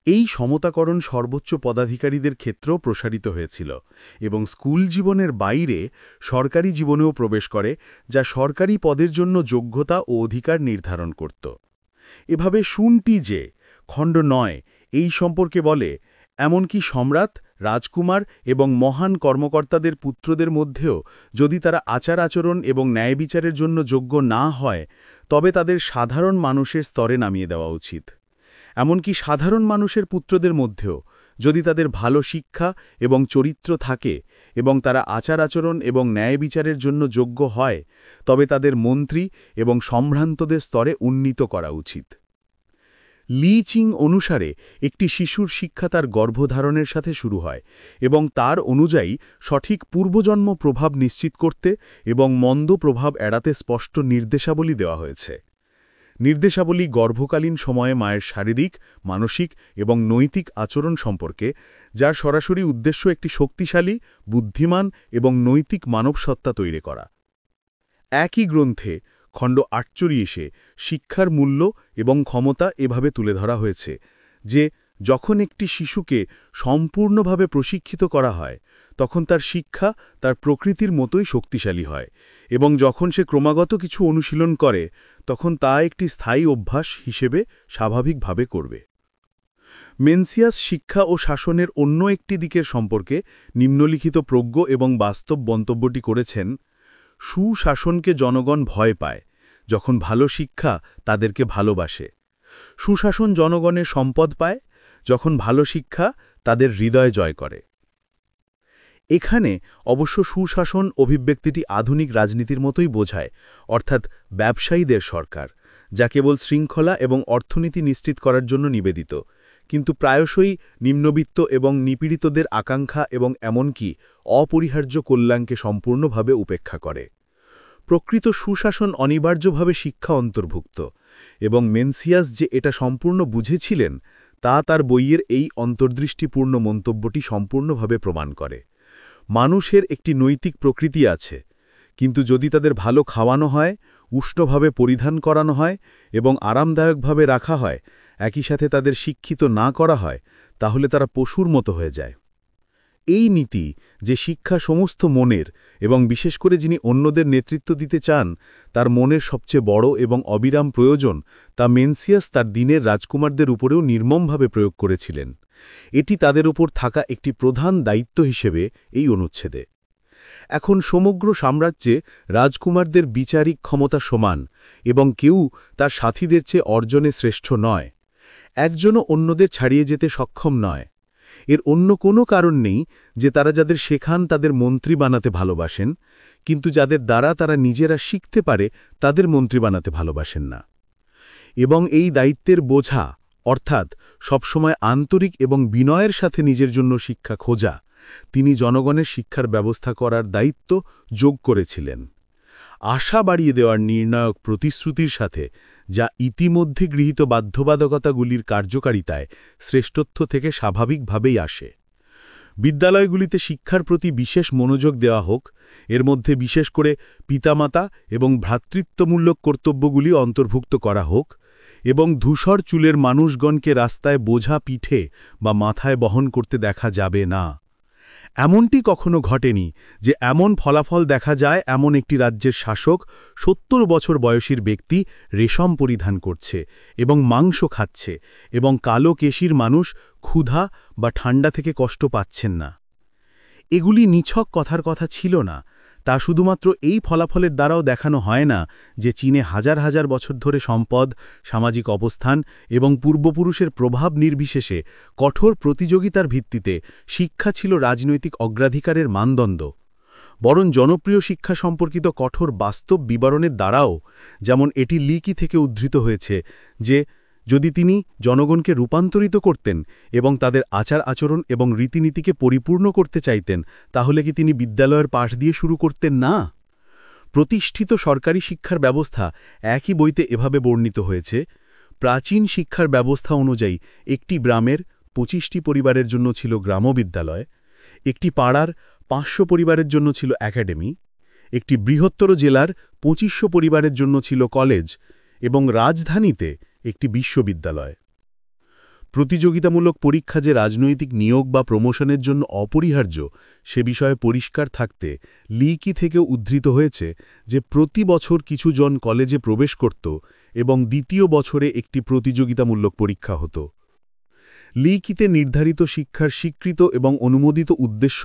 এই সমতাকরণ সর্বোচ্চ পদাধিকারীদের ক্ষেত্রেও প্রসারিত হয়েছিল এবং স্কুল জীবনের বাইরে সরকারি জীবনেও প্রবেশ করে, যা সরকারি পদের জন্য যোগ্যতা ও অধিকার নির্ধারণ করত। এভাবে শুনটি যে খণ্ড 9 এই সম্পর্কে বলে, এমনকি সম্রাট, রাজকুমার এবং মহান কর্মকর্তাদের পুত্রদের মধ্যেও যদি তারা আচার আচরণ এবং ন্যায় বিচারের জন্য যোগ্য না হয়, তবে তাদের সাধারণ মানুষের স্তরে নামিয়ে দেওয়া উচিত। এমনকি সাধারণ মানুষের পুত্রদের মধ্যেও যদি তাদের ভালো শিক্ষা এবং চরিত্র থাকে এবং তারা আচার আচরণ এবং ন্যায় বিচারের জন্য যোগ্য হয়, তবে তাদের মন্ত্রী এবং সম্ভ্রান্তদের স্তরে উন্নীত করা উচিত। লি চিং অনুসারে একটি শিশুর শিক্ষা তার গর্ভধারণের সাথে শুরু হয় এবং তার অনুযায়ী সঠিক পূর্বজন্ম প্রভাব নিশ্চিত করতে এবং মন্দ প্রভাব এড়াতে স্পষ্ট নির্দেশাবলী দেওয়া হয়েছে। নির্দেশাবলী গর্ভকালীন সময়ে মায়ের শারীরিক, মানসিক এবং নৈতিক আচরণ সম্পর্কে, যার সরাসরি উদ্দেশ্য একটি শক্তিশালী, বুদ্ধিমান এবং নৈতিক মানবসত্তা তৈরি করা। একই গ্রন্থে খণ্ড 48 শিক্ষার মূল্য এবং ক্ষমতা এভাবে তুলে ধরা হয়েছে যে যখন একটি শিশুকে সম্পূর্ণভাবে প্রশিক্ষিত করা হয়, তখন তার শিক্ষা তার প্রকৃতির মতোই শক্তিশালী হয় এবং যখন সে ক্রমাগত কিছু অনুশীলন করে, তখন তা একটি স্থায়ী অভ্যাস হিসেবে স্বাভাবিকভাবে করবে। মেনসিয়াস শিক্ষা ও শাসনের অন্য একটি দিকের সম্পর্কে নিম্নলিখিত প্রজ্ঞ এবং বাস্তব মন্তব্যটি করেছেন, সুশাসনকে জনগণ ভয় পায় যখন ভালো শিক্ষা তাদেরকে ভালোবাসে। সুশাসন জনগণের সম্পদ পায় যখন ভালো শিক্ষা তাদের হৃদয় জয় করে। এখানে অবশ্য সুশাসন অভিব্যক্তিটি আধুনিক রাজনীতির মতোই বোঝায়, অর্থাৎ ব্যবসায়ীদের সরকার, যা কেবল শৃঙ্খলা এবং অর্থনীতি নিশ্চিত করার জন্য নিবেদিত, কিন্তু প্রায়শই নিম্নবিত্ত এবং নিপীড়িতদের আকাঙ্ক্ষা এবং এমনকি অপরিহার্য কল্যাণকে সম্পূর্ণভাবে উপেক্ষা করে। প্রকৃত সুশাসন অনিবার্যভাবে শিক্ষা অন্তর্ভুক্ত, এবং মেনসিয়াস যে এটা সম্পূর্ণ বুঝেছিলেন তা তার বইয়ের এই অন্তর্দৃষ্টিপূর্ণ মন্তব্যটি সম্পূর্ণভাবে প্রমাণ করে। মানুষের একটি নৈতিক প্রকৃতি আছে, কিন্তু যদি তাদের ভালো খাওয়ানো হয়, উষ্ণভাবে পরিধান করানো হয় এবং আরামদায়কভাবে রাখা হয়, একই সাথে তাদের শিক্ষিত না করা হয়, তাহলে তারা পশুর মতো হয়ে যায়। এই নীতি যে শিক্ষা সমস্ত মনের এবং বিশেষ করে যিনি অন্যদের নেতৃত্ব দিতে চান তার মনের সবচেয়ে বড় এবং অবিরাম প্রয়োজন, তা মেনসিয়াস তার দিনের রাজকুমারদের উপরেও নির্মমভাবে প্রয়োগ করেছিলেন। এটি তাদের উপর থাকা একটি প্রধান দায়িত্ব হিসেবে এই অনুচ্ছেদে। এখন সমগ্র সাম্রাজ্যে রাজকুমারদের বিচারিক ক্ষমতা সমান এবং কেউ তার সাথীদের চেয়ে অর্জনে শ্রেষ্ঠ নয়। একজনও অন্যদের ছাড়িয়ে যেতে সক্ষম নয়। এর অন্য কোনো কারণ নেই যে তারা যাদের শেখান তাদের মন্ত্রী বানাতে ভালোবাসেন, কিন্তু যাদের দ্বারা তারা নিজেরা শিখতে পারে তাদের মন্ত্রী বানাতে ভালোবাসেন না। এবং এই দায়িত্বের বোঝা অর্থাৎ সবসময় আন্তরিক এবং বিনয়ের সাথে নিজের জন্য শিক্ষা খোঁজা, তিনি জনগণের শিক্ষার ব্যবস্থা করার দায়িত্ব যোগ করেছিলেন। আশা বাড়িয়ে দেওয়ার নির্ণায়ক প্রতিশ্রুতির সাথে যা ইতিমধ্যে গৃহীত বাধ্যবাধকতাগুলির কার্যকারিতায় শ্রেষ্ঠত্ব থেকে স্বাভাবিকভাবেই আসে। বিদ্যালয়গুলিতে শিক্ষার প্রতি বিশেষ মনোযোগ দেওয়া হোক, এর মধ্যে বিশেষ করে পিতামাতা এবং ভ্রাতৃত্বমূলক কর্তব্যগুলি অন্তর্ভুক্ত করা হোক, এবং ধূসর চুলের মানুষগণকে রাস্তায় বোঝা পিঠে বা মাথায় বহন করতে দেখা যাবে না। এমনটি কখনো ঘটেনি যে এমন ফলাফল দেখা যায় এমন একটি রাজ্যের শাসক ৭০ বছর বয়সীর ব্যক্তি রেশম পরিধান করছে এবং মাংস খাচ্ছে, এবং কালো কেশির মানুষ ক্ষুধা বা ঠান্ডা থেকে কষ্ট পাচ্ছেন না। এগুলি নিছক কথার কথা ছিল না, তা শুধুমাত্র এই ফলাফলের দ্বারাও দেখানো হয় না যে চীনে হাজার হাজার বছর ধরে সম্পদ, সামাজিক অবস্থান এবং পূর্বপুরুষের প্রভাব নির্বিশেষে কঠোর প্রতিযোগিতার ভিত্তিতে শিক্ষা ছিল রাজনৈতিক অগ্রাধিকারের মানদণ্ড, বরং জনপ্রিয় শিক্ষা সম্পর্কিত কঠোর বাস্তব বিবরণের দ্বারাও, যেমন এটি লিকি থেকে উদ্ধৃত হয়েছে যে যদি তিনি জনগণকে রূপান্তরিত করতেন এবং তাদের আচার আচরণ এবং রীতিনীতিকে পরিপূর্ণ করতে চাইতেন, তাহলে কি তিনি বিদ্যালয়ের পাঠ দিয়ে শুরু করতেন না? প্রতিষ্ঠিত সরকারি শিক্ষার ব্যবস্থা একই বইতে এভাবে বর্ণিত হয়েছে: প্রাচীন শিক্ষার ব্যবস্থা অনুযায়ী একটি গ্রামের ২৫টি পরিবারের জন্য ছিল গ্রামবিদ্যালয়, একটি পাড়ার ৫০০ পরিবারের জন্য ছিল একাডেমি, একটি বৃহত্তর জেলার ২৫০০ পরিবারের জন্য ছিল কলেজ, এবং রাজধানীতে একটি বিশ্ববিদ্যালয়। প্রতিযোগিতামূলক পরীক্ষা যে রাজনৈতিক নিয়োগ বা প্রমোশনের জন্য অপরিহার্য সে বিষয়ে পরিষ্কার থাকতে লিকি থেকেও উদ্ধৃত হয়েছে যে প্রতি বছর কিছু জন কলেজে প্রবেশ করত এবং দ্বিতীয় বছরে একটি প্রতিযোগিতামূলক পরীক্ষা হতো। লিকিতে নির্ধারিত শিক্ষার স্বীকৃত এবং অনুমোদিত উদ্দেশ্য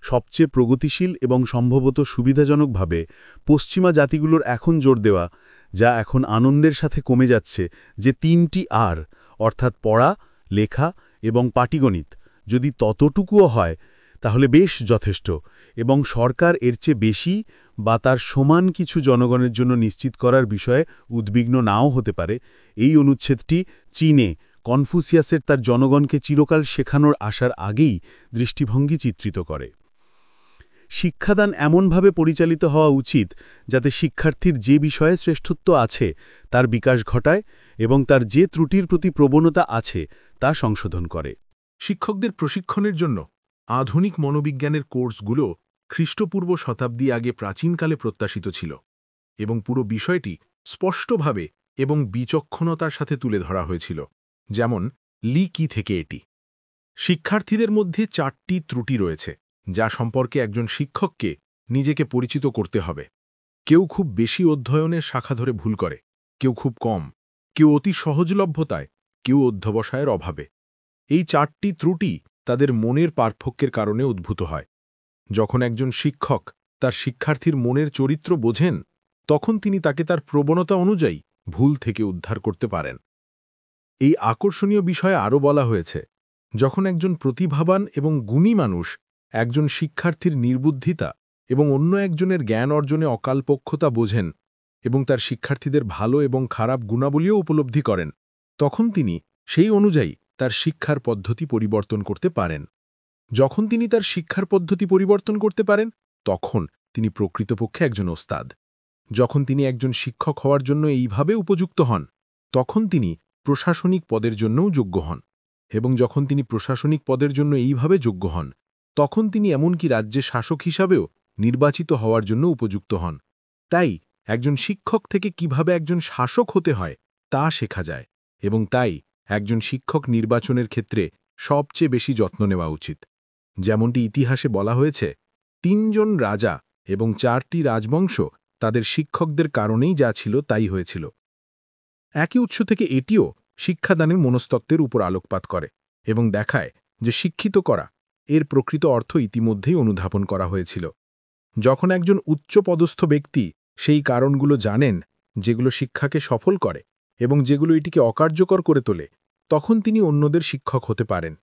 সবচেয়ে প্রগতিশীল এবং সম্ভবত সুবিধাজনকভাবে পশ্চিমা জাতিগুলোর এখন জোর দেওয়া, যা এখন আনন্দের সাথে কমে যাচ্ছে, যে ৩টি আর, অর্থাৎ পড়া, লেখা এবং পাটিগণিত যদি ততটুকুও হয় তাহলে বেশ যথেষ্ট, এবং সরকার এর চেয়ে বেশি বা তার সমান কিছু জনগণের জন্য নিশ্চিত করার বিষয়ে উদ্বিগ্ন নাও হতে পারে। এই অনুচ্ছেদটি চীনে কনফুসিয়াসের তার জনগণকে চিরকাল শেখানোর আশার আগেই দৃষ্টিভঙ্গি চিত্রিত করে। শিক্ষাদান এমনভাবে পরিচালিত হওয়া উচিত যাতে শিক্ষার্থীর যে বিষয়ে শ্রেষ্ঠত্ব আছে তার বিকাশ ঘটায় এবং তার যে ত্রুটির প্রতি প্রবণতা আছে তা সংশোধন করে। শিক্ষকদের প্রশিক্ষণের জন্য আধুনিক মনোবিজ্ঞানের কোর্সগুলো খ্রিস্টপূর্ব শতাব্দী আগে প্রাচীনকালে প্রত্যাশিত ছিল, এবং পুরো বিষয়টি স্পষ্টভাবে এবং বিচক্ষণতার সাথে তুলে ধরা হয়েছিল। যেমন লিকি থেকে এটি: শিক্ষার্থীদের মধ্যে 4টি ত্রুটি রয়েছে যা সম্পর্কে একজন শিক্ষককে নিজেকে পরিচিত করতে হবে। কেউ খুব বেশি অধ্যয়নের শাখা ধরে ভুল করে, কেউ খুব কম, কেউ অতি সহজলভ্যতায়, কেউ অধ্যবসায়ের অভাবে। এই 4টি ত্রুটি তাদের মনের পার্থক্যের কারণে উদ্ভূত হয়। যখন একজন শিক্ষক তার শিক্ষার্থীর মনের চরিত্র বোঝেন, তখন তিনি তাকে তার প্রবণতা অনুযায়ী ভুল থেকে উদ্ধার করতে পারেন। এই আকর্ষণীয় বিষয়ে আরও বলা হয়েছে, যখন একজন প্রতিভাবান এবং গুণী মানুষ একজন শিক্ষার্থীর নির্বুদ্ধিতা এবং অন্য একজনের জ্ঞান অর্জনে অকালপক্ষতা বোঝেন এবং তার শিক্ষার্থীদের ভালো এবং খারাপ গুণাবলীও উপলব্ধি করেন, তখন তিনি সেই অনুযায়ী তার শিক্ষার পদ্ধতি পরিবর্তন করতে পারেন। যখন তিনি তার শিক্ষার পদ্ধতি পরিবর্তন করতে পারেন, তখন তিনি প্রকৃতপক্ষে একজন ওস্তাদ। যখন তিনি একজন শিক্ষক হওয়ার জন্য এইভাবে উপযুক্ত হন, তখন তিনি প্রশাসনিক পদের জন্যও যোগ্য হন, এবং যখন তিনি প্রশাসনিক পদের জন্য এইভাবে যোগ্য হন, তখন তিনি এমনকি রাজ্যের শাসক হিসাবেও নির্বাচিত হওয়ার জন্য উপযুক্ত হন। তাই একজন শিক্ষক থেকে কিভাবে একজন শাসক হতে হয় তা শেখা যায়, এবং তাই একজন শিক্ষক নির্বাচনের ক্ষেত্রে সবচেয়ে বেশি যত্ন নেওয়া উচিত। যেমনটি ইতিহাসে বলা হয়েছে, 3 জন রাজা এবং 4টি রাজবংশ তাদের শিক্ষকদের কারণেই যা ছিল তাই হয়েছিল। একই উৎস থেকে এটিও শিক্ষাদানের মনস্তত্ত্বের উপর আলোকপাত করে এবং দেখায় যে শিক্ষিত করা এর প্রকৃত অর্থ ইতিমধ্যেই অনুধাবন করা হয়েছিল। যখন একজন উচ্চপদস্থ ব্যক্তি সেই কারণগুলো জানেন যেগুলো শিক্ষাকে সফল করে এবং যেগুলো এটিকে অকার্যকর করে তোলে, তখন তিনি অন্যদের শিক্ষক হতে পারেন।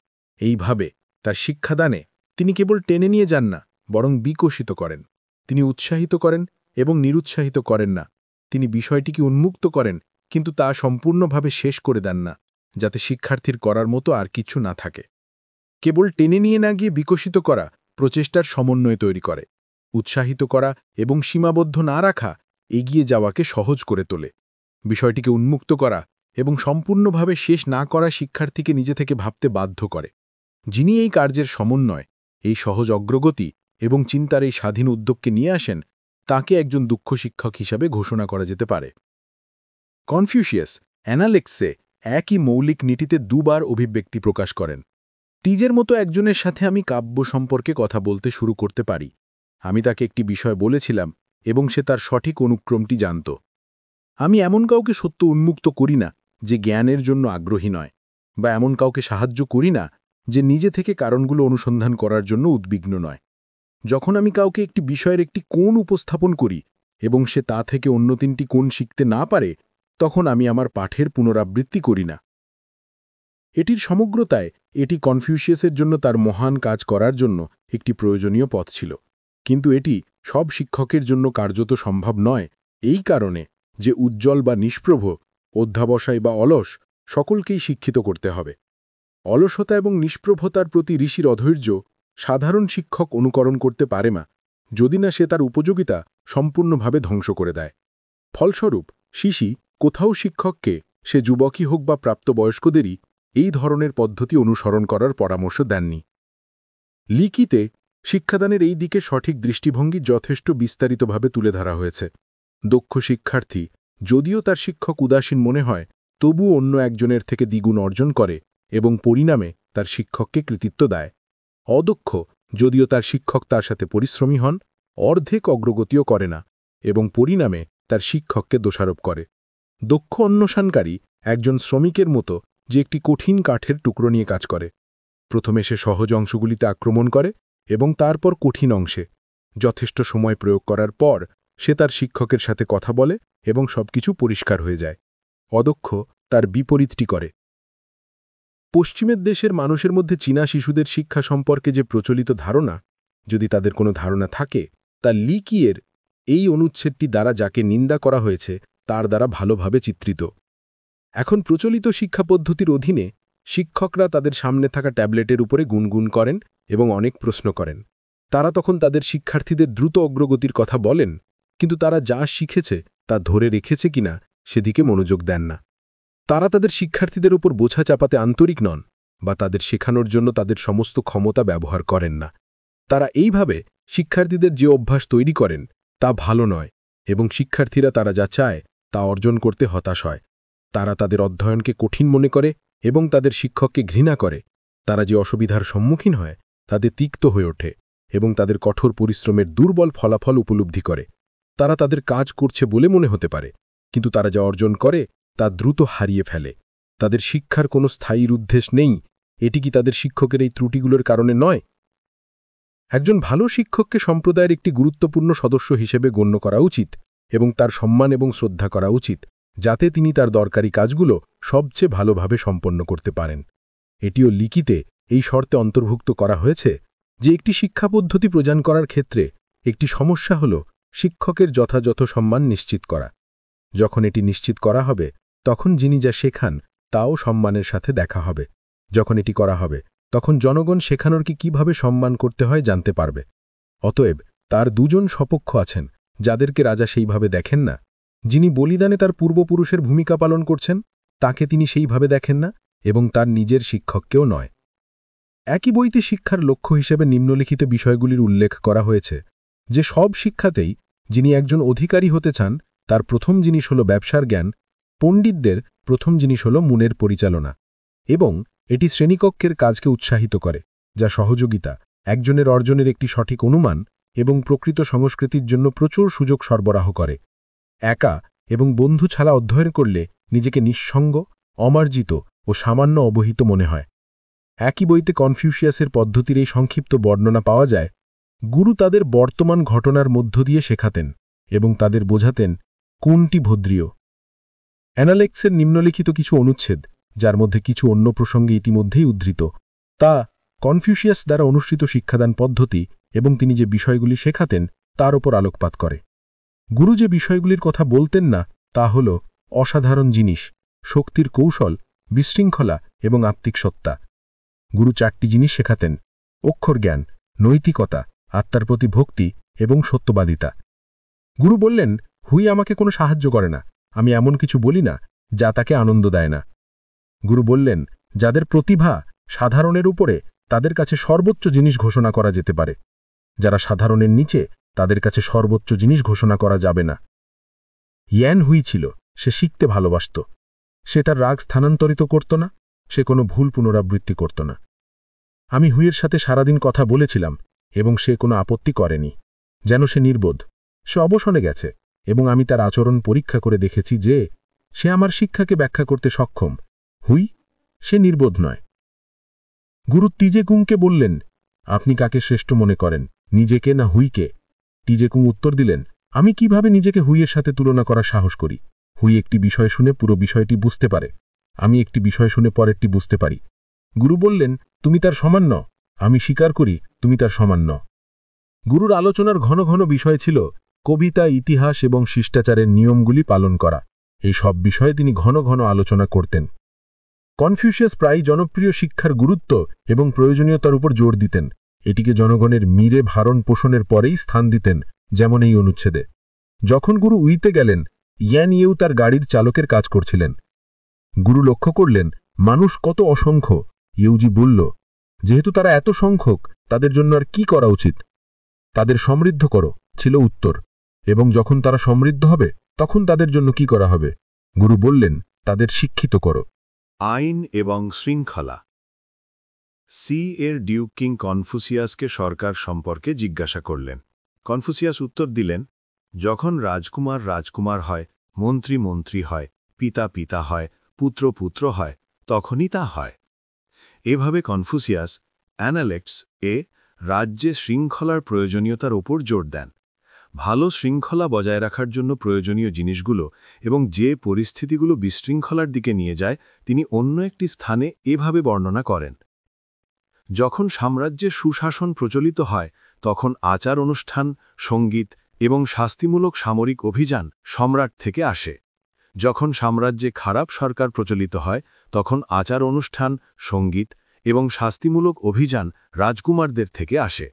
এইভাবে তার শিক্ষাদানে তিনি কেবল টেনে নিয়ে যান না, বরং বিকশিত করেন। তিনি উৎসাহিত করেন এবং নিরুৎসাহিত করেন না। তিনি বিষয়টিকে উন্মুক্ত করেন, কিন্তু তা সম্পূর্ণভাবে শেষ করে দেন না। যাতে শিক্ষার্থীর করার মতো আর কিছু না থাকে। কেবল টেনে নিয়ে না গিয়ে বিকশিত করা প্রচেষ্টার সমন্বয় তৈরি করে। উৎসাহিত করা এবং সীমাবদ্ধ না রাখা এগিয়ে যাওয়াকে সহজ করে তোলে। বিষয়টিকে উন্মুক্ত করা এবং সম্পূর্ণভাবে শেষ না করা শিক্ষার্থীকে নিজে থেকে ভাবতে বাধ্য করে। যিনি এই কার্যের সমন্বয়, এই সহজ অগ্রগতি এবং চিন্তার এই স্বাধীন উদ্যোগকে নিয়ে আসেন, তাকে একজন দক্ষ শিক্ষক হিসাবে ঘোষণা করা যেতে পারে। কনফিউশিয়াস অ্যানালেক্সে একই মৌলিক নীতিতে দুবার অভিব্যক্তি প্রকাশ করেন। টিজের মতো একজনের সাথে আমি কাব্য সম্পর্কে কথা বলতে শুরু করতে পারি। আমি তাকে একটি বিষয় বলেছিলাম এবং সে তার সঠিক অনুক্রমটি জানত। আমি এমন কাউকে সত্য উন্মুক্ত করি না যে জ্ঞানের জন্য আগ্রহী নয়, বা এমন কাউকে সাহায্য করি না যে নিজে থেকে কারণগুলো অনুসন্ধান করার জন্য উদ্বিগ্ন নয়। যখন আমি কাউকে একটি বিষয়ের একটি কোণ উপস্থাপন করি এবং সে তা থেকে অন্য 3টি কোণ শিখতে না পারে, তখন আমি আমার পাঠের পুনরাবৃত্তি করি না। এটির সমগ্রতায় এটি কনফিউশিয়াসের জন্য তার মহান কাজ করার জন্য একটি প্রয়োজনীয় পথ ছিল, কিন্তু এটি সব শিক্ষকের জন্য কার্যত সম্ভব নয়, এই কারণে যে উজ্জ্বল বা নিষ্প্রভ, অধ্যাবসায় বা অলস, সকলকেই শিক্ষিত করতে হবে। অলসতা এবং নিষ্প্রভতার প্রতি ঋষির অধৈর্য সাধারণ শিক্ষক অনুকরণ করতে পারে না, যদি না সে তার উপযোগিতা সম্পূর্ণভাবে ধ্বংস করে দেয়। ফলস্বরূপ শিশি কোথাও শিক্ষককে, সে যুবকই হোক বা প্রাপ্তবয়স্কদেরই, এই ধরনের পদ্ধতি অনুসরণ করার পরামর্শ দেননি। লিকিতে শিক্ষাদানের এই দিকে সঠিক দৃষ্টিভঙ্গি যথেষ্ট বিস্তারিতভাবে তুলে ধরা হয়েছে। দক্ষ শিক্ষার্থী যদিও তার শিক্ষক উদাসীন মনে হয়, তবুও অন্য একজনের থেকে দ্বিগুণ অর্জন করে এবং পরিণামে তার শিক্ষককে কৃতিত্ব দেয়। অদক্ষ যদিও তার শিক্ষক তার সাথে পরিশ্রমী হন, অর্ধেক অগ্রগতিও করে না এবং পরিণামে তার শিক্ষককে দোষারোপ করে। দক্ষ অন্বেষণকারী একজন শ্রমিকের মতো যে একটি কঠিন কাঠের টুকরো নিয়ে কাজ করে। প্রথমে সে সহজ অংশগুলিতে আক্রমণ করে এবং তারপর কঠিন অংশে। যথেষ্ট সময় প্রয়োগ করার পর সে তার শিক্ষকের সাথে কথা বলে এবং সবকিছু পরিষ্কার হয়ে যায়। অদক্ষ তার বিপরীতটি করে। পশ্চিমের দেশের মানুষের মধ্যে চীনা শিশুদের শিক্ষা সম্পর্কে যে প্রচলিত ধারণা, যদি তাদের কোনো ধারণা থাকে, তা লিকিয়ের এই অনুচ্ছেদটি দ্বারা যাকে নিন্দা করা হয়েছে তার দ্বারা ভালোভাবে চিত্রিত। এখন প্রচলিত শিক্ষা পদ্ধতির অধীনে শিক্ষকরা তাদের সামনে থাকা ট্যাবলেটের উপরে গুনগুন করেন এবং অনেক প্রশ্ন করেন। তারা তখন তাদের শিক্ষার্থীদের দ্রুত অগ্রগতির কথা বলেন, কিন্তু তারা যা শিখেছে তা ধরে রেখেছে কিনা সেদিকে মনোযোগ দেন না। তারা তাদের শিক্ষার্থীদের উপর বোঝা চাপাতে আন্তরিক নন, বা তাদের শেখানোর জন্য তাদের সমস্ত ক্ষমতা ব্যবহার করেন না। তারা এইভাবে শিক্ষার্থীদের যে অভ্যাস তৈরি করেন তা ভালো নয়, এবং শিক্ষার্থীরা তারা যা চায় তা অর্জন করতে হতাশ হয়। তারা তাদের অধ্যয়নকে কঠিন মনে করে এবং তাদের শিক্ষককে ঘৃণা করে। তারা যে অসুবিধার সম্মুখীন হয় তাদের তিক্ত হয়ে ওঠে এবং তাদের কঠোর পরিশ্রমের দুর্বল ফলাফল উপলব্ধি করে। তারা তাদের কাজ করছে বলে মনে হতে পারে, কিন্তু তারা যা অর্জন করে তা দ্রুত হারিয়ে ফেলে। তাদের শিক্ষার কোনো স্থায়ী উদ্দেশ্য নেই। এটি কি তাদের শিক্ষকের এই ত্রুটিগুলোর কারণে নয়? একজন ভালো শিক্ষককে সম্প্রদায়ের একটি গুরুত্বপূর্ণ সদস্য হিসেবে গণ্য করা উচিত এবং তার সম্মান এবং শ্রদ্ধা করা উচিত, যাতে তিনি তার দরকারি কাজগুলো সবচেয়ে ভালোভাবে সম্পন্ন করতে পারেন। এটিও লিকিতে এই শর্তে অন্তর্ভুক্ত করা হয়েছে যে একটি শিক্ষা পদ্ধতি প্রদান করার ক্ষেত্রে একটি সমস্যা হল শিক্ষকের যথাযথ সম্মান নিশ্চিত করা। যখন এটি নিশ্চিত করা হবে, তখন যিনি যা শেখান তাও সম্মানের সাথে দেখা হবে। যখন এটি করা হবে, তখন জনগণ শেখানোরকে কিভাবে সম্মান করতে হয় জানতে পারবে। অতএব তার দুজন সপক্ষ আছেন, যাদেরকে রাজা সেইভাবে দেখেন না। যিনি বলিদানে তার পূর্বপুরুষের ভূমিকা পালন করছেন তাকে তিনি সেইভাবে দেখেন না, এবং তার নিজের শিক্ষককেও নয়। একই বইতে শিক্ষার লক্ষ্য হিসেবে নিম্নলিখিত বিষয়গুলির উল্লেখ করা হয়েছে যে সব শিক্ষাতেই যিনি একজন অধিকারী হতে চান তার প্রথম জিনিস হল ব্যবসার জ্ঞান, পণ্ডিতদের প্রথম জিনিস হল মনের পরিচালনা, এবং এটি শ্রেণীকক্ষের কাজকে উৎসাহিত করে, যা সহযোগিতা, একজনের অর্জনের একটি সঠিক অনুমান এবং প্রকৃত সংস্কৃতির জন্য প্রচুর সুযোগ সরবরাহ করে। একা এবং বন্ধু ছাড়া অধ্যয়ন করলে নিজেকে নিঃসঙ্গ, অমার্জিত ও সামান্য অবহিত মনে হয়। একই বইতে কনফিউশিয়াসের পদ্ধতির এই সংক্ষিপ্ত বর্ণনা পাওয়া যায়। গুরু তাদের বর্তমান ঘটনার মধ্য দিয়ে শেখাতেন এবং তাদের বোঝাতেন কোনটি ভদ্রীয়। অ্যানালেক্সের নিম্নলিখিত কিছু অনুচ্ছেদ, যার মধ্যে কিছু অন্য প্রসঙ্গে ইতিমধ্যেই উদ্ধৃত, তা কনফিউশিয়াস দ্বারা অনুসৃত শিক্ষাদান পদ্ধতি এবং তিনি যে বিষয়গুলি শেখাতেন তার ওপর আলোকপাত করে। গুরু যে বিষয়গুলির কথা বলতেন না তা হল অসাধারণ জিনিস, শক্তির কৌশল বিশৃঙ্খলা এবং আত্মিক সত্তা। গুরু 4টি জিনিস শেখাতেন: অক্ষর জ্ঞান, নৈতিকতা, আত্মার প্রতি ভক্তি এবং সত্যবাদিতা। গুরু বললেন, হুই আমাকে কোনো সাহায্য করে না, আমি এমন কিছু বলি না যা তাকে আনন্দ দেয় না। গুরু বললেন, যাদের প্রতিভা সাধারণের উপরে, তাদের কাছে সর্বোচ্চ জিনিস ঘোষণা করা যেতে পারে, যারা সাধারণের নিচে, তাদের কাছে সর্বোচ্চ জিনিস ঘোষণা করা যাবে না। ইয়ান হুই ছিল, সে শিখতে ভালোবাসত। সে তার রাগ স্থানান্তরিত করত না, সে কোনো ভুল পুনরাবৃত্তি করত না। আমি হুইয়ের সাথে সারাদিন কথা বলেছিলাম এবং সে কোনো আপত্তি করেনি, যেন সে নির্বোধ। সে অবসরে গেছে এবং আমি তার আচরণ পরীক্ষা করে দেখেছি যে সে আমার শিক্ষাকে ব্যাখ্যা করতে সক্ষম। হুই, সে নির্বোধ নয়। গুরু তিজেকুংকে বললেন, আপনি কাকে শ্রেষ্ঠ মনে করেন, নিজেকে না হুইকে? তিজেকুং উত্তর দিলেন, আমি কিভাবে নিজেকে হুইয়ের সাথে তুলনা করার সাহস করি? হুই একটি বিষয় শুনে পুরো বিষয়টি বুঝতে পারে, আমি একটি বিষয় শুনে পরেরটি বুঝতে পারি। গুরু বললেন, তুমি তার সমান নও। আমি স্বীকার করি তুমি তার সমান নও। গুরুর আলোচনার ঘন ঘন বিষয় ছিল কবিতা, ইতিহাস এবং শিষ্টাচারের নিয়মগুলি পালন করা। এই সব বিষয়ে তিনি ঘন ঘন আলোচনা করতেন। কনফিউশিয়াস প্রায় জনপ্রিয় শিক্ষার গুরুত্ব এবং প্রয়োজনীয়তার উপর জোর দিতেন। এটিকে জনগণের মিরে ভারণ পোষণের পরেই স্থান দিতেন, যেমন এই অনুচ্ছেদে। যখন গুরু উইতে গেলেন, ইয়ান ইয়েউ তার গাড়ির চালকের কাজ করছিলেন। গুরু লক্ষ্য করলেন, মানুষ কত অসংখ্য। ইউজি বলল, যেহেতু তারা এত সংখ্যক, তাদের জন্য আর কি করা উচিত? তাদের সমৃদ্ধ করো, ছিল উত্তর। এবং যখন তারা সমৃদ্ধ হবে, তখন তাদের জন্য কি করা হবে? গুরু বললেন, তাদের শিক্ষিত করো। আইন এবং শৃঙ্খলা। সি এর ডিউক কিং কনফুসিয়াসকে সরকার সম্পর্কে জিজ্ঞাসা করলেন। কনফুসিয়াস উত্তর দিলেন, যখন রাজকুমার রাজকুমার হয়, মন্ত্রী মন্ত্রী হয়, পিতা পিতা হয়, পুত্র পুত্র হয়, তখনই তা হয়। এভাবে কনফুসিয়াস অ্যানালেক্টস এ রাজ্যে শৃঙ্খলার প্রয়োজনীয়তার ওপর জোর দেন। ভালো শৃঙ্খলা বজায় রাখার জন্য প্রয়োজনীয় জিনিসগুলো এবং যে পরিস্থিতিগুলো বিশৃঙ্খলার দিকে নিয়ে যায়, তিনি অন্য একটি স্থানে এভাবে বর্ণনা করেন। যখন সাম্রাজ্যে সুশাসন প্রচলিত হয়, তখন আচার অনুষ্ঠান, সঙ্গীত এবং শাস্তিমূলক সামরিক অভিযান সম্রাট থেকে আসে। যখন সাম্রাজ্যে খারাপ সরকার প্রচলিত হয়, তখন আচার অনুষ্ঠান, সঙ্গীত এবং শাস্তিমূলক অভিযান রাজকুমারদের থেকে আসে।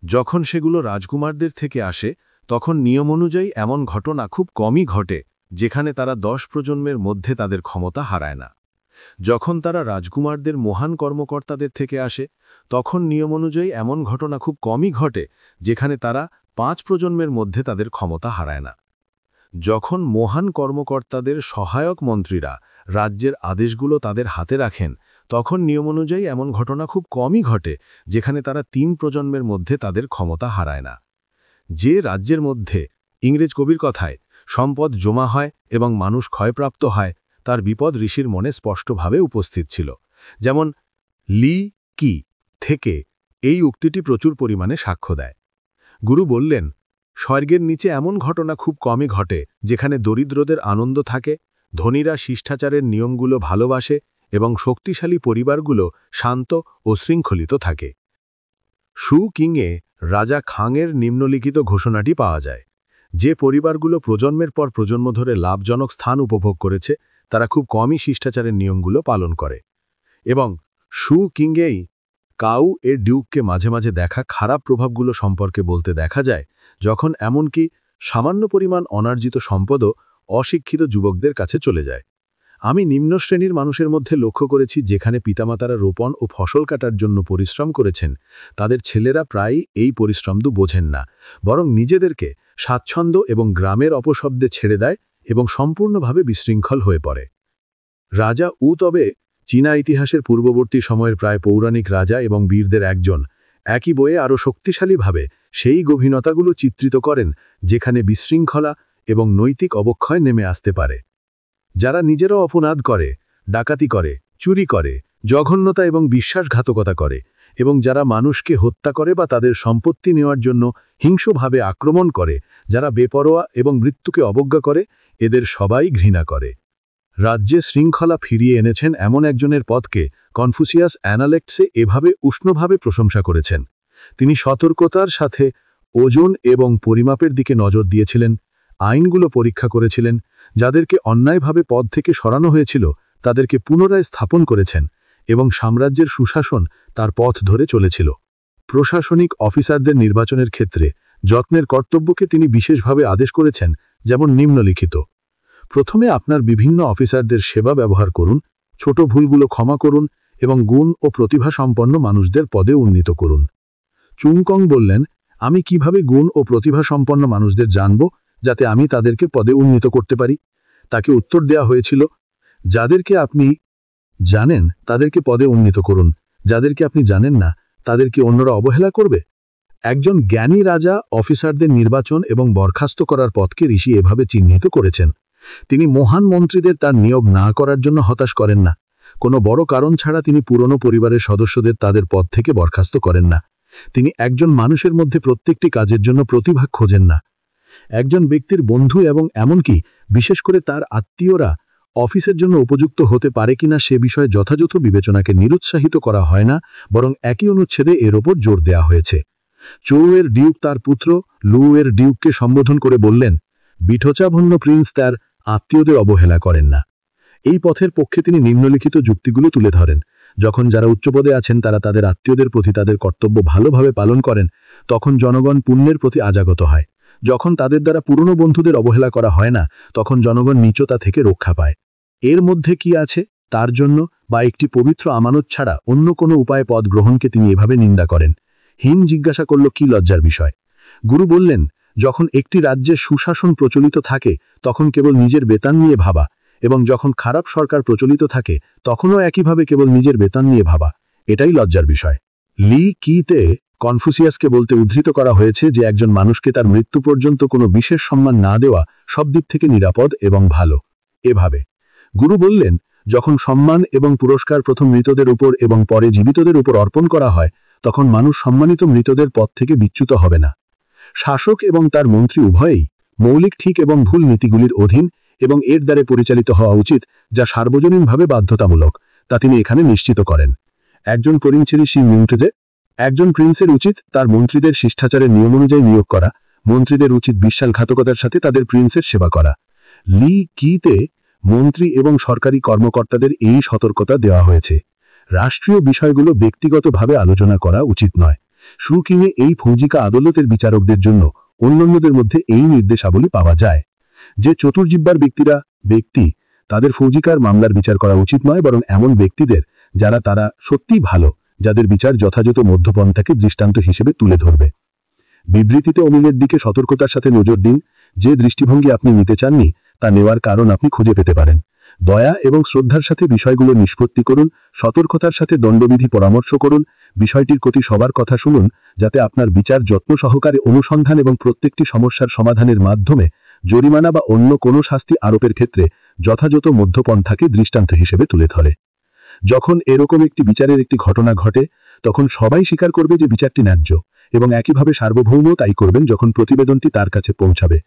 যখন সেগুলো রাজকুমারদের থেকে আসে, তখন নিয়ম অনুযায়ী এমন ঘটনা খুব কমই ঘটে যেখানে তারা 10 প্রজন্মের মধ্যে তাদের ক্ষমতা হারায় না। যখন তারা রাজকুমারদের মহান কর্মকর্তাদের থেকে আসে, তখন নিয়ম অনুযায়ী এমন ঘটনা খুব কমই ঘটে যেখানে তারা 5 প্রজন্মের মধ্যে তাদের ক্ষমতা হারায় না। যখন মহান কর্মকর্তাদের সহায়ক মন্ত্রীরা রাজ্যের আদেশগুলো তাদের হাতে রাখেন, তখন নিয়ম অনুযায়ী এমন ঘটনা খুব কমই ঘটে যেখানে তারা 3 প্রজন্মের মধ্যে তাদের ক্ষমতা হারায় না। যে রাজ্যের মধ্যে, ইংরেজ কবির কথায়, সম্পদ জমা হয় এবং মানুষ ক্ষয়প্রাপ্ত হয়, তার বিপদ ঋষির মনে স্পষ্টভাবে উপস্থিত ছিল। যেমন লি কি থেকে এই উক্তিটি প্রচুর পরিমাণে সাক্ষ্য দেয়। গুরু বললেন, স্বর্গের নিচে এমন ঘটনা খুব কমই ঘটে যেখানে দরিদ্রদের আনন্দ থাকে, ধনীরা শিষ্টাচারের নিয়মগুলো ভালোবাসে এবং শক্তিশালী পরিবারগুলো শান্ত ও শৃঙ্খলিত থাকে। শু কিংয়ে রাজা খাংয়ের নিম্নলিখিত ঘোষণাটি পাওয়া যায়। যে পরিবারগুলো প্রজন্মের পর প্রজন্ম ধরে লাভজনক স্থান উপভোগ করেছে, তারা খুব কমই শিষ্টাচারের নিয়মগুলো পালন করে। এবং শু কিংয়েই কাউ এর ডিউককে মাঝে মাঝে দেখা খারাপ প্রভাবগুলো সম্পর্কে বলতে দেখা যায়, যখন এমনকি সামান্য পরিমাণ অনার্জিত সম্পদও অশিক্ষিত যুবকদের কাছে চলে যায়। আমি নিম্ন শ্রেণীর মানুষের মধ্যে লক্ষ্য করেছি যেখানে পিতামাতারা রোপণ ও ফসল কাটার জন্য পরিশ্রম করেছেন, তাদের ছেলেরা প্রায়ই এই পরিশ্রম বোঝেন না, বরং নিজেদেরকে স্বাচ্ছন্দ্য এবং গ্রামের অপশব্দে ছেড়ে দেয় এবং সম্পূর্ণভাবে বিশৃঙ্খল হয়ে পড়ে। রাজা উ তবে চীনা ইতিহাসের পূর্ববর্তী সময়ের প্রায় পৌরাণিক রাজা এবং বীরদের একজন, একই বইয়ে আরও শক্তিশালীভাবে সেই গভীরতাগুলো চিত্রিত করেন যেখানে বিশৃঙ্খলা এবং নৈতিক অবক্ষয় নেমে আসতে পারে। যারা নিজেরাও অপরাধ করে, ডাকাতি করে, চুরি করে, জঘন্যতা এবং বিশ্বাসঘাতকতা করে, এবং যারা মানুষকে হত্যা করে বা তাদের সম্পত্তি নেওয়ার জন্য হিংস্রভাবে আক্রমণ করে, যারা বেপরোয়া এবং মৃত্যুকে অবজ্ঞা করে, এদের সবাই ঘৃণা করে। রাজ্যে শৃঙ্খলা ফিরিয়ে এনেছেন এমন একজনের পথকে কনফুসিয়াস অ্যানালেক্টসে এভাবে উষ্ণভাবে প্রশংসা করেছেন। তিনি সতর্কতার সাথে ওজন এবং পরিমাপের দিকে নজর দিয়েছিলেন, আইনগুলো পরীক্ষা করেছিলেন, যাদেরকে অন্যায়ভাবে পদ থেকে সরানো হয়েছিল তাদেরকে পুনরায় স্থাপন করেছেন এবং সাম্রাজ্যের সুশাসন তার পথ ধরে চলেছিল। প্রশাসনিক অফিসারদের নির্বাচনের ক্ষেত্রে যত্নের কর্তব্যকে তিনি বিশেষভাবে আদেশ করেছেন, যেমন নিম্নলিখিত: প্রথমে আপনার বিভিন্ন অফিসারদের সেবা ব্যবহার করুন, ছোট ভুলগুলো ক্ষমা করুন এবং গুণ ও প্রতিভা সম্পন্ন মানুষদের পদে উন্নীত করুন। চুংকং বললেন, আমি কিভাবে গুণ ও প্রতিভা সম্পন্ন মানুষদের জানব যাতে আমি তাদেরকে পদে উন্নীত করতে পারি? তাকে উত্তর দেয়া হয়েছিল, যাদেরকে আপনি জানেন তাদেরকে পদে উন্নীত করুন, যাদেরকে আপনি জানেন না তাদেরকে অন্যরা অবহেলা করবে। একজন জ্ঞানী রাজা অফিসারদের নির্বাচন এবং বরখাস্ত করার পথকে ঋষি এভাবে চিহ্নিত করেছেন। তিনি মহান মন্ত্রীদের তার নিয়োগ না করার জন্য হতাশ করেন না। কোনো বড় কারণ ছাড়া তিনি পুরনো পরিবারের সদস্যদের তাদের পদ থেকে বরখাস্ত করেন না। তিনি একজন মানুষের মধ্যে প্রত্যেকটি কাজের জন্য প্রতিভা খোঁজেন না। একজন ব্যক্তির বন্ধু এবং এমনকি বিশেষ করে তার আত্মীয়রা অফিসের জন্য উপযুক্ত হতে পারে কিনা সে বিষয়ে যথাযথ বিবেচনাকে নিরুৎসাহিত করা হয় না, বরং একই অনুচ্ছেদে এর ওপর জোর দেয়া হয়েছে। চৌ-এর ডিউক তার পুত্র লু-এর ডিউককে সম্বোধন করে বললেন, বিঠোচাভন্য প্রিন্স তার আত্মীয়দের অবহেলা করেন না। এই পথের পক্ষে তিনি নিম্নলিখিত যুক্তিগুলো তুলে ধরেন। যখন যারা উচ্চপদে আছেন তারা তাদের আত্মীয়দের প্রতি তাদের কর্তব্য ভালোভাবে পালন করেন, তখন জনগণ পুণ্যের প্রতি আজাগত হয়। যখন তাদের দ্বারা পুরনো বন্ধুদের অবহেলা করা হয় না, তখন জনগণ নীচতা থেকে রক্ষা পায়। এর মধ্যে কি আছে তার জন্য বা একটি পবিত্র আমানত ছাড়া অন্য কোনো উপায়ে পদ গ্রহণকে তিনি এভাবে নিন্দা করেন। হিন জিজ্ঞাসা করল, কি লজ্জার বিষয়? গুরু বললেন, যখন একটি রাজ্যে সুশাসন প্রচলিত থাকে তখন কেবল নিজের বেতন নিয়ে ভাবা, এবং যখন খারাপ সরকার প্রচলিত থাকে তখনও একইভাবে কেবল নিজের বেতন নিয়ে ভাবা, এটাই লজ্জার বিষয়। লি কিতে কনফুসিয়াসকে বলতে উদ্ধৃত করা হয়েছে যে একজন মানুষকে তার মৃত্যু পর্যন্ত কোনো বিশেষ সম্মান না দেওয়া সব দিক থেকে নিরাপদ এবং ভালো। এভাবে গুরু বললেন, যখন সম্মান এবং পুরস্কার প্রথম মৃতদের উপর এবং পরে জীবিতদের উপর অর্পণ করা হয়, তখন মানুষ সম্মানিত মৃতদের পথ থেকে বিচ্যুত হবে না। শাসক এবং তার মন্ত্রী উভয়েই মৌলিক ঠিক এবং ভুল নীতিগুলির অধীন এবং এর দ্বারা পরিচালিত হওয়া উচিত, যা সার্বজনীনভাবে বাধ্যতামূলক, তা তিনি এখানে নিশ্চিত করেন। একজন একজন প্রিন্সের উচিত তার মন্ত্রীদের শিষ্টাচারের নিয়ম অনুযায়ী নিয়োগ করা, মন্ত্রীদের উচিত বিশ্বাসঘাতকতার সাথে তাদের প্রিন্সের সেবা করা। লি কিতে মন্ত্রী এবং সরকারি কর্মকর্তাদের এই সতর্কতা দেওয়া হয়েছে। রাষ্ট্রীয় বিষয়গুলো ব্যক্তিগতভাবে আলোচনা করা উচিত নয়। শুকিংয়ে এই ফৌজিকা আদালতের বিচারকদের জন্য অন্যান্যদের মধ্যে এই নির্দেশাবলী পাওয়া যায় যে চতুর্জিব্বার ব্যক্তি তাদের ফৌজিকার মামলার বিচার করা উচিত নয়, বরং এমন ব্যক্তিদের যারা তারা সত্যিই ভালো, যাদের বিচার যথাযথ মধ্যপন্থাকে দৃষ্টান্ত হিসেবে তুলে ধরবে। বিবৃতিতে অমিলের দিকে সতর্কতার সাথে নজর দিন। যে দৃষ্টিভঙ্গি আপনি নিতে চাননি তা নেওয়ার কারণ আপনি খুঁজে পেতে পারেন। দয়া এবং শ্রদ্ধার সাথে বিষয়গুলো নিষ্পত্তি করুন, সতর্কতার সাথে দণ্ডবিধি পরামর্শ করুন, বিষয়টির প্রতি সবার কথা শুনুন, যাতে আপনার বিচার যত্ন সহকারে অনুসন্ধান এবং প্রত্যেকটি সমস্যার সমাধানের মাধ্যমে জরিমানা বা অন্য কোনো শাস্তি আরোপের ক্ষেত্রে যথাযথ মধ্যপন্থাকে দৃষ্টান্ত হিসেবে তুলে ধরে। যখন এরকম একটি বিচারের একটি ঘটনা ঘটে, তখন সবাই স্বীকার করবে যে বিচারটি ন্যায্য, এবং একইভাবে সার্বভৌমও তাই করবেন যখন প্রতিবেদনটি তার কাছে পৌঁছাবে।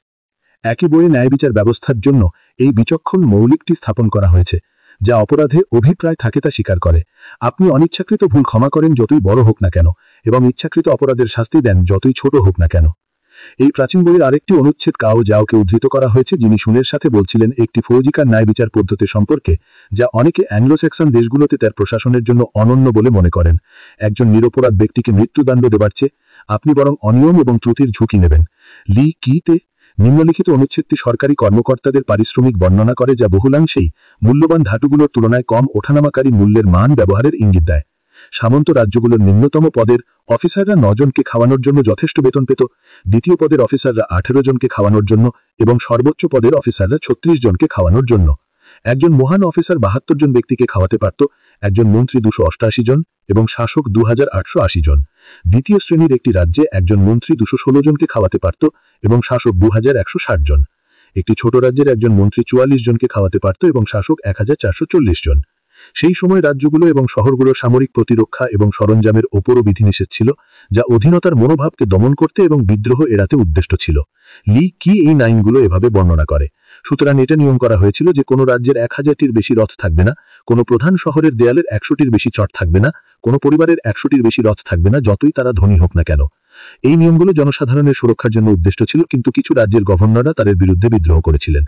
একই বইয়ে ন্যায় বিচার ব্যবস্থার জন্য এই বিচক্ষণ মৌলিকটি স্থাপন করা হয়েছে, যা অপরাধে অভিপ্রায় থাকে তা স্বীকার করে। আপনি অনিচ্ছাকৃত ভুল ক্ষমা করেন যতই বড় হোক না কেন, এবং ইচ্ছাকৃত অপরাধের শাস্তি দেন যতই ছোট হোক না কেন। এই প্রাচীন বইয়ের আরেকটি অনুচ্ছেদ কাও জাওকে উদ্ধৃত করা হয়েছে, যিনি শুনের সাথে বলছিলেন একটি ফৌজিকার ন্যায় বিচার পদ্ধতি সম্পর্কে, যা অনেকে অ্যাংলো-স্যাক্সন দেশগুলোতে তার প্রশাসনের জন্য অনন্য বলে মনে করেন। একজন নিরপরাধ ব্যক্তিকে মৃত্যুদণ্ড দেবার চেয়ে আপনি বরং অনিয়ম এবং ত্রুটির ঝুঁকি নেবেন। লি কিতে নিম্নলিখিত অনুচ্ছেদটি সরকারি কর্মকর্তাদের পারিশ্রমিক বর্ণনা করে, যা বহুলাংশেই মূল্যবান ধাতুগুলোর তুলনায় কম ওঠানামাকারী মূল্যের মান ব্যবহারের ইঙ্গিত দেয়। সামন্ত রাজ্যগুলোর নিম্নতম পদের অফিসাররা 9 জনকে খাওয়ানোর জন্য যথেষ্ট বেতন পেত, দ্বিতীয় পদের অফিসাররা 18 জনকে খাওয়ানোর জন্য এবং সর্বোচ্চ পদের অফিসাররা 36 জনকে খাওয়ানোর জন্য। একজন মহান অফিসার 72 জন ব্যক্তিকে খাওয়াতে পারত, একজন মন্ত্রী 288 জন এবং শাসক 2880 জন। দ্বিতীয় শ্রেণীর একটি রাজ্যে একজন মন্ত্রী 216 জনকে খাওয়াতে পারত এবং শাসক 2160 জন। একটি ছোট রাজ্যের একজন মন্ত্রী 44 জনকে খাওয়াতে পারত এবং শাসক 1440 জন। সেই সময় রাজ্যগুলো এবং শহরগুলোর সামরিক প্রতিরক্ষা এবং সরঞ্জামের ওপরও বিধিনিষেধ ছিল, যা অধীনতার মনোভাবকে দমন করতে এবং বিদ্রোহ এড়াতে উদ্দিষ্ট ছিল। লি কি এই আইনগুলো এভাবে বর্ণনা করে। সুতরাং এটা নিয়ম করা হয়েছিল যে কোনো রাজ্যের 1000টির বেশি রথ থাকবে না, কোনো প্রধান শহরের দেয়ালের 100টির বেশি চট থাকবে না, কোনো পরিবারের 100টির বেশি রথ থাকবে না, যতই তারা ধনী হোক না কেন। এই নিয়মগুলো জনসাধারণের সুরক্ষার জন্য উদ্দিষ্ট ছিল, কিন্তু কিছু রাজ্যের গভর্নররা তাদের বিরুদ্ধে বিদ্রোহ করেছিলেন।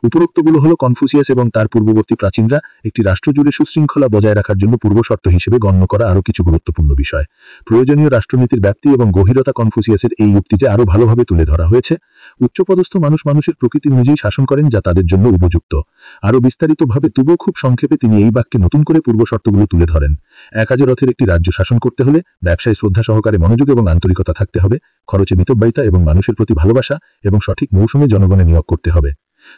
উপরোক্তগুলো হল কনফুসিয়াস এবং তার পূর্ববর্তী প্রাচীনরা একটি রাষ্ট্র জুড়ে সুশৃঙ্খলা বজায় রাখার জন্য পূর্বশর্ত হিসেবে গণ্য করা আরও কিছু গুরুত্বপূর্ণ বিষয়। প্রয়োজনীয় রাষ্ট্রনীতির ব্যাপ্তি এবং গভীরতা কনফুসিয়াসের এই উক্তিতে আরও ভালোভাবে তুলে ধরা হয়েছে। উচ্চপদস্থ মানুষ মানুষের প্রকৃতি অনুযায়ী শাসন করেন যা তাদের জন্য উপযুক্ত। আরও বিস্তারিতভাবে তবুও খুব সংক্ষেপে তিনি এই বাক্যে নতুন করে পূর্বশর্তগুলো তুলে ধরেন। 1000 রথের একটি রাজ্য শাসন করতে হলে ব্যবসায় শ্রদ্ধা সহকারে মনোযোগ এবং আন্তরিকতা থাকতে হবে, খরচে মিতব্যয়িতা এবং মানুষের প্রতি ভালোবাসা এবং সঠিক মৌসুমে জনগণে নিয়োগ করতে হবে।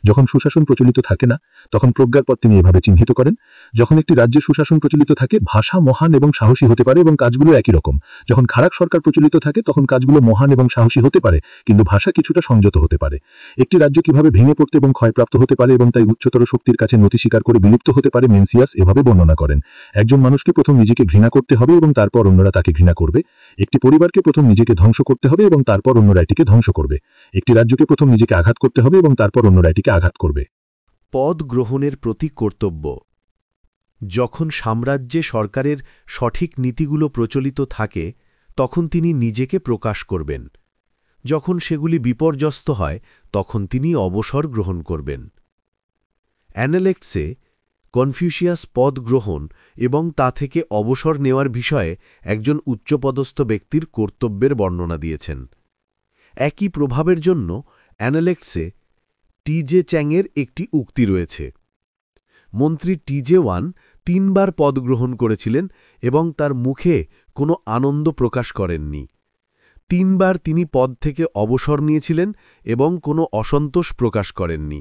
যখন সুশাসন প্রচলিত থাকে না তখন প্রজ্ঞার পথ তিনি এভাবে চিহ্নিত করেন। যখন একটি রাজ্যে সুশাসন প্রচলিত থাকে ভাষা মহান এবং সাহসী হতে পারে এবং কাজগুলো একই রকম। যখন খারাপ সরকার প্রচলিত থাকে তখন কাজগুলো মহান এবং সাহসী হতে পারে কিন্তু ভাষা কিছুটা সংযত হতে পারে। একটি রাজ্য কিভাবে ভেঙে পড়তে এবং ক্ষয়প্রাপ্ত হতে পারে এবং তাই উচ্চতর শক্তির কাছে নতি স্বীকার করে বিলুপ্ত হতে পারে মেনসিয়াস এভাবে বর্ণনা করেন। একজন মানুষকে প্রথম নিজেকে ঘৃণা করতে হবে এবং তারপর অন্যরা তাকে ঘৃণা করবে। একটি পরিবারকে প্রথম নিজেকে ধ্বংস করতে হবে এবং তারপর অন্যরা এটিকে ধ্বংস করবে। একটি রাজ্যকে প্রথম নিজেকে আঘাত করতে হবে এবং তারপর অন্যরা এটিকে আঘাত করবে। পদ গ্রহণের প্রতি কর্তব্য। যখন সাম্রাজ্যে সরকারের সঠিক নীতিগুলো প্রচলিত থাকে তখন তিনি নিজেকে প্রকাশ করবেন। যখন সেগুলি বিপর্যস্ত হয় তখন তিনি অবসর গ্রহণ করবেন। অ্যানালেক্টসে কনফিউশিয়াস পদ গ্রহণ এবং তা থেকে অবসর নেওয়ার বিষয়ে একজন উচ্চপদস্থ ব্যক্তির কর্তব্যের বর্ণনা দিয়েছেন। একই প্রভাবের জন্য অ্যানালেক্টসে টিজে চ্যাংয়ের একটি উক্তি রয়েছে। মন্ত্রী টিজে 3 বার পদ গ্রহণ করেছিলেন এবং তার মুখে কোনো আনন্দ প্রকাশ করেননি। 3 বার তিনি পদ থেকে অবসর নিয়েছিলেন এবং কোনো অসন্তোষ প্রকাশ করেননি।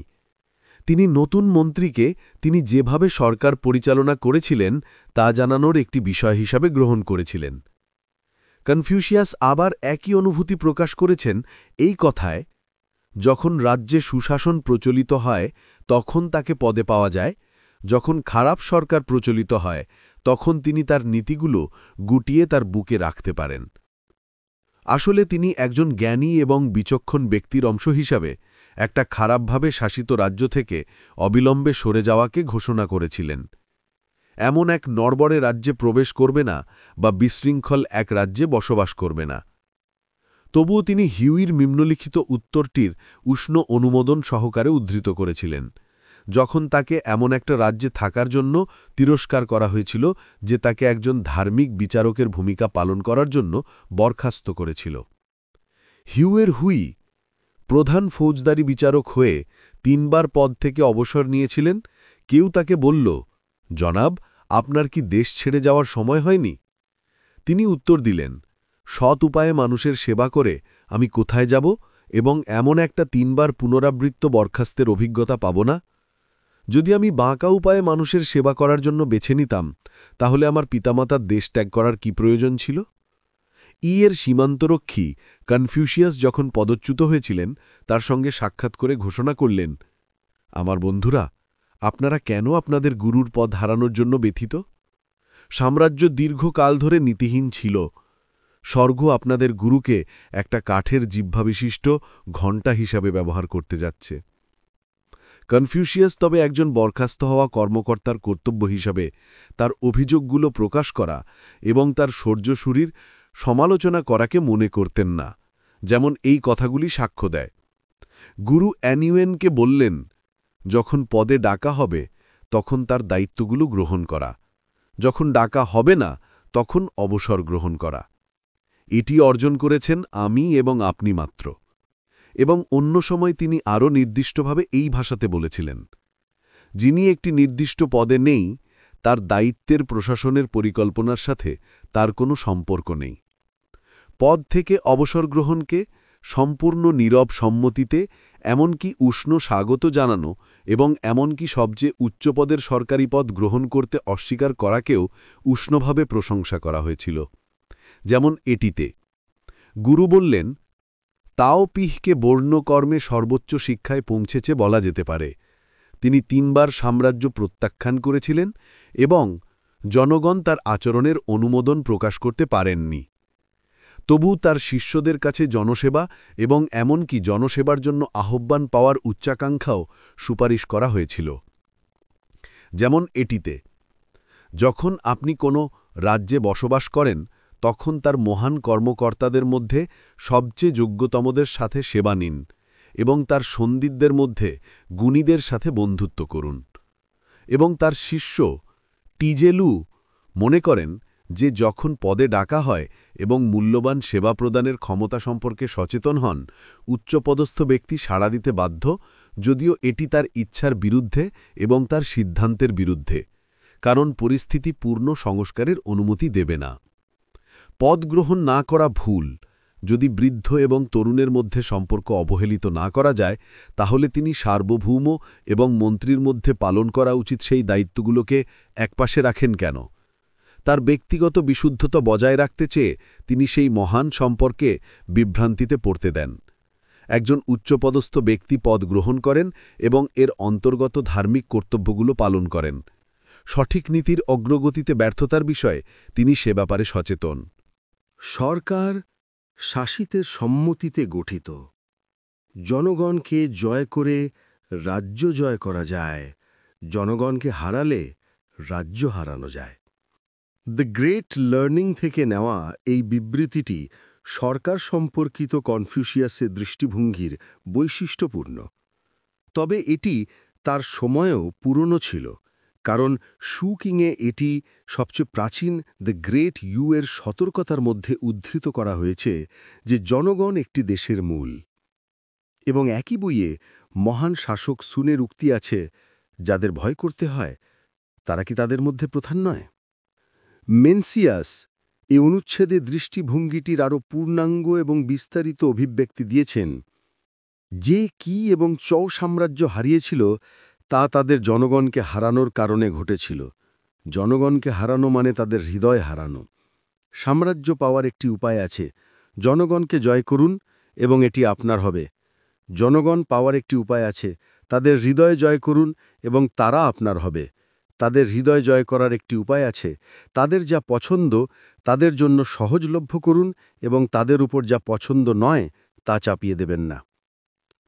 তিনি নতুন মন্ত্রীকে তিনি যেভাবে সরকার পরিচালনা করেছিলেন তা জানানোর একটি বিষয় হিসাবে গ্রহণ করেছিলেন। কনফিউশিয়াস আবার একই অনুভূতি প্রকাশ করেছেন এই কথায়, যখন রাজ্যে সুশাসন প্রচলিত হয় তখন তাকে পদে পাওয়া যায়, যখন খারাপ সরকার প্রচলিত হয় তখন তিনি তার নীতিগুলো গুটিয়ে তার বুকে রাখতে পারেন। আসলে তিনি একজন জ্ঞানী এবং বিচক্ষণ ব্যক্তির অংশ হিসাবে একটা খারাপভাবে শাসিত রাজ্য থেকে অবিলম্বে সরে যাওয়াকে ঘোষণা করেছিলেন। এমন এক নড়বড়ে রাজ্যে প্রবেশ করবে না বা বিশৃঙ্খল এক রাজ্যে বসবাস করবে না। তবুও তিনি হিউইর নিম্নলিখিত উত্তরটির উষ্ণ অনুমোদন সহকারে উদ্ধৃত করেছিলেন, যখন তাকে এমন একটা রাজ্যে থাকার জন্য তিরস্কার করা হয়েছিল যে তাকে একজন ধার্মিক বিচারকের ভূমিকা পালন করার জন্য বরখাস্ত করেছিল। হিউয়ের হুই প্রধান ফৌজদারি বিচারক হয়ে 3 বার পদ থেকে অবসর নিয়েছিলেন। কেউ তাকে বলল, জনাব, আপনার কি দেশ ছেড়ে যাওয়ার সময় হয়নি? তিনি উত্তর দিলেন, সৎ উপায়ে মানুষের সেবা করে আমি কোথায় যাব এবং এমন একটা 3 বার পুনরাবৃত্ত বরখাস্তের অভিজ্ঞতা পাব না? যদি আমি বাঁকা উপায়ে মানুষের সেবা করার জন্য বেছে নিতাম তাহলে আমার পিতামাতার দেশ ত্যাগ করার কি প্রয়োজন ছিল? এর সীমান্তরক্ষী কনফিউশিয়াস যখন পদচ্যুত হয়েছিলেন তার সঙ্গে সাক্ষাৎ করে ঘোষণা করলেন, আমার বন্ধুরা, আপনারা কেন আপনাদের গুরুর পদ হারানোর জন্য ব্যথিত? সাম্রাজ্য দীর্ঘকাল ধরে নীতিহীন ছিল। স্বর্গ আপনাদের গুরুকে একটা কাঠের জিহ্বাবিশিষ্ট ঘণ্টা হিসাবে ব্যবহার করতে যাচ্ছে। কনফিউশিয়াস তবে একজন বরখাস্ত হওয়া কর্মকর্তার কর্তব্য হিসাবে তার অভিযোগগুলো প্রকাশ করা এবং তার শৌর্যশুরীর সমালোচনা করাকে মনে করতেন না, যেমন এই কথাগুলি সাক্ষ্য দেয়। গুরু অ্যানিউয়েনকে বললেন, যখন পদে ডাকা হবে তখন তার দায়িত্বগুলো গ্রহণ করা, যখন ডাকা হবে না তখন অবসর গ্রহণ করা। এটি অর্জন করেছেন আমি এবং আপনি মাত্র। এবং অন্য সময় তিনি আরও নির্দিষ্টভাবে এই ভাষাতে বলেছিলেন, যিনি একটি নির্দিষ্ট পদে নেই তার দায়িত্বের প্রশাসনের পরিকল্পনার সাথে তার কোনো সম্পর্ক নেই। পদ থেকে অবসর গ্রহণকে সম্পূর্ণ নীরব সম্মতিতে, এমনকি উষ্ণ স্বাগত জানানো এবং এমনকি সবচেয়ে উচ্চপদের সরকারি পদ গ্রহণ করতে অস্বীকার করাকেও উষ্ণভাবে প্রশংসা করা হয়েছিল। যেমন এটিতে গুরু বললেন, তাও পিহকে বর্ণকর্মে সর্বোচ্চ শিক্ষায় পৌঁছেছে বলা যেতে পারে। তিনি 3 বার সাম্রাজ্য প্রত্যাখ্যান করেছিলেন এবং জনগণ তার আচরণের অনুমোদন প্রকাশ করতে পারেননি। তবু তার শিষ্যদের কাছে জনসেবা এবং এমনকি জনসেবার জন্য আহ্বান পাওয়ার উচ্চাকাঙ্ক্ষাও সুপারিশ করা হয়েছিল। যেমন এটিতে, যখন আপনি কোনো রাজ্যে বসবাস করেন তখন তার মহান কর্মকর্তাদের মধ্যে সবচেয়ে যোগ্যতমদের সাথে সেবা নিন এবং তার সন্দিদদের মধ্যে গুণীদের সাথে বন্ধুত্ব করুন। এবং তার শিষ্য টিজেলু মনে করেন যে যখন পদে ডাকা হয় এবং মূল্যবান সেবা প্রদানের ক্ষমতা সম্পর্কে সচেতন হন, উচ্চপদস্থ ব্যক্তি সাড়া দিতে বাধ্য, যদিও এটি তার ইচ্ছার বিরুদ্ধে এবং তার সিদ্ধান্তের বিরুদ্ধে, কারণ পরিস্থিতি পূর্ণ সংস্কারের অনুমতি দেবে না। পদ গ্রহণ না করা ভুল। যদি বৃদ্ধ এবং তরুণের মধ্যে সম্পর্ক অবহেলিত না করা যায়, তাহলে তিনি সার্বভৌম এবং মন্ত্রীর মধ্যে পালন করা উচিত সেই দায়িত্বগুলোকে একপাশে রাখেন কেন? তার ব্যক্তিগত বিশুদ্ধতা বজায় রাখতে চেয়ে তিনি সেই মহান সম্পর্কে বিভ্রান্তিতে পড়তে দেন। একজন উচ্চপদস্থ ব্যক্তি পদ গ্রহণ করেন এবং এর অন্তর্গত ধার্মিক কর্তব্যগুলো পালন করেন। সঠিক নীতির অগ্রগতিতে ব্যর্থতার বিষয়ে তিনি সে ব্যাপারে সচেতন। সরকার শাসিতের সম্মতিতে গঠিত। জনগণকে জয় করে রাজ্য জয় করা যায়, জনগণকে হারালে রাজ্য হারানো যায়। দ্য গ্রেট লার্নিং থেকে নেওয়া এই বিবৃতিটি সরকার সম্পর্কিত কনফুসিয়াসের দৃষ্টিভঙ্গির বৈশিষ্ট্যপূর্ণ। তবে এটি তার সময়েও পুরনো ছিল, কারণ শু কিংয়ে এটি সবচেয়ে প্রাচীন দ্য গ্রেট ইউ এর সতর্কতার মধ্যে উদ্ধৃত করা হয়েছে যে জনগণ একটি দেশের মূল। এবং একই বইয়ে মহান শাসক সুনের উক্তি আছে, যাদের ভয় করতে হয় তারা কি তাদের মধ্যে প্রধান নয়? মেনসিয়াস এই অনুচ্ছেদে দৃষ্টিভঙ্গিটির আরও পূর্ণাঙ্গ এবং বিস্তারিত অভিব্যক্তি দিয়েছেন। যে কি এবং চৌ সাম্রাজ্য হারিয়েছিল তা তাদের জনগণকে হারানোর কারণে ঘটেছিল। জনগণকে হারানো মানে তাদের হৃদয় হারানো। সাম্রাজ্য পাওয়ার একটি উপায় আছে, জনগণকে জয় করুন এবং এটি আপনার হবে। জনগণ পাওয়ার একটি উপায় আছে, তাদের হৃদয় জয় করুন এবং তারা আপনার হবে। তাদের হৃদয় জয় করার একটি উপায় আছে, তাদের যা পছন্দ তাদের জন্য সহজলভ্য করুন এবং তাদের উপর যা পছন্দ নয় তা চাপিয়ে দেবেন না।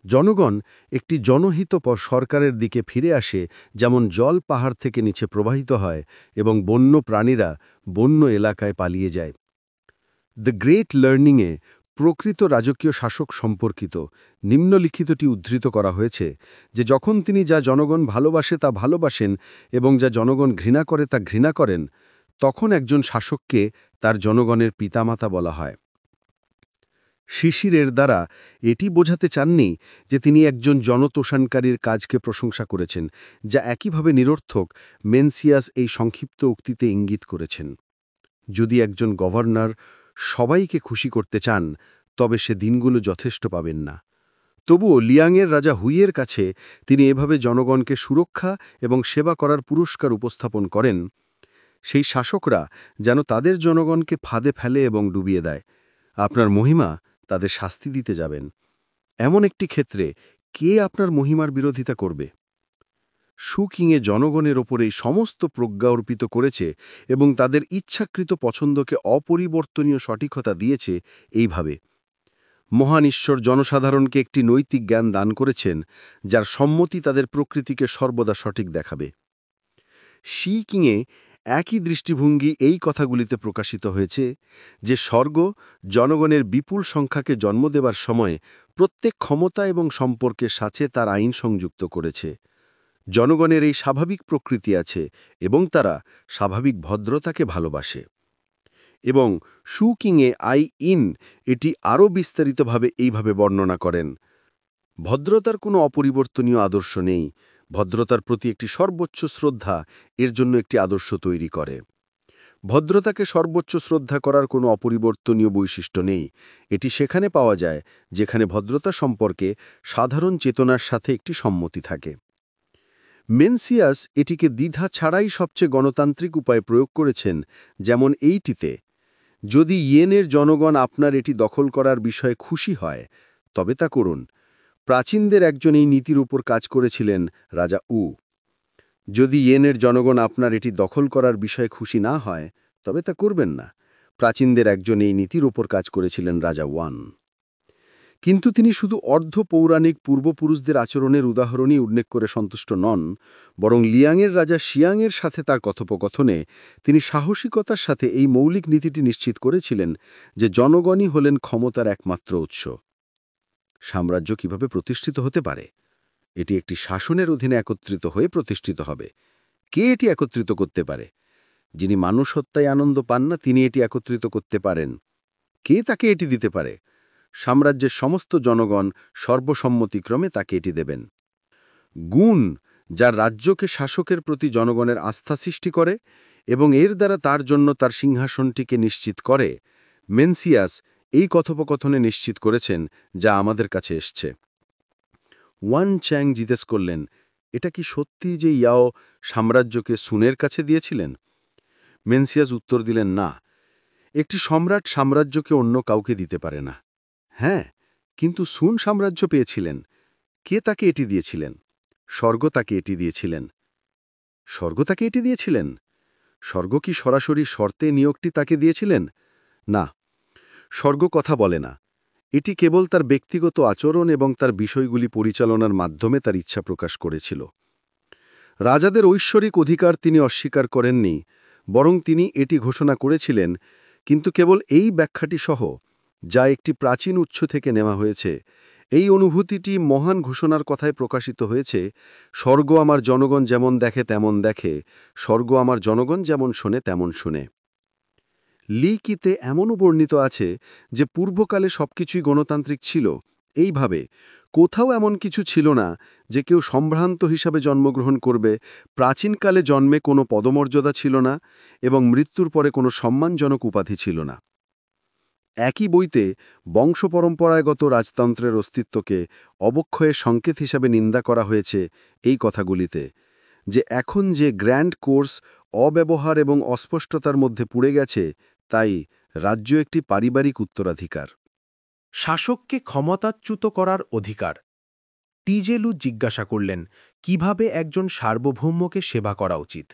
জনগণ একটি জনহিতপর সরকারের দিকে ফিরে আসে, যেমন জল পাহাড় থেকে নিচে প্রবাহিত হয় এবং বন্য প্রাণীরা বন্য এলাকায় পালিয়ে যায়। দ্য গ্রেট লার্নিংয়ে প্রকৃত রাজকীয় শাসক সম্পর্কিত নিম্নলিখিতটি উদ্ধৃত করা হয়েছে যে যখন তিনি যা জনগণ ভালোবাসে তা ভালোবাসেন এবং যা জনগণ ঘৃণা করে তা ঘৃণা করেন, তখন একজন শাসককে তার জনগণের পিতামাতা বলা হয়। শিশিরের দ্বারা এটি বোঝাতে চাননি যে তিনি একজন জনতোষণকারীর কাজকে প্রশংসা করেছেন, যা একইভাবে নিরর্থক মেনসিয়াস এই সংক্ষিপ্ত উক্তিতে ইঙ্গিত করেছেন। যদি একজন গভর্নর সবাইকে খুশি করতে চান, তবে সে দিনগুলো যথেষ্ট পাবেন না। তবুও লিয়াংয়ের রাজা হুইয়ের কাছে তিনি এভাবে জনগণকে সুরক্ষা এবং সেবা করার পুরস্কার উপস্থাপন করেন। সেই শাসকরা যেন তাদের জনগণকে ফাঁদে ফেলে এবং ডুবিয়ে দেয়। আপনার মহিমা তাদের শাস্তি দিতে যাবেন। এমন একটি ক্ষেত্রে কে আপনার মহিমার বিরোধিতা করবে? শু কিংয়ে জনগণের ওপরেই সমস্ত প্রজ্ঞা অর্পিত করেছে এবং তাদের ইচ্ছাকৃত পছন্দকে অপরিবর্তনীয় সঠিকতা দিয়েছে এইভাবে। মহান ঈশ্বর জনসাধারণকে একটি নৈতিক জ্ঞান দান করেছেন, যার সম্মতি তাদের প্রকৃতিকে সর্বদা সঠিক দেখাবে। শি কিংয়ে একই দৃষ্টিভঙ্গি এই কথাগুলিতে প্রকাশিত হয়েছে যে স্বর্গ জনগণের বিপুল সংখ্যাকে জন্ম দেবার সময় প্রত্যেক ক্ষমতা এবং সম্পর্কের সাথে তার আইন সংযুক্ত করেছে। জনগণের এই স্বাভাবিক প্রকৃতি আছে এবং তারা স্বাভাবিক ভদ্রতাকে ভালোবাসে। এবং শু কিংয়ে আই ইন এটি আরও বিস্তারিতভাবে এইভাবে বর্ণনা করেন। ভদ্রতার কোনো অপরিবর্তনীয় আদর্শ নেই। ভদ্রতার প্রতি একটি সর্বোচ্চ শ্রদ্ধা এর জন্য একটি আদর্শ তৈরি করে। ভদ্রতাকে সর্বোচ্চ শ্রদ্ধা করার কোনো অপরিবর্তনীয় বৈশিষ্ট্য নেই। এটি সেখানে পাওয়া যায় যেখানে ভদ্রতা সম্পর্কে সাধারণ চেতনার সাথে একটি সম্মতি থাকে। মেনসিয়াস এটিকে দ্বিধা ছাড়াই সবচেয়ে গণতান্ত্রিক উপায়ে প্রয়োগ করেছেন, যেমন এইটিতে: যদি ইয়েনের জনগণ আপনার এটি দখল করার বিষয়ে খুশি হয়, তবে তা করুন। প্রাচীনদের একজন এই নীতির উপর কাজ করেছিলেন, রাজা উ। যদি ইয়েনের জনগণ আপনার এটি দখল করার বিষয়ে খুশি না হয়, তবে তা করবেন না। প্রাচীনদের একজন এই নীতির উপর কাজ করেছিলেন, রাজা ওয়ান। কিন্তু তিনি শুধু অর্ধ পৌরাণিক পূর্বপুরুষদের আচরণের উদাহরণই উল্লেখ করে সন্তুষ্ট নন, বরং লিয়াংয়ের রাজা শিয়াংয়ের সাথে তার কথোপকথনে তিনি সাহসিকতার সাথে এই মৌলিক নীতিটি নিশ্চিত করেছিলেন যে জনগণই হলেন ক্ষমতার একমাত্র উৎস। সাম্রাজ্য কিভাবে প্রতিষ্ঠিত হতে পারে? এটি একটি শাসনের অধীনে একত্রিত হয়ে প্রতিষ্ঠিত হবে। কে এটি একত্রিত করতে পারে? যিনি মানুষ হত্যায় আনন্দ পান না, তিনি এটি একত্রিত করতে পারেন। কে তাকে এটি দিতে পারে? সাম্রাজ্যের সমস্ত জনগণ সর্বসম্মতিক্রমে তাকে এটি দেবেন। গুণ, যার রাজ্যকে শাসকের প্রতি জনগণের আস্থা সৃষ্টি করে এবং এর দ্বারা তার জন্য তার সিংহাসনটিকে নিশ্চিত করে। মেনসিয়াস এই কথোপকথনে নিশ্চিত করেছেন, যা আমাদের কাছে এসছে। ওয়ান চ্যাং জিজ্ঞেস করলেন, এটা কি সত্যি যে ইয়াও সাম্রাজ্যকে সুনের কাছে দিয়েছিলেন? মেনসিয়াস উত্তর দিলেন, না, একটি সম্রাট সাম্রাজ্যকে অন্য কাউকে দিতে পারে না। হ্যাঁ, কিন্তু সুন সাম্রাজ্য পেয়েছিলেন। কে তাকে এটি দিয়েছিলেন? স্বর্গ তাকে এটি দিয়েছিলেন। স্বর্গ তাকে এটি দিয়েছিলেন? স্বর্গ কি সরাসরি শর্তে নিয়োগটি তাকে দিয়েছিলেন? না, স্বর্গ কথা বলে না। এটি কেবল তার ব্যক্তিগত আচরণ এবং তার বিষয়গুলি পরিচালনার মাধ্যমে তার ইচ্ছা প্রকাশ করেছিল। রাজাদের ঐশ্বরিক অধিকার তিনি অস্বীকার করেননি, বরং তিনি এটি ঘোষণা করেছিলেন, কিন্তু কেবল এই ব্যাখ্যাটি সহ, যা একটি প্রাচীন উৎস থেকে নেওয়া হয়েছে। এই অনুভূতিটি মহান ঘোষণার কথায় প্রকাশিত হয়েছে, স্বর্গ আমার জনগণ যেমন দেখে তেমন দেখে, স্বর্গ আমার জনগণ যেমন শোনে তেমন শুনে। লি কিতে এমনও বর্ণিত আছে যে পূর্বকালে সবকিছুই গণতান্ত্রিক ছিল। এইভাবে কোথাও এমন কিছু ছিল না যে কেউ সম্ভ্রান্ত হিসাবে জন্মগ্রহণ করবে। প্রাচীনকালে জন্মে কোনো পদমর্যাদা ছিল না এবং মৃত্যুর পরে কোনো সম্মানজনক উপাধি ছিল না। একই বইতে বংশপরম্পরাগত রাজতন্ত্রের অস্তিত্বকে অবক্ষয়ের সংকেত হিসাবে নিন্দা করা হয়েছে এই কথাগুলিতে, যে এখন যে গ্র্যান্ড কোর্স অব্যবহার এবং অস্পষ্টতার মধ্যে পুড়ে গেছে, তাই রাজ্য একটি পারিবারিক উত্তরাধিকার। শাসককে ক্ষমতাচ্যুত করার অধিকার। টিজেলু জিজ্ঞাসা করলেন, কিভাবে একজন সার্বভৌমকে সেবা করা উচিত?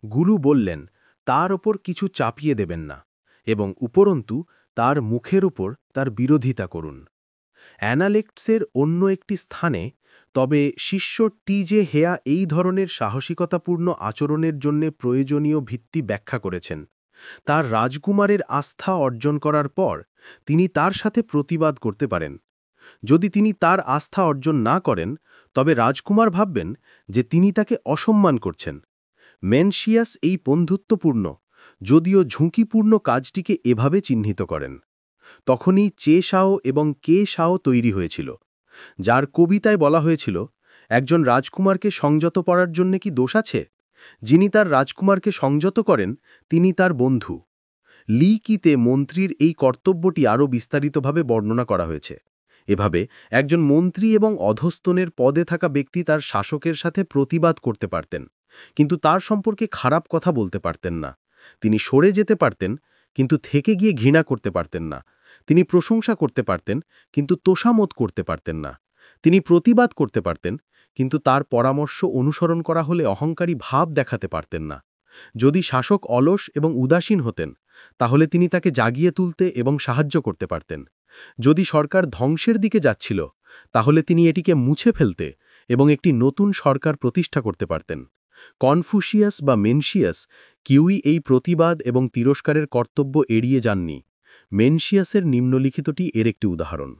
গুরু বললেন, তার ওপর কিছু চাপিয়ে দেবেন না এবং উপরন্তু তার মুখের উপর তার বিরোধিতা করুন। অ্যানালেক্টসের অন্য একটি স্থানে, তবে শিষ্য টিজে হেয়া এই ধরনের সাহসিকতাপূর্ণ আচরণের জন্য প্রয়োজনীয় ভিত্তি ব্যাখ্যা করেছেন। তার রাজকুমারের আস্থা অর্জন করার পর তিনি তার সাথে প্রতিবাদ করতে পারেন। যদি তিনি তার আস্থা অর্জন না করেন, তবে রাজকুমার ভাববেন যে তিনি তাকে অসম্মান করছেন। মেনসিয়াস এই বন্ধুত্বপূর্ণ, যদিও ঝুঁকিপূর্ণ কাজটিকে এভাবে চিহ্নিত করেন। তখনই চে শাও এবং কে শাও তৈরি হয়েছিল, যার কবিতায় বলা হয়েছিল, একজন রাজকুমারকে সংযত করার জন্য কি দোষ আছে? যিনি তার রাজকুমারকে সংযত করেন তিনি তার বন্ধু। লি কিতে মন্ত্রীর এই কর্তব্যটি আরও বিস্তারিতভাবে বর্ণনা করা হয়েছে। এভাবে একজন মন্ত্রী এবং অধস্তনের পদে থাকা ব্যক্তি তার শাসকের সাথে প্রতিবাদ করতে পারতেন, কিন্তু তার সম্পর্কে খারাপ কথা বলতে পারতেন না। তিনি সরে যেতে পারতেন, কিন্তু থেকে গিয়ে ঘৃণা করতে পারতেন না। তিনি প্রশংসা করতে পারতেন, কিন্তু তোষামত করতে পারতেন না। তিনি প্রতিবাদ করতে পারতেন, কিন্তু তার পরামর্শ অনুসরণ করা হলে অহংকারী ভাব দেখাতে পারতেন না। যদি শাসক অলস এবং উদাসীন হতেন, তাহলে তিনি তাকে জাগিয়ে তুলতে এবং সাহায্য করতে পারতেন। যদি সরকার ধ্বংসের দিকে যাচ্ছিল, তাহলে তিনি এটিকে মুছে ফেলতে এবং একটি নতুন সরকার প্রতিষ্ঠা করতে পারতেন। কনফুসিয়াস বা মেনসিয়াস কেউই এই প্রতিবাদ এবং তিরস্কারের কর্তব্য এড়িয়ে যাননি। মেনসিয়াসের নিম্নলিখিতটি এর একটি উদাহরণ।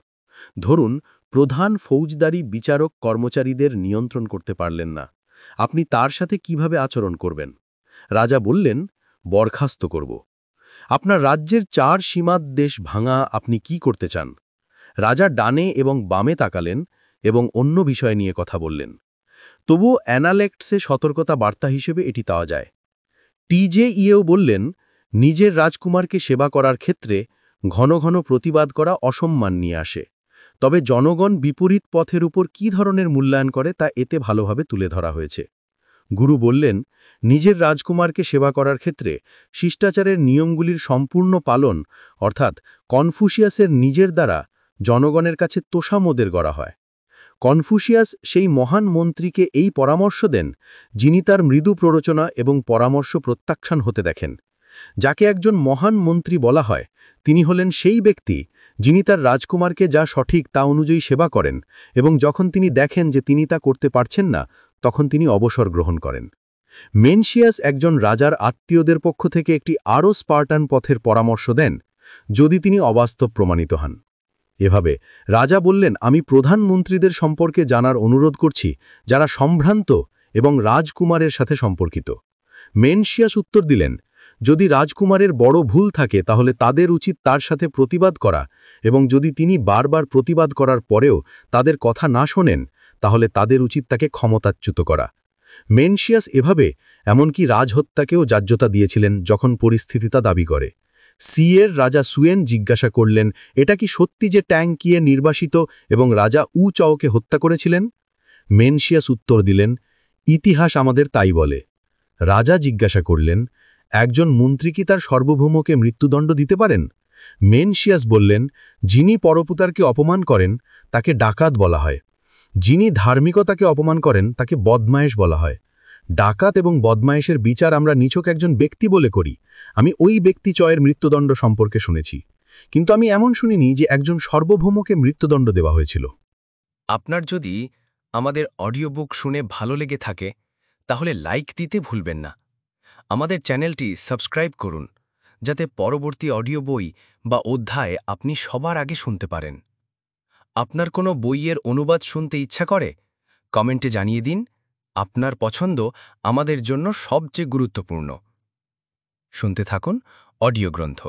ধরুন, প্রধান ফৌজদারি বিচারক কর্মচারীদের নিয়ন্ত্রণ করতে পারলেন না। আপনি তার সাথে কিভাবে আচরণ করবেন? রাজা বললেন, বরখাস্ত করব। আপনার রাজ্যের 4 সীমাত দেশ ভাঙা আপনি কি করতে চান? রাজা ডানে এবং বামে তাকালেন এবং অন্য বিষয় নিয়ে কথা বললেন। তবুও অ্যানালেক্টসে সতর্কতা বার্তা হিসেবে এটি পাওয়া যায়। টিজে ইয়েও বললেন, নিজের রাজকুমারকে সেবা করার ক্ষেত্রে ঘন ঘন প্রতিবাদ করা অসম্মান নিয়ে আসে। তবে জনগণ বিপরীত পথের উপর কী ধরনের মূল্যায়ন করে তা এতে ভালোভাবে তুলে ধরা হয়েছে। গুরু বললেন, নিজের রাজকুমারকে সেবা করার ক্ষেত্রে শিষ্টাচারের নিয়মগুলির সম্পূর্ণ পালন, অর্থাৎ কনফুসিয়াসের নিজের দ্বারা জনগণের কাছে তোষামোদের করা হয়। কনফুসিয়াস সেই মহান মন্ত্রীকে এই পরামর্শ দেন, যিনি তার মৃদু প্ররোচনা এবং পরামর্শ প্রত্যাখ্যান হতে দেখেন। যাকে একজন মহান মন্ত্রী বলা হয়, তিনি হলেন সেই ব্যক্তি যিনি তার রাজকুমারকে যা সঠিক তা অনুযায়ী সেবা করেন এবং যখন তিনি দেখেন যে তিনি তা করতে পারছেন না, তখন তিনি অবসর গ্রহণ করেন। মেনসিয়াস একজন রাজার আত্মীয়দের পক্ষ থেকে একটি আরও স্পার্টান পথের পরামর্শ দেন, যদি তিনি অবাস্তব প্রমাণিত হন। এভাবে রাজা বললেন, আমি প্রধানমন্ত্রীদের সম্পর্কে জানার অনুরোধ করছি যারা সম্ভ্রান্ত এবং রাজকুমারের সাথে সম্পর্কিত। মেনশিয়াস উত্তর দিলেন, যদি রাজকুমারের বড় ভুল থাকে তাহলে তাদের উচিত তার সাথে প্রতিবাদ করা, এবং যদি তিনি বারবার প্রতিবাদ করার পরেও তাদের কথা না শোনেন তাহলে তাদের উচিত তাকে ক্ষমতাচ্যুত করা। মেনশিয়াস এভাবে এমনকি রাজহত্যাকেও যাজ্যতা দিয়েছিলেন যখন পরিস্থিতি তা দাবি করে। সিয়ের রাজা সুয়েন জিজ্ঞাসা করলেন, এটা কি সত্যি যে ট্যাং কিয়ে নির্বাসিত এবং রাজা উ চাওকে হত্যা করেছিলেন? মেনশিয়াস উত্তর দিলেন, ইতিহাস আমাদের তাই বলে। রাজা জিজ্ঞাসা করলেন, একজন মন্ত্রী কি তার সার্বভৌমকে মৃত্যুদণ্ড দিতে পারেন? মেনশিয়াস বললেন, যিনি পরপুতারকে অপমান করেন তাকে ডাকাত বলা হয়, যিনি ধার্মিকতাকে অপমান করেন তাকে বদমায়েশ বলা হয়। ডাকাত এবং বদমায়েশের বিচার আমরা নিছক একজন ব্যক্তি বলে করি। আমি ওই ব্যক্তি চয়ের মৃত্যুদণ্ড সম্পর্কে শুনেছি, কিন্তু আমি এমন শুনিনি যে একজন সার্বভৌমকে মৃত্যুদণ্ড দেওয়া হয়েছিল। আপনার যদি আমাদের অডিও বুক শুনে ভালো লেগে থাকে তাহলে লাইক দিতে ভুলবেন না। আমাদের চ্যানেলটি সাবস্ক্রাইব করুন যাতে পরবর্তী অডিও বই বা অধ্যায় আপনি সবার আগে শুনতে পারেন। আপনার কোনো বইয়ের অনুবাদ শুনতে ইচ্ছা করে কমেন্টে জানিয়ে দিন। আপনার পছন্দ আমাদের জন্য সবচেয়ে গুরুত্বপূর্ণ। শুনতে থাকুন অডিও গ্রন্থ।